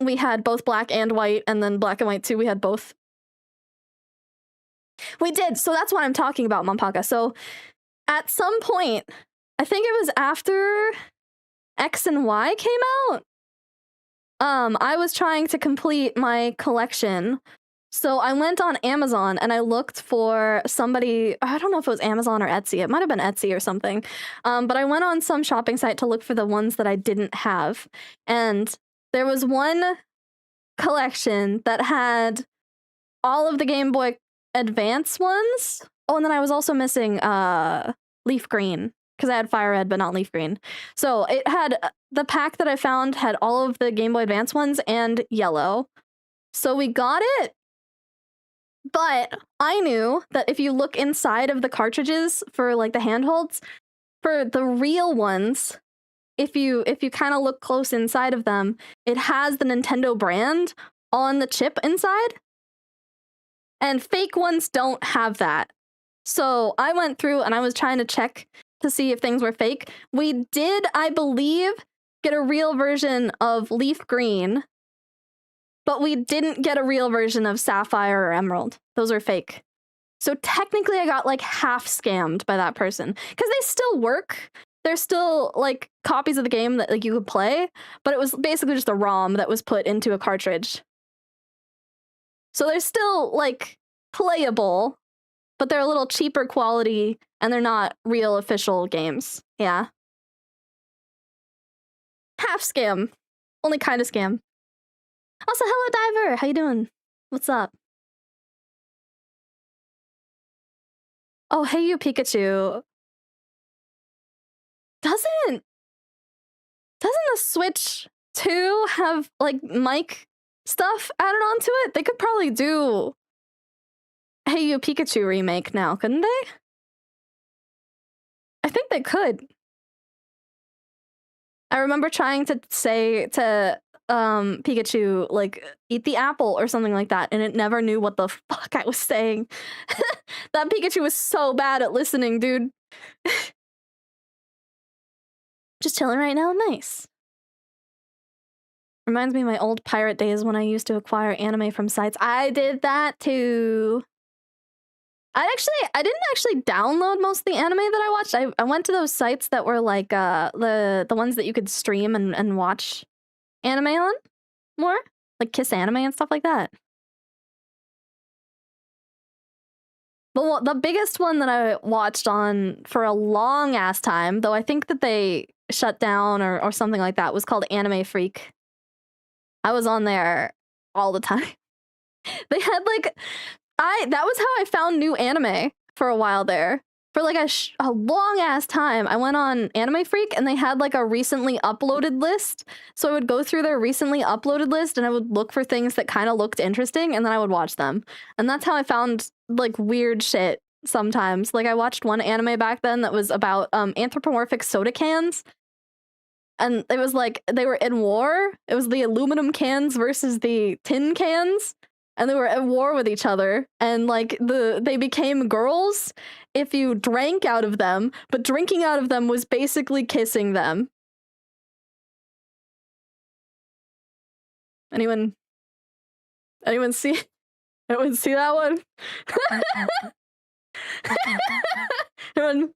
we had both Black and White, and then Black and White 2, we had both. We did, so that's what I'm talking about, Mampaka. So, at some point, I think it was after X and Y came out, I was trying to complete my collection. So I went on Amazon and I looked for somebody, I don't know if it was Amazon or Etsy, it might have been Etsy or something, but I went on some shopping site to look for the ones that I didn't have. And there was one collection that had all of the Game Boy Advance ones. Oh, and then I was also missing Leaf Green, because I had Fire Red but not Leaf Green. So it had, the pack that I found had all of the Game Boy Advance ones and Yellow. So we got it. But I knew that if you look inside of the cartridges for like the handholds, for the real ones, if you kind of look close inside of them, it has the Nintendo brand on the chip inside. And fake ones don't have that. So I went through and I was trying to check to see if things were fake. We did, I believe, get a real version of Leaf Green, but we didn't get a real version of Sapphire or Emerald. Those are fake. So technically I got like half scammed by that person, because they still work. They're still like copies of the game that like you could play, but it was basically just a ROM that was put into a cartridge. So they're still like playable, but they're a little cheaper quality and they're not real official games. Yeah. Half scam. Only kind of scam. Also, hello Diver, how you doing? What's up? Oh, hey you Pikachu. Doesn't the Switch 2 have like mic stuff added onto it? They could probably do Hey You Pikachu remake now, couldn't they? I think they could. I remember trying to say to Pikachu, like, eat the apple or something like that, and it never knew what the fuck I was saying. That Pikachu was so bad at listening, dude. Just chilling right now, nice. Reminds me of my old pirate days when I used to acquire anime from sites. I did that too. I didn't actually download most of the anime that I watched. I went to those sites that were like the ones that you could stream and watch anime on more, like Kiss Anime and stuff like that. But the biggest one that I watched on for a long ass time, though I think that they shut down or something like that, was called Anime Freak. I was on there all the time. They had like that was how I found new anime for a while there. For like a long ass time, I went on Anime Freak and they had like a recently uploaded list. So I would go through their recently uploaded list and I would look for things that kind of looked interesting and then I would watch them. And that's how I found like weird shit sometimes. Like I watched one anime back then that was about anthropomorphic soda cans. And it was like they were in war. It was the aluminum cans versus the tin cans. And they were at war with each other, and like they became girls if you drank out of them, but drinking out of them was basically kissing them. Anyone see that one? Anyone?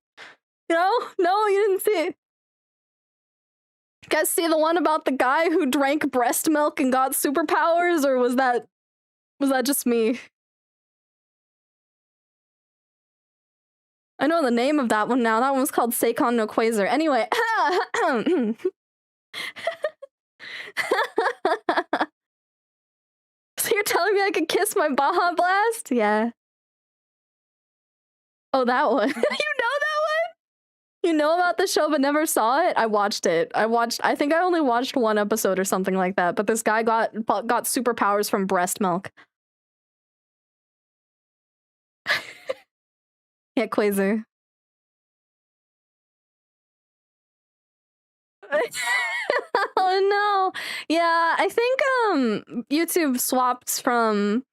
No, you didn't see it. You guys see the one about the guy who drank breast milk and got superpowers, or was that just me? I know the name of that one now. That one was called Seikon no Quasar. Anyway. So you're telling me I could kiss my Baja Blast? Yeah. Oh, that one. You know that one? You know about the show but never saw it? I watched it. I think I only watched one episode or something like that, but this guy got superpowers from breast milk. Yeah, Quasar. Oh no. Yeah, I think YouTube swapped from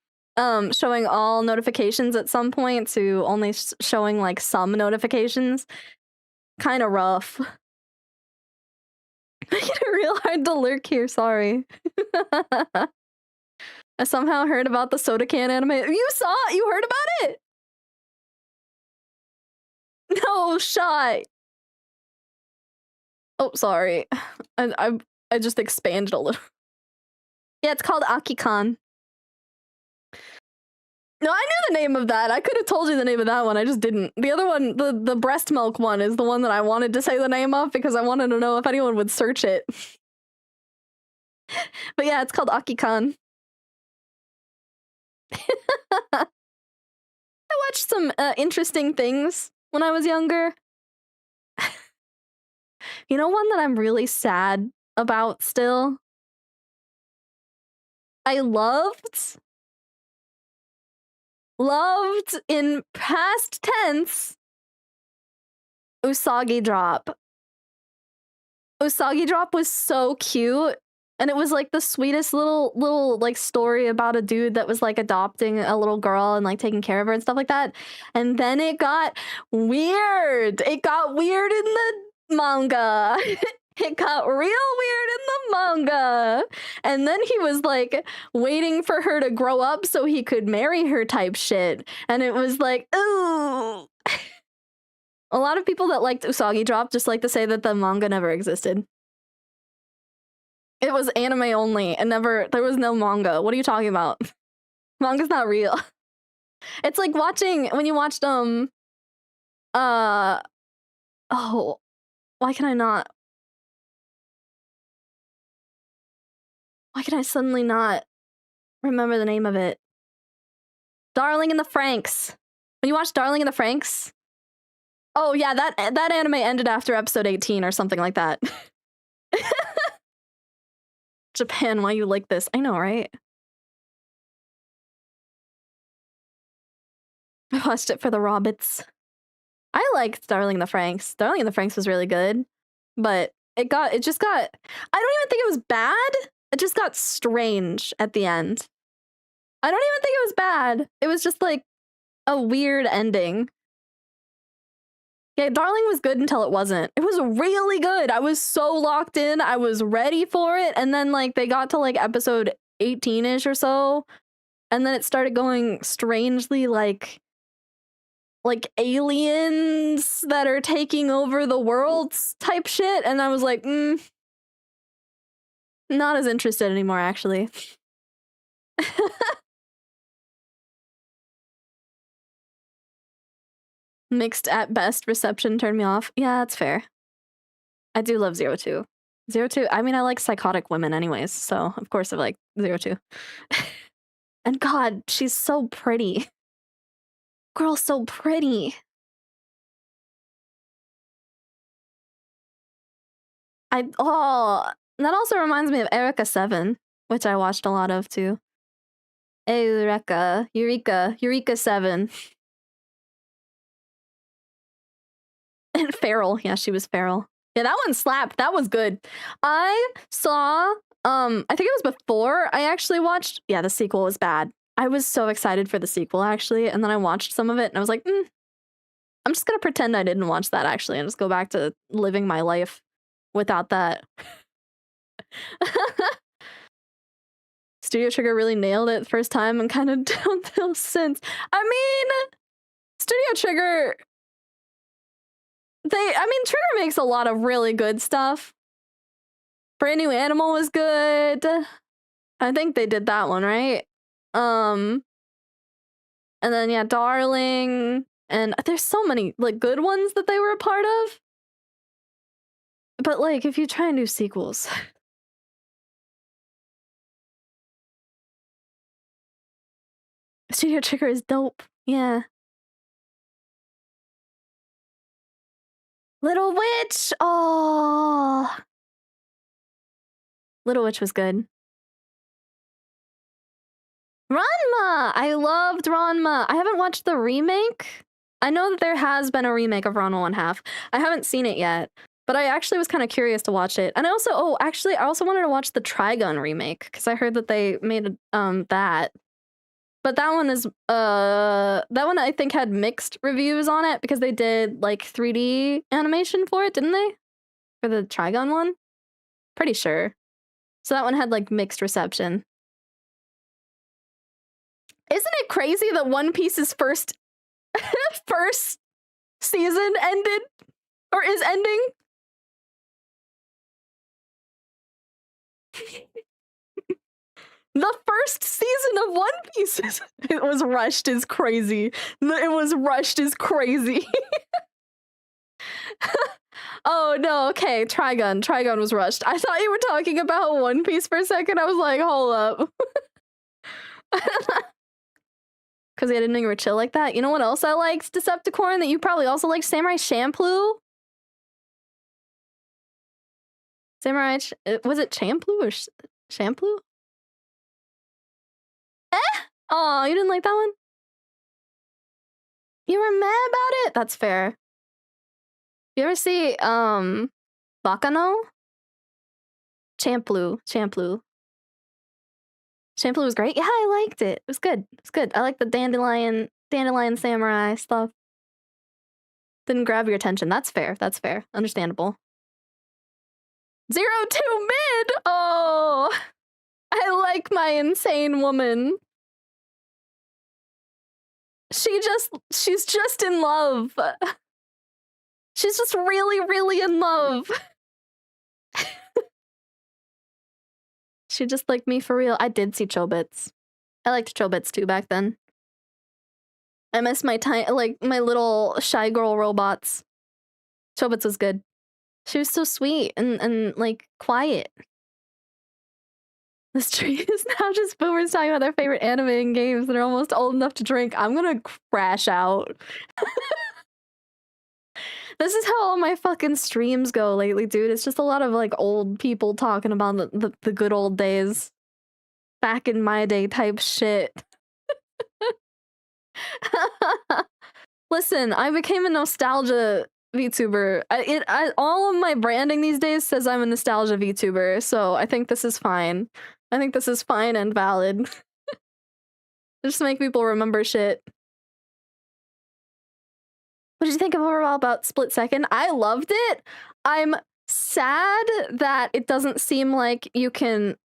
showing all notifications at some point to only showing like some notifications. Kind of rough. Making it real hard to lurk here, sorry. I somehow heard about the soda can anime. You saw it? You heard about it? No shot. Oh, sorry. I just expanded a little. Yeah, it's called Akikan. No, I knew the name of that. I could have told you the name of that one. I just didn't. The other one, the breast milk one, is the one that I wanted to say the name of because I wanted to know if anyone would search it. But yeah, it's called Akikan. I watched some interesting things when I was younger. You know one that I'm really sad about still? I loved loved in past tense Usagi Drop. Usagi Drop was so cute. And it was like the sweetest little like story about a dude that was like adopting a little girl and like taking care of her and stuff like that. And then it got weird. It got weird in the manga. It got real weird in the manga. And then he was like waiting for her to grow up so he could marry her type shit. And it was like, ooh. A lot of people that liked Usagi Drop just like to say that the manga never existed. It was anime only and there was no manga. What are you talking about? Manga's not real. It's like when you watched oh, why can I suddenly not remember the name of it? Darling in the Franxx. When you watch Darling in the Franxx? Oh yeah, that anime ended after episode 18 or something like that. Japan, why you like this? I know, right? I watched it for the Robbits. I liked Darling in the Franxx. Darling in the Franxx was really good, but it just got, I don't even think it was bad. It just got strange at the end. I don't even think it was bad. It was just like a weird ending. Yeah, Darling was good until it wasn't. It was really good. I was so locked in. I was ready for it. And then like they got to like episode 18-ish or so. And then it started going strangely like aliens that are taking over the world type shit. And I was like, not as interested anymore, actually. Mixed at best reception turned me off. Yeah, that's fair. I do love 02. 02, I mean, I like psychotic women anyways, so of course I like 02. And God, she's so pretty. Girl's so pretty. That also reminds me of Eureka 7, which I watched a lot of too. Eureka 7. And Feral, yeah, she was Feral. Yeah, that one slapped. That was good. I saw, I think it was before I actually watched, yeah, the sequel was bad. I was so excited for the sequel, actually, and then I watched some of it, and I was like, I'm just gonna pretend I didn't watch that, actually, and just go back to living my life without that. Studio Trigger really nailed it the first time and kind of downhill since. I mean, Studio Trigger... Trigger makes a lot of really good stuff. Brand New Animal was good. I think they did that one, right? And then, yeah, Darling. And there's so many, like, good ones that they were a part of. But, like, if you try and do sequels... Studio Trigger is dope. Yeah. Little Witch! Oh! Little Witch was good. Ranma! I loved Ranma. I haven't watched the remake. I know that there has been a remake of Ranma 1/2. I haven't seen it yet, but I actually was kind of curious to watch it. And I also, I also wanted to watch the Trigun remake because I heard that they made that. But that one is, that one I think had mixed reviews on it because they did like 3D animation for it, didn't they? For the Trigun one? Pretty sure. So that one had like mixed reception. Isn't it crazy that One Piece's first season ended? Or is ending? The first season of One Piece it was rushed as crazy. It was rushed as crazy. Oh no, okay, Trigun. Trigun was rushed. I thought you were talking about One Piece for a second. I was like, hold up. Because I didn't know you were chill like that. You know what else I liked, Decepticorn, that you probably also like? Samurai Champloo? Was it Champloo or Champloo? Oh, you didn't like that one? You were mad about it? That's fair. You ever see Bakano? Champloo. Champloo was great. Yeah, I liked it. It was good. It's good. I like the dandelion samurai stuff. Didn't grab your attention. That's fair. That's fair. Understandable. 0-2 mid! Oh! I like my insane woman. She's just in love. She's just really, really in love. She just liked me for real. I did see Chobits. I liked Chobits too back then. I miss my my little shy girl robots. Chobits was good. She was so sweet and like quiet. This tree is now just boomers talking about their favorite anime and games that are almost old enough to drink. I'm gonna crash out. This is how all my fucking streams go lately, dude. It's just a lot of like old people talking about the good old days. Back in my day type shit. Listen, I became a nostalgia VTuber. All of my branding these days says I'm a nostalgia VTuber, so I think this is fine. I think this is fine and valid. Just to make people remember shit. What did you think of overall about Split Second? I loved it. I'm sad that it doesn't seem like you can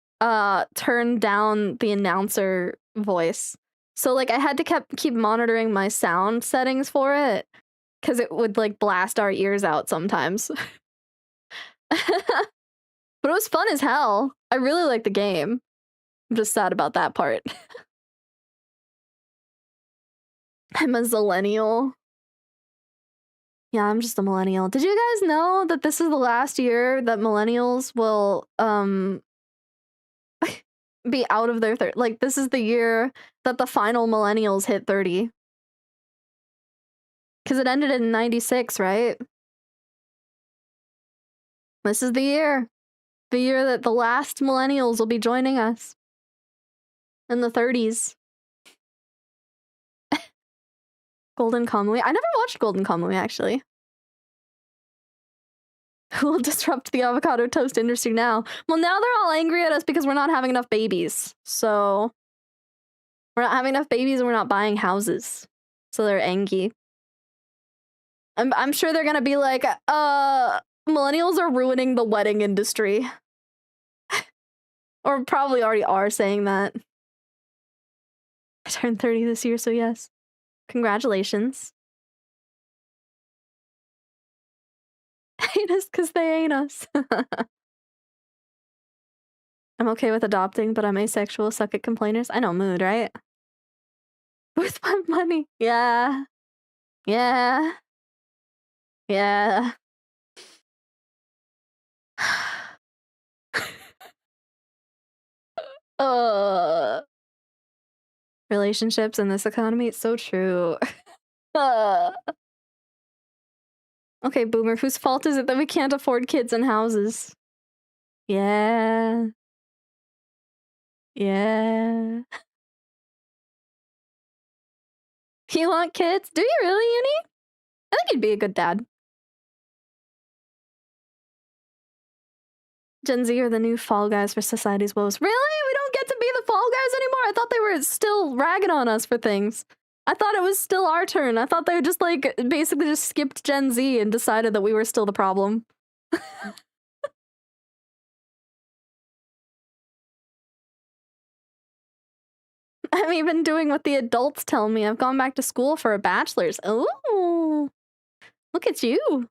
turn down the announcer voice. So like I had to keep monitoring my sound settings for it because it would like blast our ears out sometimes. But it was fun as hell. I really liked the game. I'm just sad about that part. I'm a zillennial. Yeah, I'm just a millennial. Did you guys know that this is the last year that millennials will be out of their like this is the year that the final millennials hit 30? Because it ended in 96, right? This is the year that the last millennials will be joining us in the 30s. Golden Kamuy. I never watched Golden Kamuy, actually. Who will disrupt the avocado toast industry now? Well, now they're all angry at us because we're not having enough babies. So we're not having enough babies and we're not buying houses. So they're angry. I'm sure they're gonna be like, millennials are ruining the wedding industry. Or probably already are saying that. I turned 30 this year, so yes. Congratulations. Hate us because they ain't us. I'm okay with adopting, but I'm asexual. Suck at complainers. I know, mood, right? With my money. Yeah. Yeah. Yeah. Relationships in this economy, it's so true. Okay, boomer, whose fault is it that we can't afford kids and houses? Yeah. Yeah. You want kids? Do you really, Uni? I think you'd be a good dad. Gen Z are the new fall guys for society's woes. Really? We don't get to be the fall guys anymore? I thought they were still ragging on us for things. I thought it was still our turn. I thought they just like basically just skipped Gen Z and decided that we were still the problem. I'm even doing what the adults tell me. I've gone back to school for a bachelor's. Oh, look at you.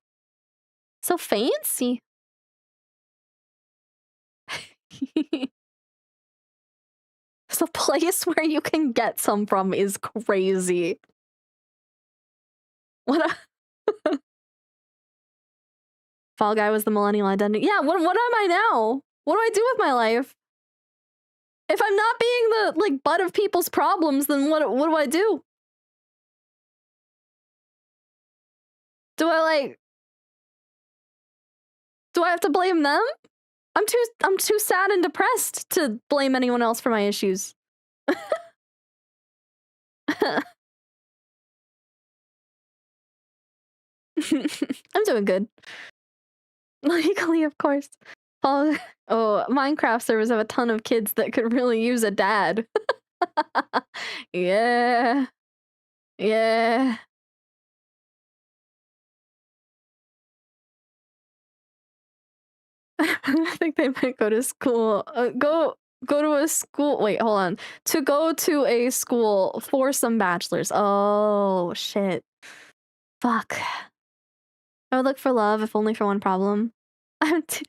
So fancy. The place where you can get some from is crazy. What a Fall Guy was the millennial identity. Yeah, what am I now? What do I do with my life? If I'm not being the like butt of people's problems, then what do I do? Do I have to blame them? I'm too sad and depressed to blame anyone else for my issues. I'm doing good. Legally, of course. Oh, Minecraft servers have a ton of kids that could really use a dad. Yeah. Yeah. I think they might go to school. Go to a school. Wait, hold on. To go to a school for some bachelors. Oh shit. Fuck. I would look for love if only for one problem. I'm too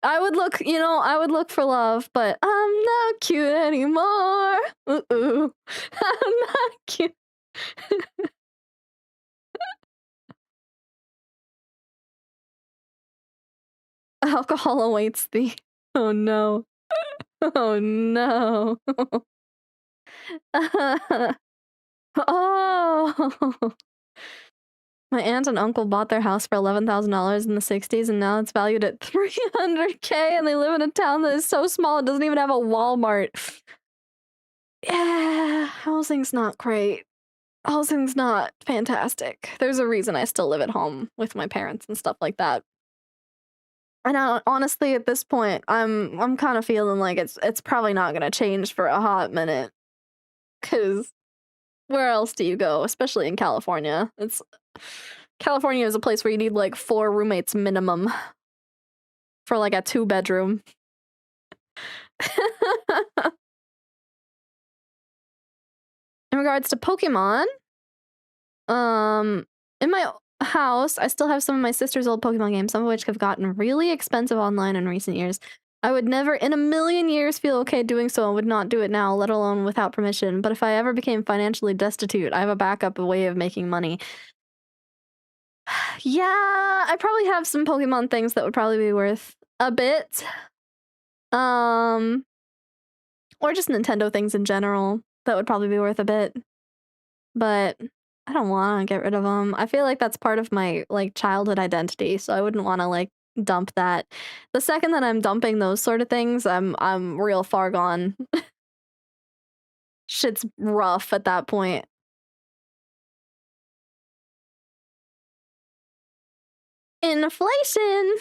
I would look, I would look for love, but I'm not cute anymore. Ooh. I'm not cute. Alcohol awaits thee. Oh no. Oh no. Oh. My aunt and uncle bought their house for $11,000 in the 60s and now it's valued at $300K and they live in a town that is so small it doesn't even have a Walmart. Yeah, housing's not great. Housing's not fantastic. There's a reason I still live at home with my parents and stuff like that. And honestly, at this point, I'm kind of feeling like it's probably not gonna change for a hot minute. Cause where else do you go? Especially in California. California is a place where you need like 4 roommates minimum for like a 2-bedroom. In regards to Pokemon, in my house, I still have some of my sister's old Pokemon games, some of which have gotten really expensive online in recent years. I would never in a million years feel okay doing so and would not do it now, let alone without permission. But if I ever became financially destitute, I have a backup way of making money. Yeah, I probably have some Pokemon things that would probably be worth a bit. Or just Nintendo things in general that would probably be worth a bit. But I don't want to get rid of them. I feel like that's part of my like childhood identity, so I wouldn't want to like dump that. The second that I'm dumping those sort of things, I'm real far gone. Shit's rough at that point. Inflation!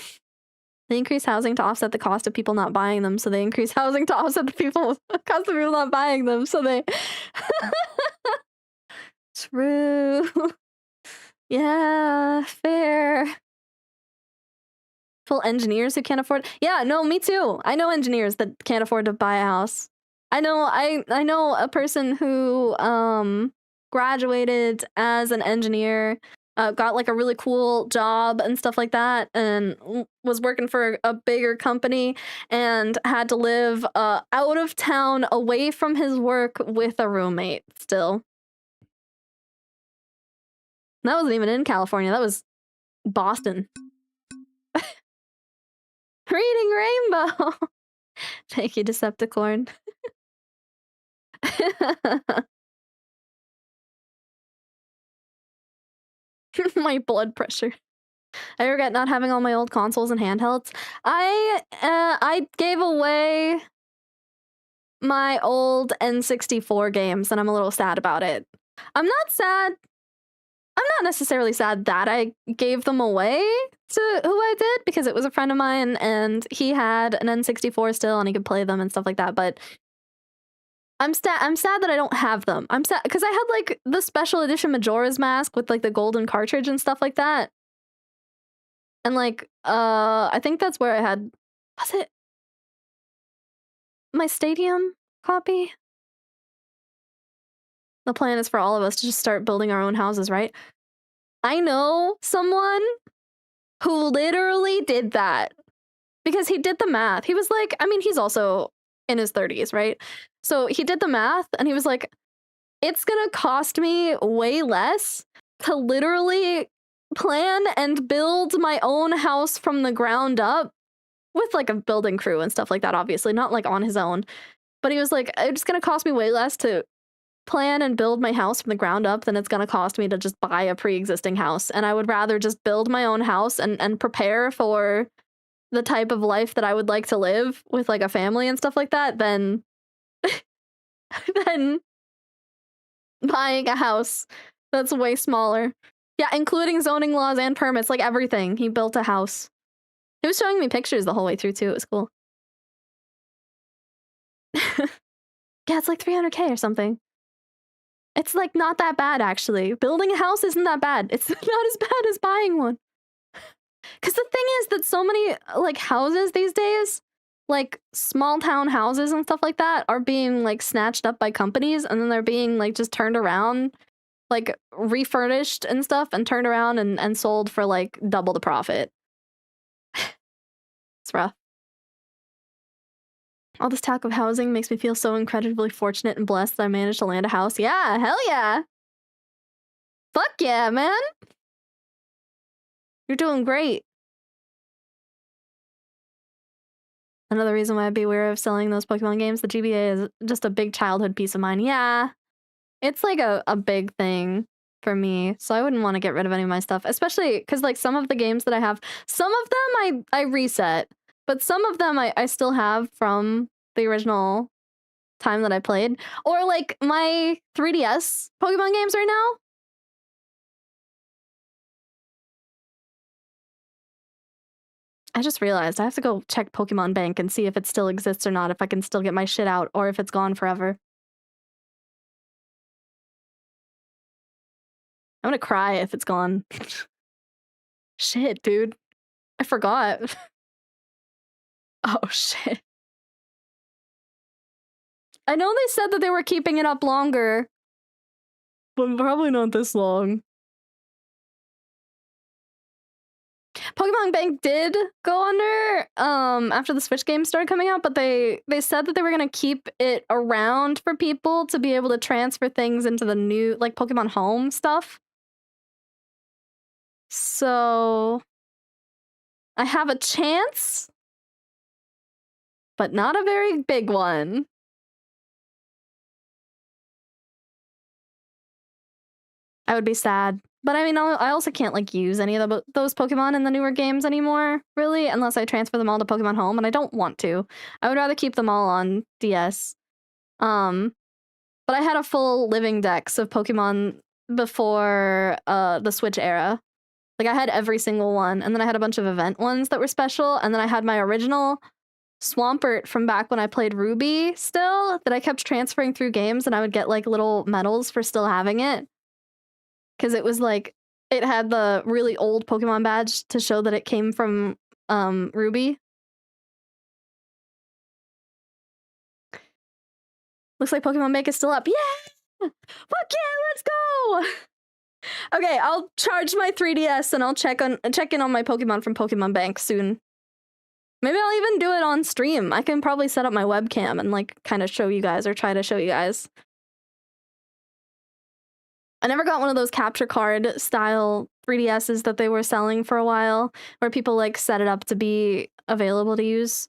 They increase housing to offset the cost of people not buying them, so they increase housing to offset the cost of people not buying them, so they... True. Yeah, fair. Full engineers who can't afford... Yeah, no, me too. I know engineers that can't afford to buy a house. I know a person who graduated as an engineer, got like a really cool job and stuff like that, and was working for a bigger company and had to live out of town away from his work with a roommate still. That wasn't even in California, that was Boston. Reading Rainbow! Thank you, Decepticorn. My blood pressure. I regret not having all my old consoles and handhelds. I gave away my old N64 games, and I'm a little sad about it. I'm not sad. I'm not necessarily sad that I gave them away to who I did, because it was a friend of mine, and he had an N64 still, and he could play them and stuff like that, but I'm sad that I don't have them. I'm sad because I had like the special edition Majora's Mask with like the golden cartridge and stuff like that. And like, I think that's where I had, was it my Stadium copy? The plan is for all of us to just start building our own houses, right? I know someone who literally did that because he did the math. He was like, I mean, he's also in his 30s, right? So he did the math and he was like, it's gonna cost me way less to literally plan and build my own house from the ground up with like a building crew and stuff like that, obviously, not like on his own. But he was like, it's gonna cost me way less to plan and build my house from the ground up than it's gonna cost me to just buy a pre-existing house. And I would rather just build my own house and prepare for the type of life that I would like to live with like a family and stuff like that than buying a house that's way smaller. Yeah, including zoning laws and permits, like everything. He built a house. He was showing me pictures the whole way through, too. It was cool. Yeah, it's like 300K or something. It's like not that bad, actually. Building a house isn't that bad. It's not as bad as buying one. Because the thing is that so many like houses these days, like small town houses and stuff like that, are being like snatched up by companies, and then they're being like just turned around, like refurnished and stuff, and turned around and sold for like double the profit. It's rough. All this talk of housing makes me feel so incredibly fortunate and blessed that I managed to land a house. Yeah, hell yeah. Fuck yeah, man. You're doing great. Another reason why I'd be aware of selling those Pokemon games, the GBA is just a big childhood piece of mine. Yeah, it's like a big thing for me, so I wouldn't want to get rid of any of my stuff, especially because like some of the games that I have, some of them I reset, but some of them I still have from the original time that I played, or like my 3DS Pokemon games right now. I just realized I have to go check Pokemon Bank and see if it still exists or not, if I can still get my shit out, or if it's gone forever. I'm gonna cry if it's gone. Shit, dude. I forgot. Oh, shit. I know they said that they were keeping it up longer, but probably not this long. Pokemon Bank did go under after the Switch games started coming out, but they said that they were gonna keep it around for people to be able to transfer things into the new like Pokemon Home stuff. So I have a chance, but not a very big one. I would be sad. But I mean, I also can't like use any of those Pokemon in the newer games anymore, really, unless I transfer them all to Pokemon Home, and I don't want to. I would rather keep them all on DS. But I had a full living dex of Pokemon before the Switch era. Like I had every single one, and then I had a bunch of event ones that were special, and then I had my original Swampert from back when I played Ruby still, that I kept transferring through games, and I would get like little medals for still having it. Because it was like, it had the really old Pokemon badge to show that it came from Ruby. Looks like Pokemon Bank is still up. Yeah! Fuck yeah, let's go! Okay, I'll charge my 3DS and I'll check in on my Pokemon from Pokemon Bank soon. Maybe I'll even do it on stream. I can probably set up my webcam and like kind of show you guys, or try to show you guys. I never got one of those capture card style 3DSs that they were selling for a while, where people like set it up to be available to use.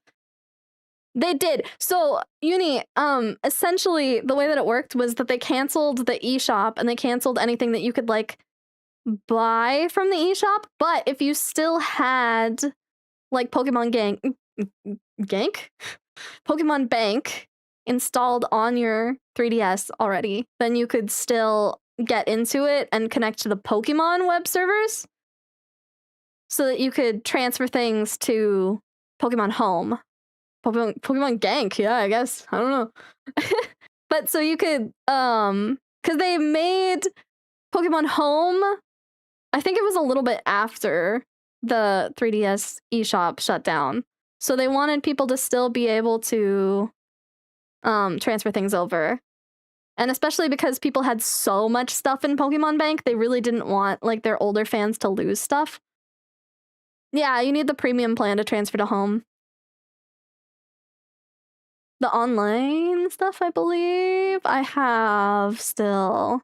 They did. So, Uni, essentially the way that it worked was that they canceled the eShop and they canceled anything that you could like buy from the eShop, but if you still had like Pokemon Bank installed on your 3DS already, then you could still get into it and connect to the Pokemon web servers so that you could transfer things to Pokemon Home. Pokemon Gank, yeah, I guess. I don't know. But so you could, because they made Pokemon Home, I think it was a little bit after the 3DS eShop shut down. So they wanted people to still be able to transfer things over. And especially because people had so much stuff in Pokemon Bank, they really didn't want like their older fans to lose stuff. Yeah, you need the premium plan to transfer to Home. The online stuff, I believe, I have still.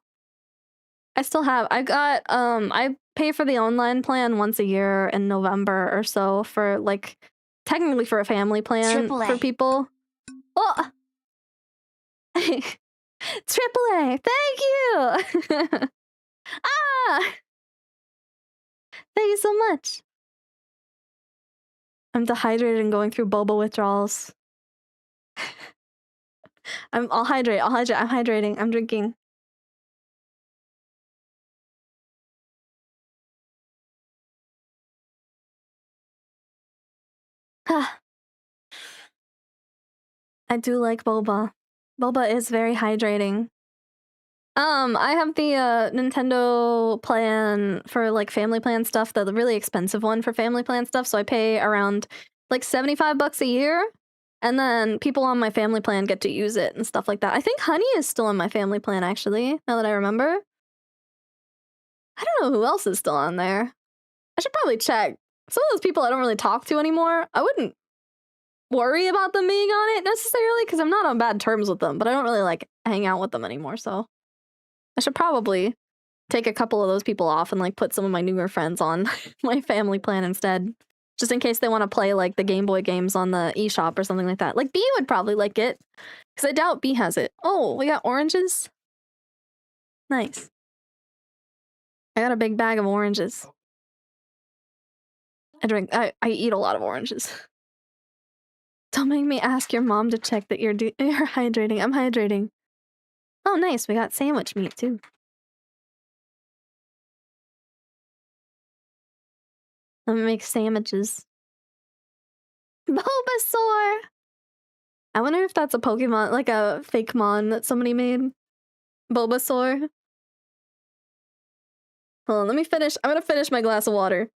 I still have. I got I pay for the online plan once a year in November or so for like technically for a family plan AAA. for people. Oh. AAA, thank you. Ah, thank you so much. I'm dehydrated and going through boba withdrawals. I'll hydrate. I'm hydrating. I'm drinking. I do like boba. Boba is very hydrating. I have the Nintendo plan for like family plan stuff, the really expensive one for family plan stuff, so I pay around like $75 a year, and then people on my family plan get to use it and stuff like that. I think Honey is still on my family plan actually, now that I remember. I don't know who else is still on there. I should probably check. Some of those people I don't really talk to anymore. I wouldn't worry about them being on it necessarily because I'm not on bad terms with them, but I don't really like hang out with them anymore, so I should probably take a couple of those people off and like put some of my newer friends on my family plan instead, just in case they want to play like the Game Boy games on the eShop or something like that. Like B would probably like it because I doubt B has it. Oh, we got oranges. Nice. I got a big bag of oranges. I eat a lot of oranges. Don't make me ask your mom to check that you're hydrating. I'm hydrating. Oh, nice. We got sandwich meat too. Let me make sandwiches. Bulbasaur! I wonder if that's a Pokemon, like a fake mon that somebody made. Bulbasaur. Hold on, let me finish. I'm gonna finish my glass of water.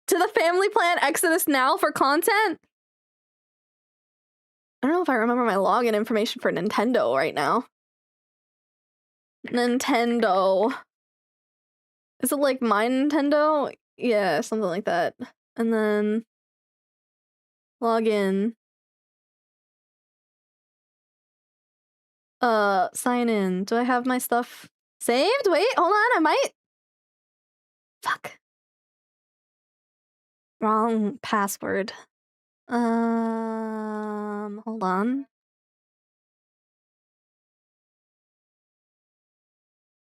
To the family plan Exodus now for content? I don't know if I remember my login information for Nintendo right now. Nintendo. Is it like my Nintendo? Yeah, something like that. And then login. Sign in. Do I have my stuff saved? Wait, hold on, I might. Fuck. Wrong password. Hold on.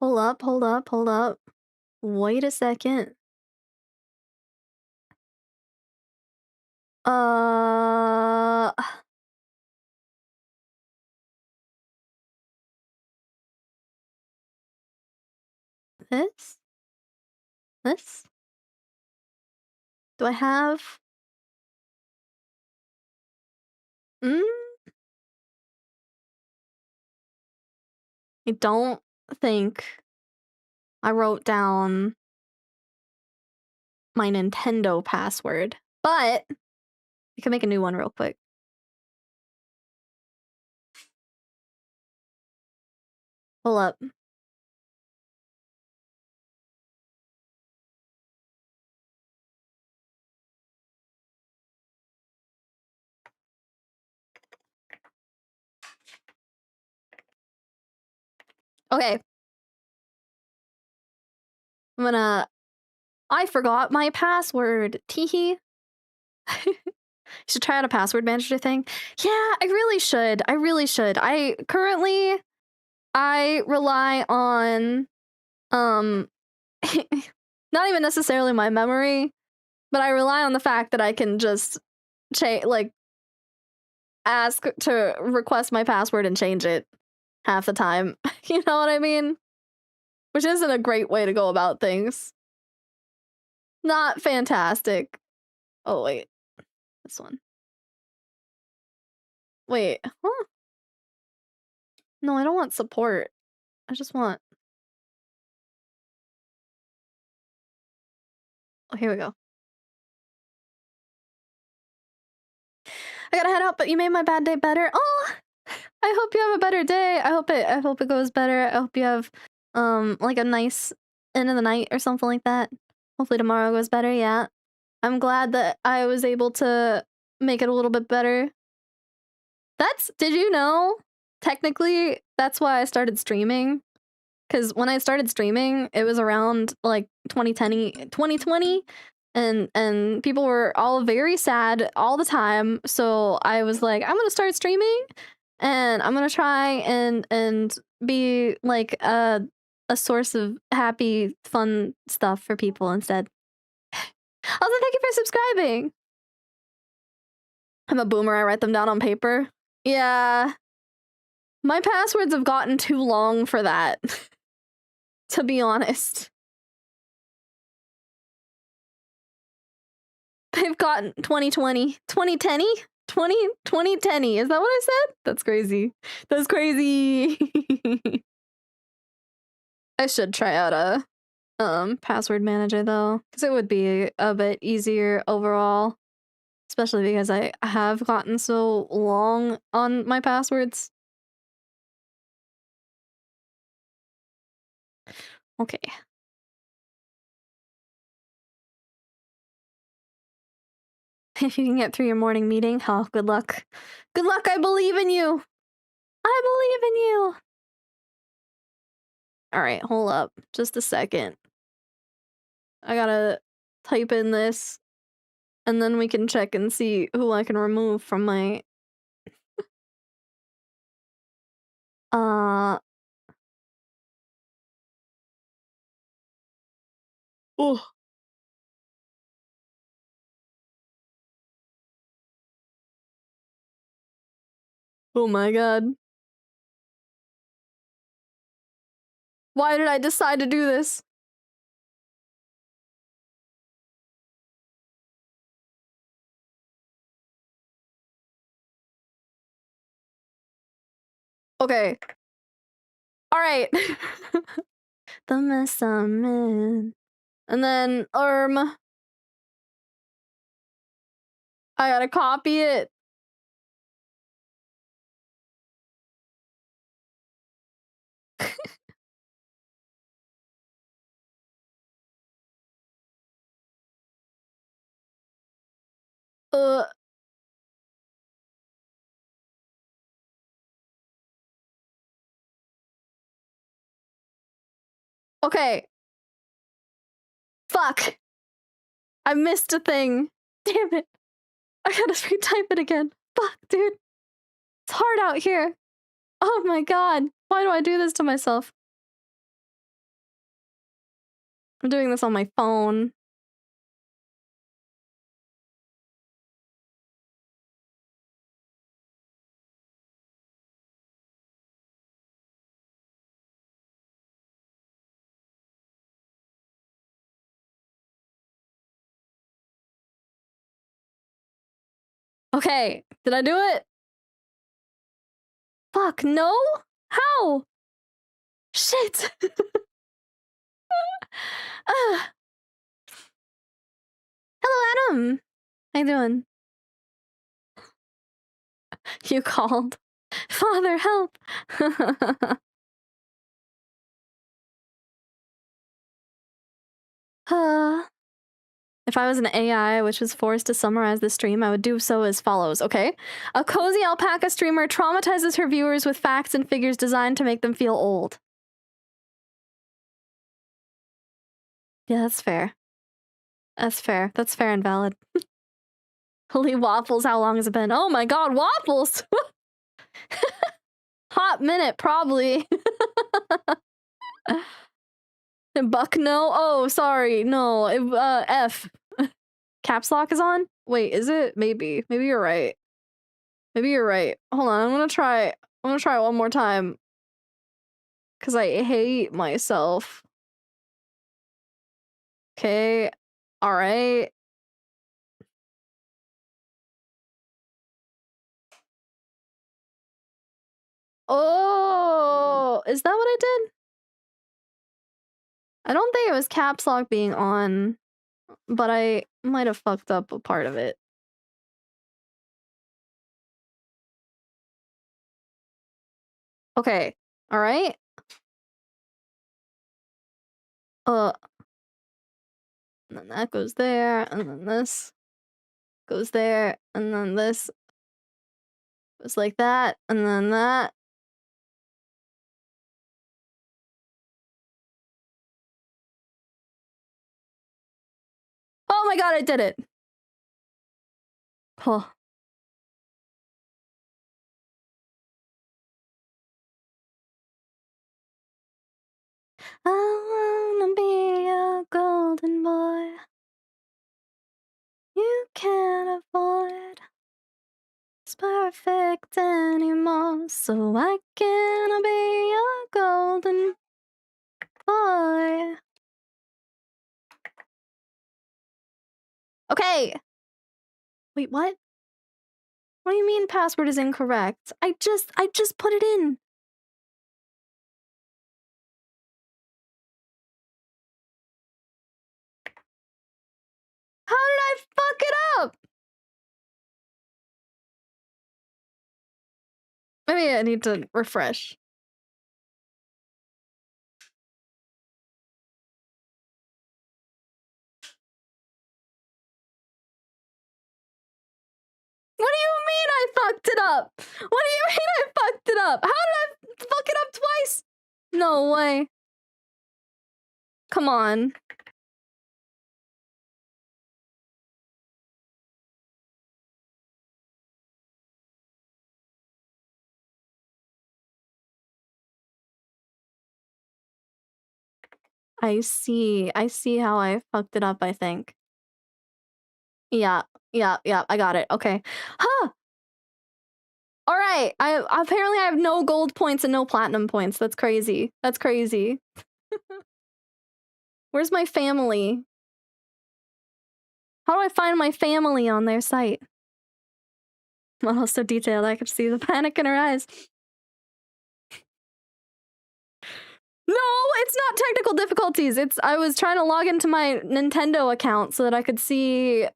Hold up. Wait a second. This? Do I have? I don't think I wrote down my Nintendo password, but I can make a new one real quick. Hold up. Okay. I forgot my password. Teehee. Should try out a password manager thing. Yeah, I really should. I rely on not even necessarily my memory, but I rely on the fact that I can just ask to request my password and change it half the time. You know what I mean? Which isn't a great way to go about things. Not fantastic. Oh, wait. This one. Wait. Huh? No, I don't want support. I just want... Oh, here we go. I gotta head out, but you made my bad day better. Oh, I hope you have a better day. I hope it goes better. I hope you have like a nice end of the night or something like that. Hopefully tomorrow goes better. Yeah, I'm glad that I was able to make it a little bit better. Did you know? Technically, that's why I started streaming. Because when I started streaming, it was around like 2020, and people were all very sad all the time. So I was like, I'm gonna start streaming, and I'm gonna try and be like a source of happy, fun stuff for people instead. Also, thank you for subscribing. I'm a boomer. I write them down on paper. Yeah. My passwords have gotten too long for that. to be honest. They've gotten 2020. 2010? 2010. Is that what I said? That's crazy. That's crazy. I should try out a password manager though, because it would be a bit easier overall, especially because I have gotten so long on my passwords. Okay. If you can get through your morning meeting, oh, good luck. Good luck, I believe in you. I believe in you. All right, hold up. Just a second. I gotta type in this, and then we can check and see who I can remove from my... Oh. Oh my god. Why did I decide to do this? Okay. All right. The mess I'm in. And then, I gotta copy it. uh. Okay. Fuck. I missed a thing. Damn it. I gotta retype it again. Fuck, dude. It's hard out here. Oh my god. Why do I do this to myself? I'm doing this on my phone. Okay. Did I do it? Fuck, no? How? Shit. Hello, Adam. How you doing? You called. Father, help. If I was an AI which was forced to summarize the stream, I would do so as follows, okay? A cozy alpaca streamer traumatizes her viewers with facts and figures designed to make them feel old. Yeah, that's fair. That's fair. That's fair and valid. Holy waffles, how long has it been? Oh my god, waffles! Hot minute, probably. Buck, no? Oh, sorry, no. F. Caps lock is on? Wait, is it? Maybe. Maybe you're right. Maybe you're right. Hold on, I'm gonna try one more time. Cause I hate myself. Okay. Alright. Oh, is that what I did? I don't think it was caps lock being on, but I might have fucked up a part of it. Okay. Alright. And then that goes there, and then this goes there, and then this goes like that, and then that. Oh my god, I did it! Oh. I wanna be a golden boy. You can't avoid it's perfect anymore, so I can be a golden Bye. Okay. Wait, what? What do you mean password is incorrect? I just put it in. How did I fuck it up? Maybe I need to refresh. What do you mean I fucked it up? What do you mean I fucked it up? How did I fuck it up twice? No way. Come on. I see how I fucked it up, I think. Yeah, I got it. Okay. Huh! Alright, apparently I have no gold points and no platinum points. That's crazy. That's crazy. Where's my family? How do I find my family on their site? Model so detailed I could see the panic in her eyes. No, it's not technical difficulties. I was trying to log into my Nintendo account so that I could see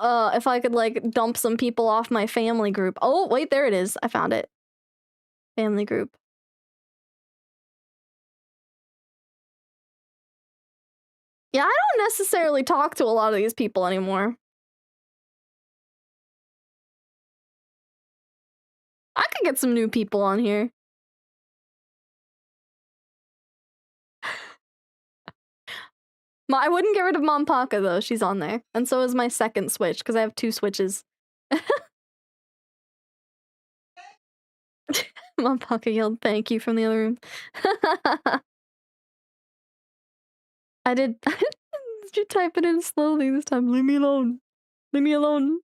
if I could like dump some people off my family group. Oh, wait, there it is. I found it. Family group. Yeah, I don't necessarily talk to a lot of these people anymore. I could get some new people on here. I wouldn't get rid of Mompaka though, she's on there. And so is my second Switch, because I have 2 Switches. Mompaka yelled thank you from the other room. I did you type it in slowly this time? Leave me alone. Leave me alone.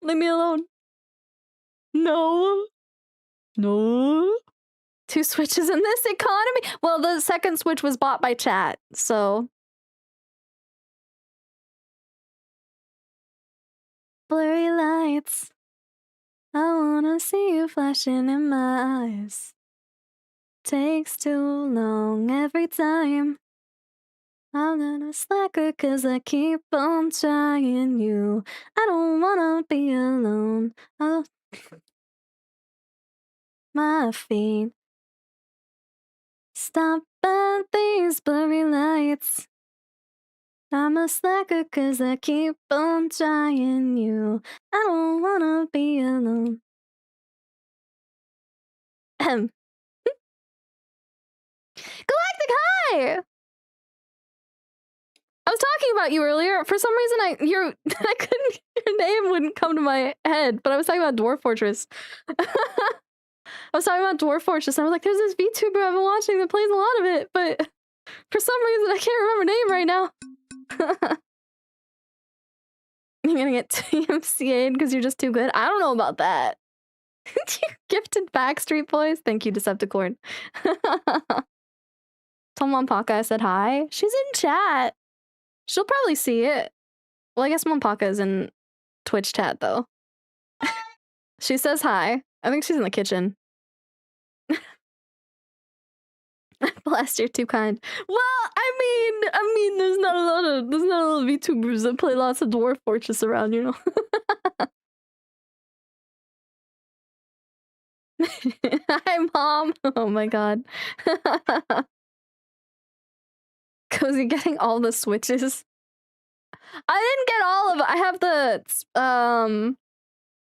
Leave me alone. No. No. 2 Switches in this economy? Well, the second Switch was bought by chat, so. Blurry lights. I wanna see you flashing in my eyes. Takes too long every time. I'm not a slacker cause I keep on trying you. I don't wanna be alone. Oh. My feet. Stop at these blurry lights. I'm a slacker cause I keep on trying you. I don't wanna be alone. Galactic Hi! I was talking about you earlier. For some reason, I couldn't. Your name wouldn't come to my head, but I was talking about Dwarf Fortress. I was talking about Dwarf Fortress, and I was like, "There's this VTuber I've been watching that plays a lot of it, but for some reason, I can't remember name right now." You're gonna get TMCA'd because you're just too good. I don't know about that. You gifted Backstreet Boys. Thank you, Decepticorn. Tell Mompaka I said hi. She's in chat. She'll probably see it. Well, I guess Mompaka is in Twitch chat, though. She says hi. I think she's in the kitchen. Blast, you're too kind. Well, I mean, there's not a lot of VTubers that play lots of Dwarf Fortress around, you know. Hi, Mom. Oh my god. Kozii getting all the Switches. I didn't get all of it.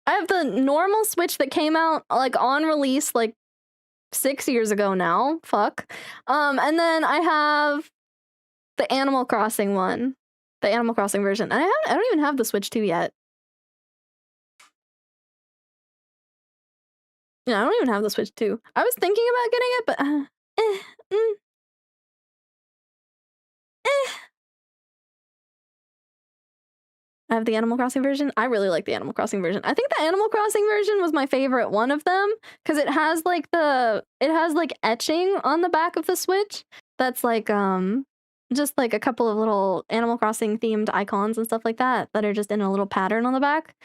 I have the normal Switch that came out like on release like 6 years ago now. Fuck. And then I have the Animal Crossing one. The Animal Crossing version. And I don't even have the Switch 2 yet. Yeah, I don't even have the Switch 2. I was thinking about getting it, but I have the Animal Crossing version. I really like the Animal Crossing version. I think the Animal Crossing version was my favorite one of them because it has like etching on the back of the Switch. That's like just like a couple of little Animal Crossing themed icons and stuff like that are just in a little pattern on the back.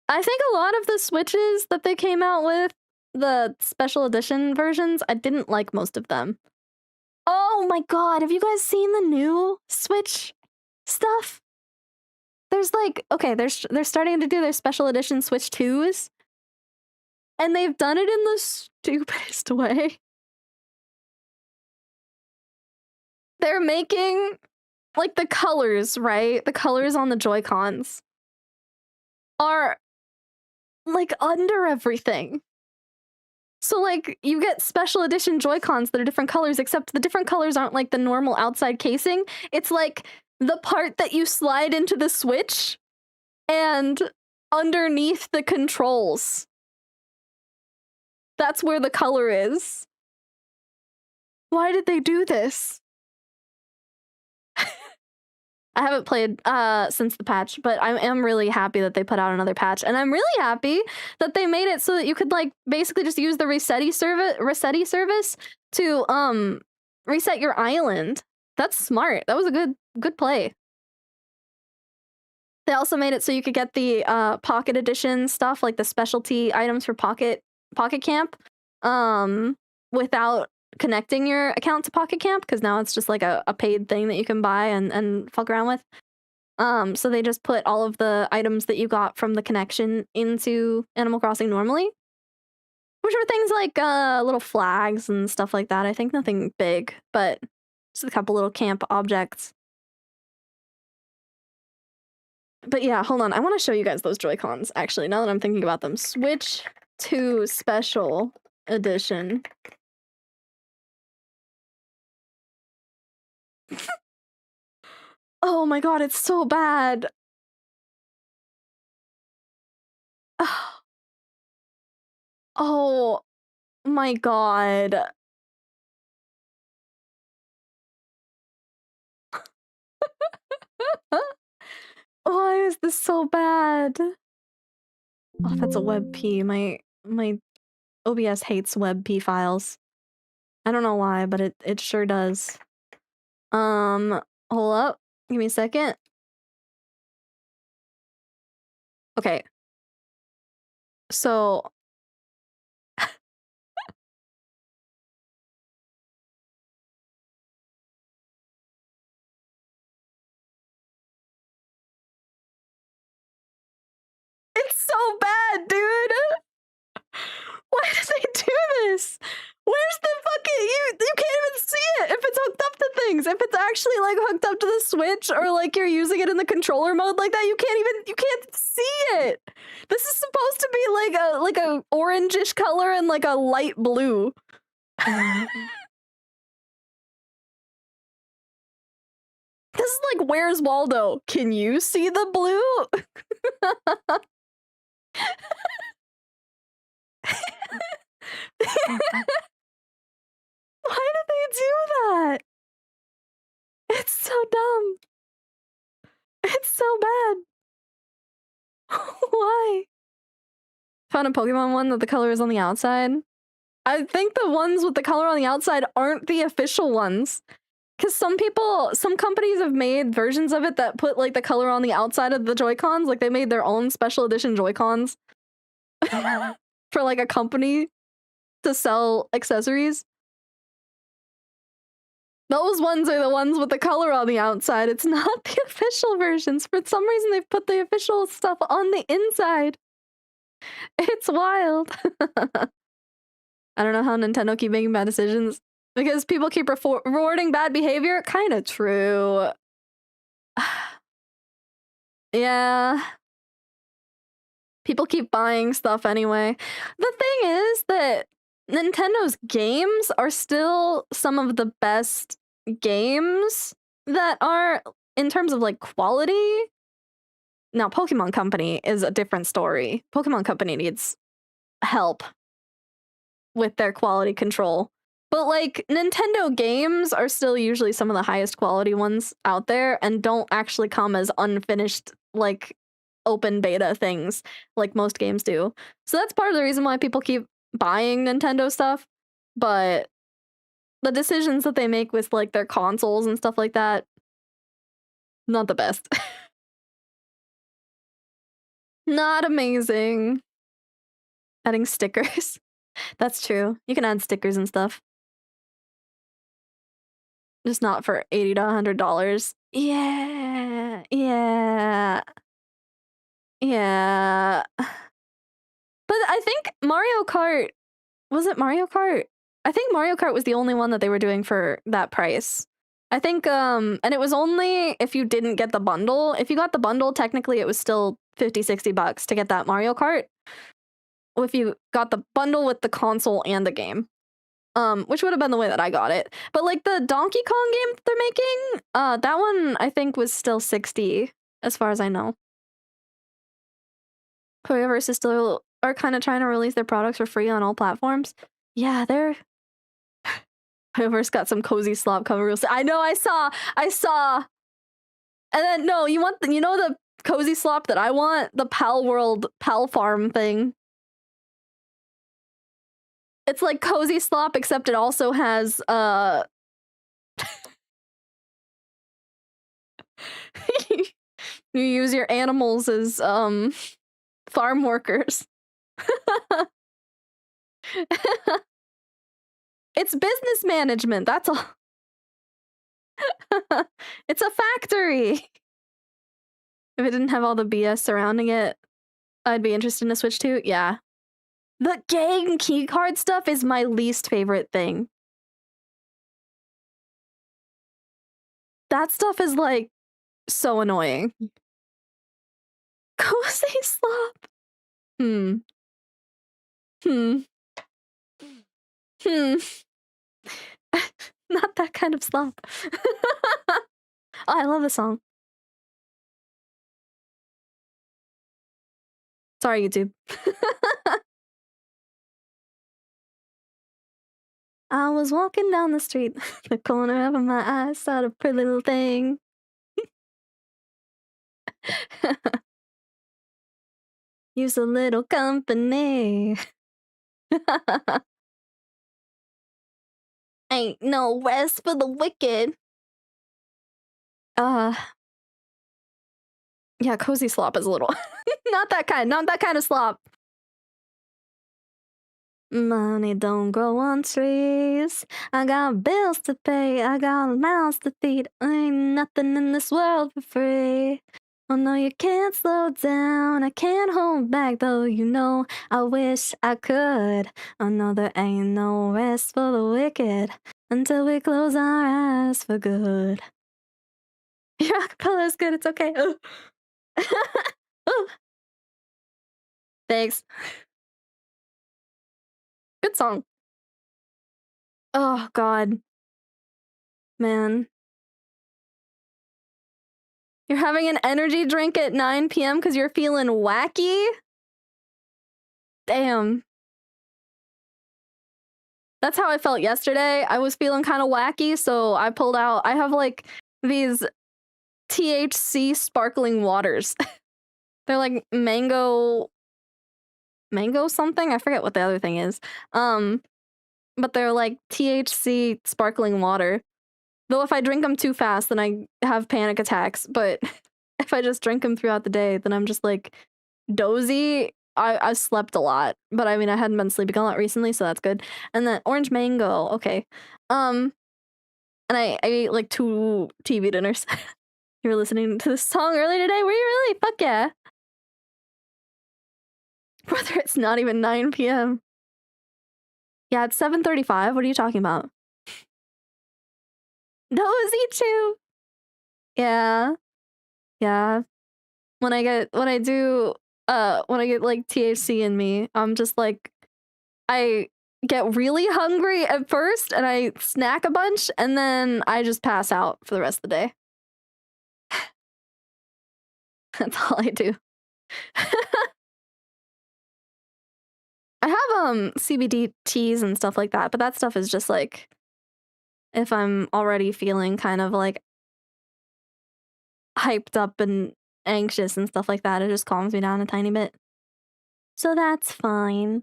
I think a lot of the Switches that they came out with, the special edition versions, I didn't like most of them. Oh my god, have you guys seen the new Switch stuff? There's like, okay, they're starting to do their special edition Switch 2s. And they've done it in the stupidest way. They're making, like, the colors, right? The colors on the Joy-Cons are, like, under everything. So, like, you get special edition Joy-Cons that are different colors, except the different colors aren't, like, the normal outside casing. It's, like, the part that you slide into the Switch and underneath the controls. That's where the color is. Why did they do this? I haven't played since the patch, but I am really happy that they put out another patch, and I'm really happy that they made it so that you could like basically just use the resetty service to reset your island. That's smart. That was a good play. They also made it so you could get the Pocket Edition stuff, like the specialty items for Pocket Camp, without connecting your account to Pocket Camp, because now it's just like a paid thing that you can buy and fuck around with. So they just put all of the items that you got from the connection into Animal Crossing normally, which were things like little flags and stuff like that. I think nothing big, but just a couple little camp objects. But yeah, hold on. I want to show you guys those Joy-Cons, actually, now that I'm thinking about them. Switch 2 Special Edition. Oh my god, it's so bad. Oh my god. Why is this so bad? Oh, that's a WebP. My OBS hates WebP files. I don't know why, but it sure does. Hold up. Give me a second. Okay. So it's so bad, dude. Why did they do this? Where's the fucking you can't even see it if it's hooked up to things. If it's actually like hooked up to the Switch or like you're using it in the controller mode like that, you can't see it. This is supposed to be like a orangish color and like a light blue. This is like Where's Waldo? Can you see the blue? Why did they do that? It's so dumb. It's so bad. Why? Found a Pokemon one that the color is on the outside. I think the ones with the color on the outside aren't the official ones. Because some companies have made versions of it that put like the color on the outside of the Joy-Cons. Like they made their own special edition Joy-Cons for like a company to sell accessories. Those ones are the ones with the color on the outside. It's not the official versions. For some reason, they've put the official stuff on the inside. It's wild. I don't know how Nintendo keep making bad decisions. Because people keep rewarding bad behavior? Kinda true. Yeah. People keep buying stuff anyway. The thing is that Nintendo's games are still some of the best games that are, in terms of like quality. Now, Pokemon Company is a different story. Pokemon Company needs help with their quality control. But like Nintendo games are still usually some of the highest quality ones out there and don't actually come as unfinished like open beta things like most games do. So that's part of the reason why people keep buying Nintendo stuff. But the decisions that they make with like their consoles and stuff like that, not the best. Not amazing. Adding stickers. That's true. You can add stickers and stuff. Just not for $80 to $100. Yeah. Yeah. Yeah. But I think Mario Kart, was it Mario Kart? I think Mario Kart was the only one that they were doing for that price. I think and it was only if you didn't get the bundle. If you got the bundle, technically it was still $50-$60 to get that Mario Kart. If you got the bundle with the console and the game. Which would have been the way that I got it. But like the Donkey Kong game they're making, that one I think was still $60 as far as I know. Koreaverse is still are kind of trying to release their products for free on all platforms. Yeah, they're Koreaverse got some cozy slop cover real. I know, I saw. And then no, you know the cozy slop that I want, the Pal World Pal Farm thing. It's like cozy slop, except it also has you use your animals as farm workers. It's business management, that's all. It's a factory. If it didn't have all the BS surrounding it, I'd be interested in a Switch too. Yeah. The game keycard stuff is my least favorite thing. That stuff is like so annoying. Cozy slop. Not that kind of slop. Oh, I love the song. Sorry, YouTube. I was walking down the street, the corner of my eye saw a pretty little thing. Use a little company. Ain't no rest for the wicked. Yeah, cozy slop is a little not that kind of slop. Money don't grow on trees. I got bills to pay. I got mouths to feed. Ain't nothing in this world for free. Oh no, you can't slow down. I can't hold back, though. You know, I wish I could. Oh no, there ain't no rest for the wicked until we close our eyes for good. Your acapella is good. It's okay. Thanks. Good song. Oh, God. Man. You're having an energy drink at 9 p.m. because you're feeling wacky? Damn. That's how I felt yesterday. I was feeling kind of wacky, so I pulled out. I have like these THC sparkling waters. They're like mango something. I forget what the other thing is. But they're like THC sparkling water. Though if I drink them too fast, then I have panic attacks. But if I just drink them throughout the day, then I'm just like dozy. I slept a lot, but I mean I hadn't been sleeping a lot recently, so that's good. And then orange mango, okay. And I ate like 2 TV dinners. You were listening to this song earlier today? Were you really? Fuck yeah. Brother, it's not even 9 p.m. Yeah, it's 7:35. What are you talking about? KoziiChu. Yeah. Yeah. When I get like THC in me, I'm just like I get really hungry at first and I snack a bunch and then I just pass out for the rest of the day. That's all I do. I have CBD teas and stuff like that, but that stuff is just like if I'm already feeling kind of like hyped up and anxious and stuff like that, it just calms me down a tiny bit. So that's fine.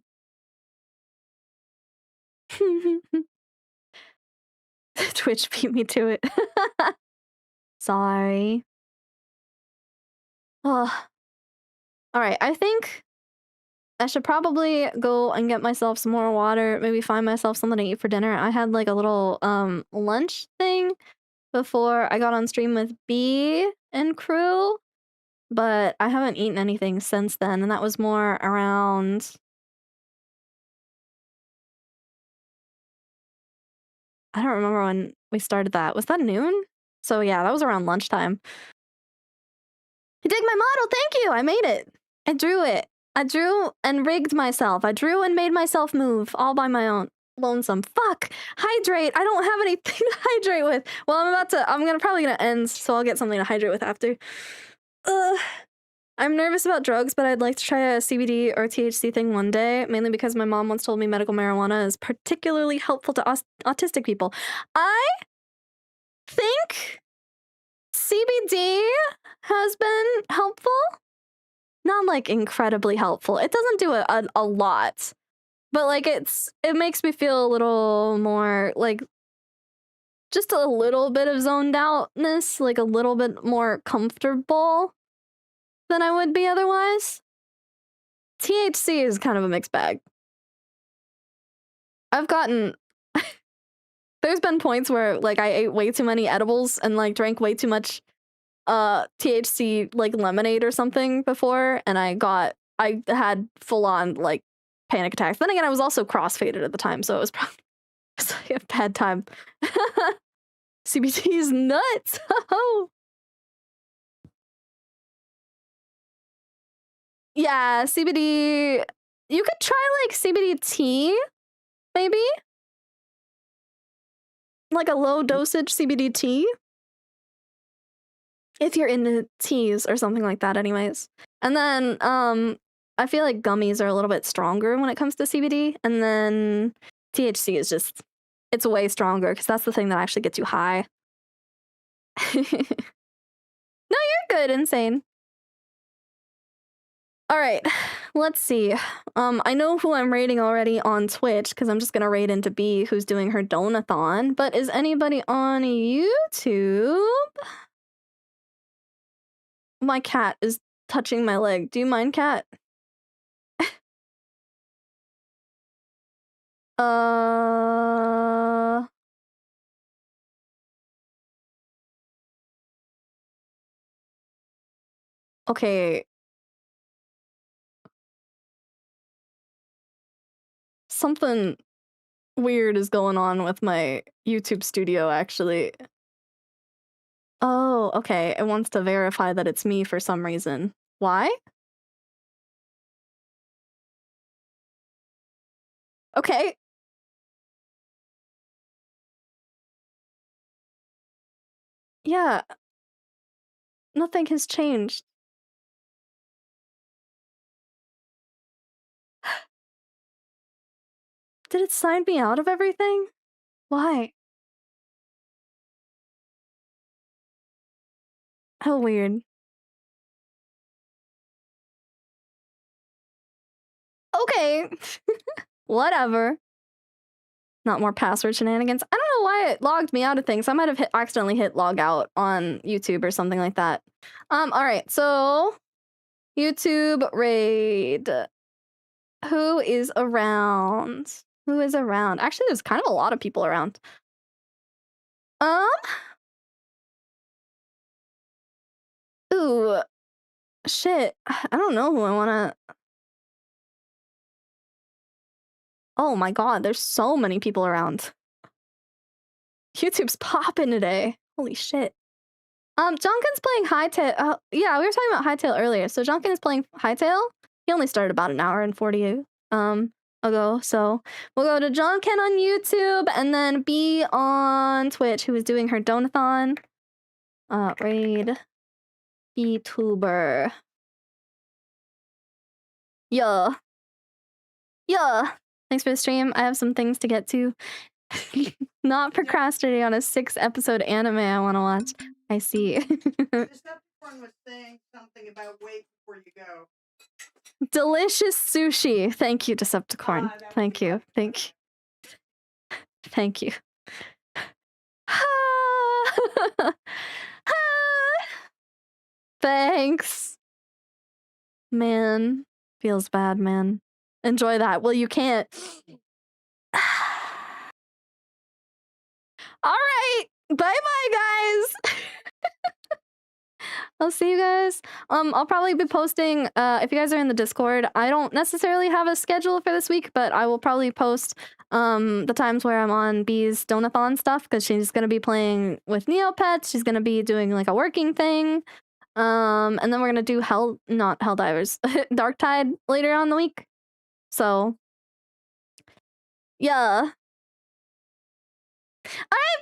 Twitch beat me to it. Sorry. Ugh. Alright, I think I should probably go and get myself some more water, maybe find myself something to eat for dinner. I had like a little lunch thing before I got on stream with B and crew, but I haven't eaten anything since then, and that was more around I don't remember when we started that. Was that noon? So yeah, that was around lunchtime. You dig my model, thank you! I made it. I drew it. I drew and rigged myself. I drew and made myself move all by my own. Lonesome. Fuck! Hydrate! I don't have anything to hydrate with. Well, I'm probably gonna end, so I'll get something to hydrate with after. I'm nervous about drugs, but I'd like to try a CBD or THC thing one day, mainly because my mom once told me medical marijuana is particularly helpful to autistic people. I think CBD has been helpful. Not like incredibly helpful. It doesn't do a lot, but like it makes me feel a little more like just a little bit of zoned outness, like a little bit more comfortable than I would be otherwise. THC is kind of a mixed bag. I've gotten there's been points where like I ate way too many edibles and like drank way too much THC like lemonade or something before, and I had full on like panic attacks. Then again, I was also crossfaded at the time, so it was probably just like a bad time. CBD is nuts. Yeah, CBD. You could try like CBD tea, maybe like a low dosage CBD tea. If you're into teas or something like that anyways. And then, I feel like gummies are a little bit stronger when it comes to CBD, and then THC is just, it's way stronger, because that's the thing that actually gets you high. No, you're good, Insane. Alright, let's see. I know who I'm rating already on Twitch, because I'm just gonna raid into B, who's doing her donathon, but is anybody on YouTube? My cat is touching my leg. Do you mind, cat? Okay. Something weird is going on with my YouTube studio, actually. Oh, okay. It wants to verify that it's me for some reason. Why? Okay. Yeah. Nothing has changed. Did it sign me out of everything? Why? How weird. Okay. Whatever. Not more password shenanigans. I don't know why it logged me out of things. I might have accidentally hit log out on YouTube or something like that. Alright, so YouTube raid. Who is around? Who is around? Actually, there's kind of a lot of people around. Ooh. Shit. I don't know who I wanna... Oh my god, there's so many people around. YouTube's popping today. Holy shit. Jonkin's playing Hightail. Yeah, we were talking about Hightail earlier. So Jonkin is playing Hightail. He only started about an hour and 40 ago. So we'll go to Jonkin on YouTube and then B on Twitch, who is doing her donathon. Raid Vtuber. Yeah. Yeah. Thanks for the stream. I have some things to get to. Not procrastinating on a 6-episode anime I want to watch. I see. Decepticon was saying something about wait before you go. Delicious sushi. Thank you, Decepticorn. Thank you. Thank you. Thank you. Thanks. Man. Feels bad, man. Enjoy that. Well, you can't. All right. Bye-bye, guys. I'll see you guys. I'll probably be posting, if you guys are in the Discord, I don't necessarily have a schedule for this week, but I will probably post the times where I'm on Bee's Donathon stuff, because she's going to be playing with Neopets. She's going to be doing like a working thing. And then we're going to do not Helldivers, Darktide later on in the week. So, yeah. All right.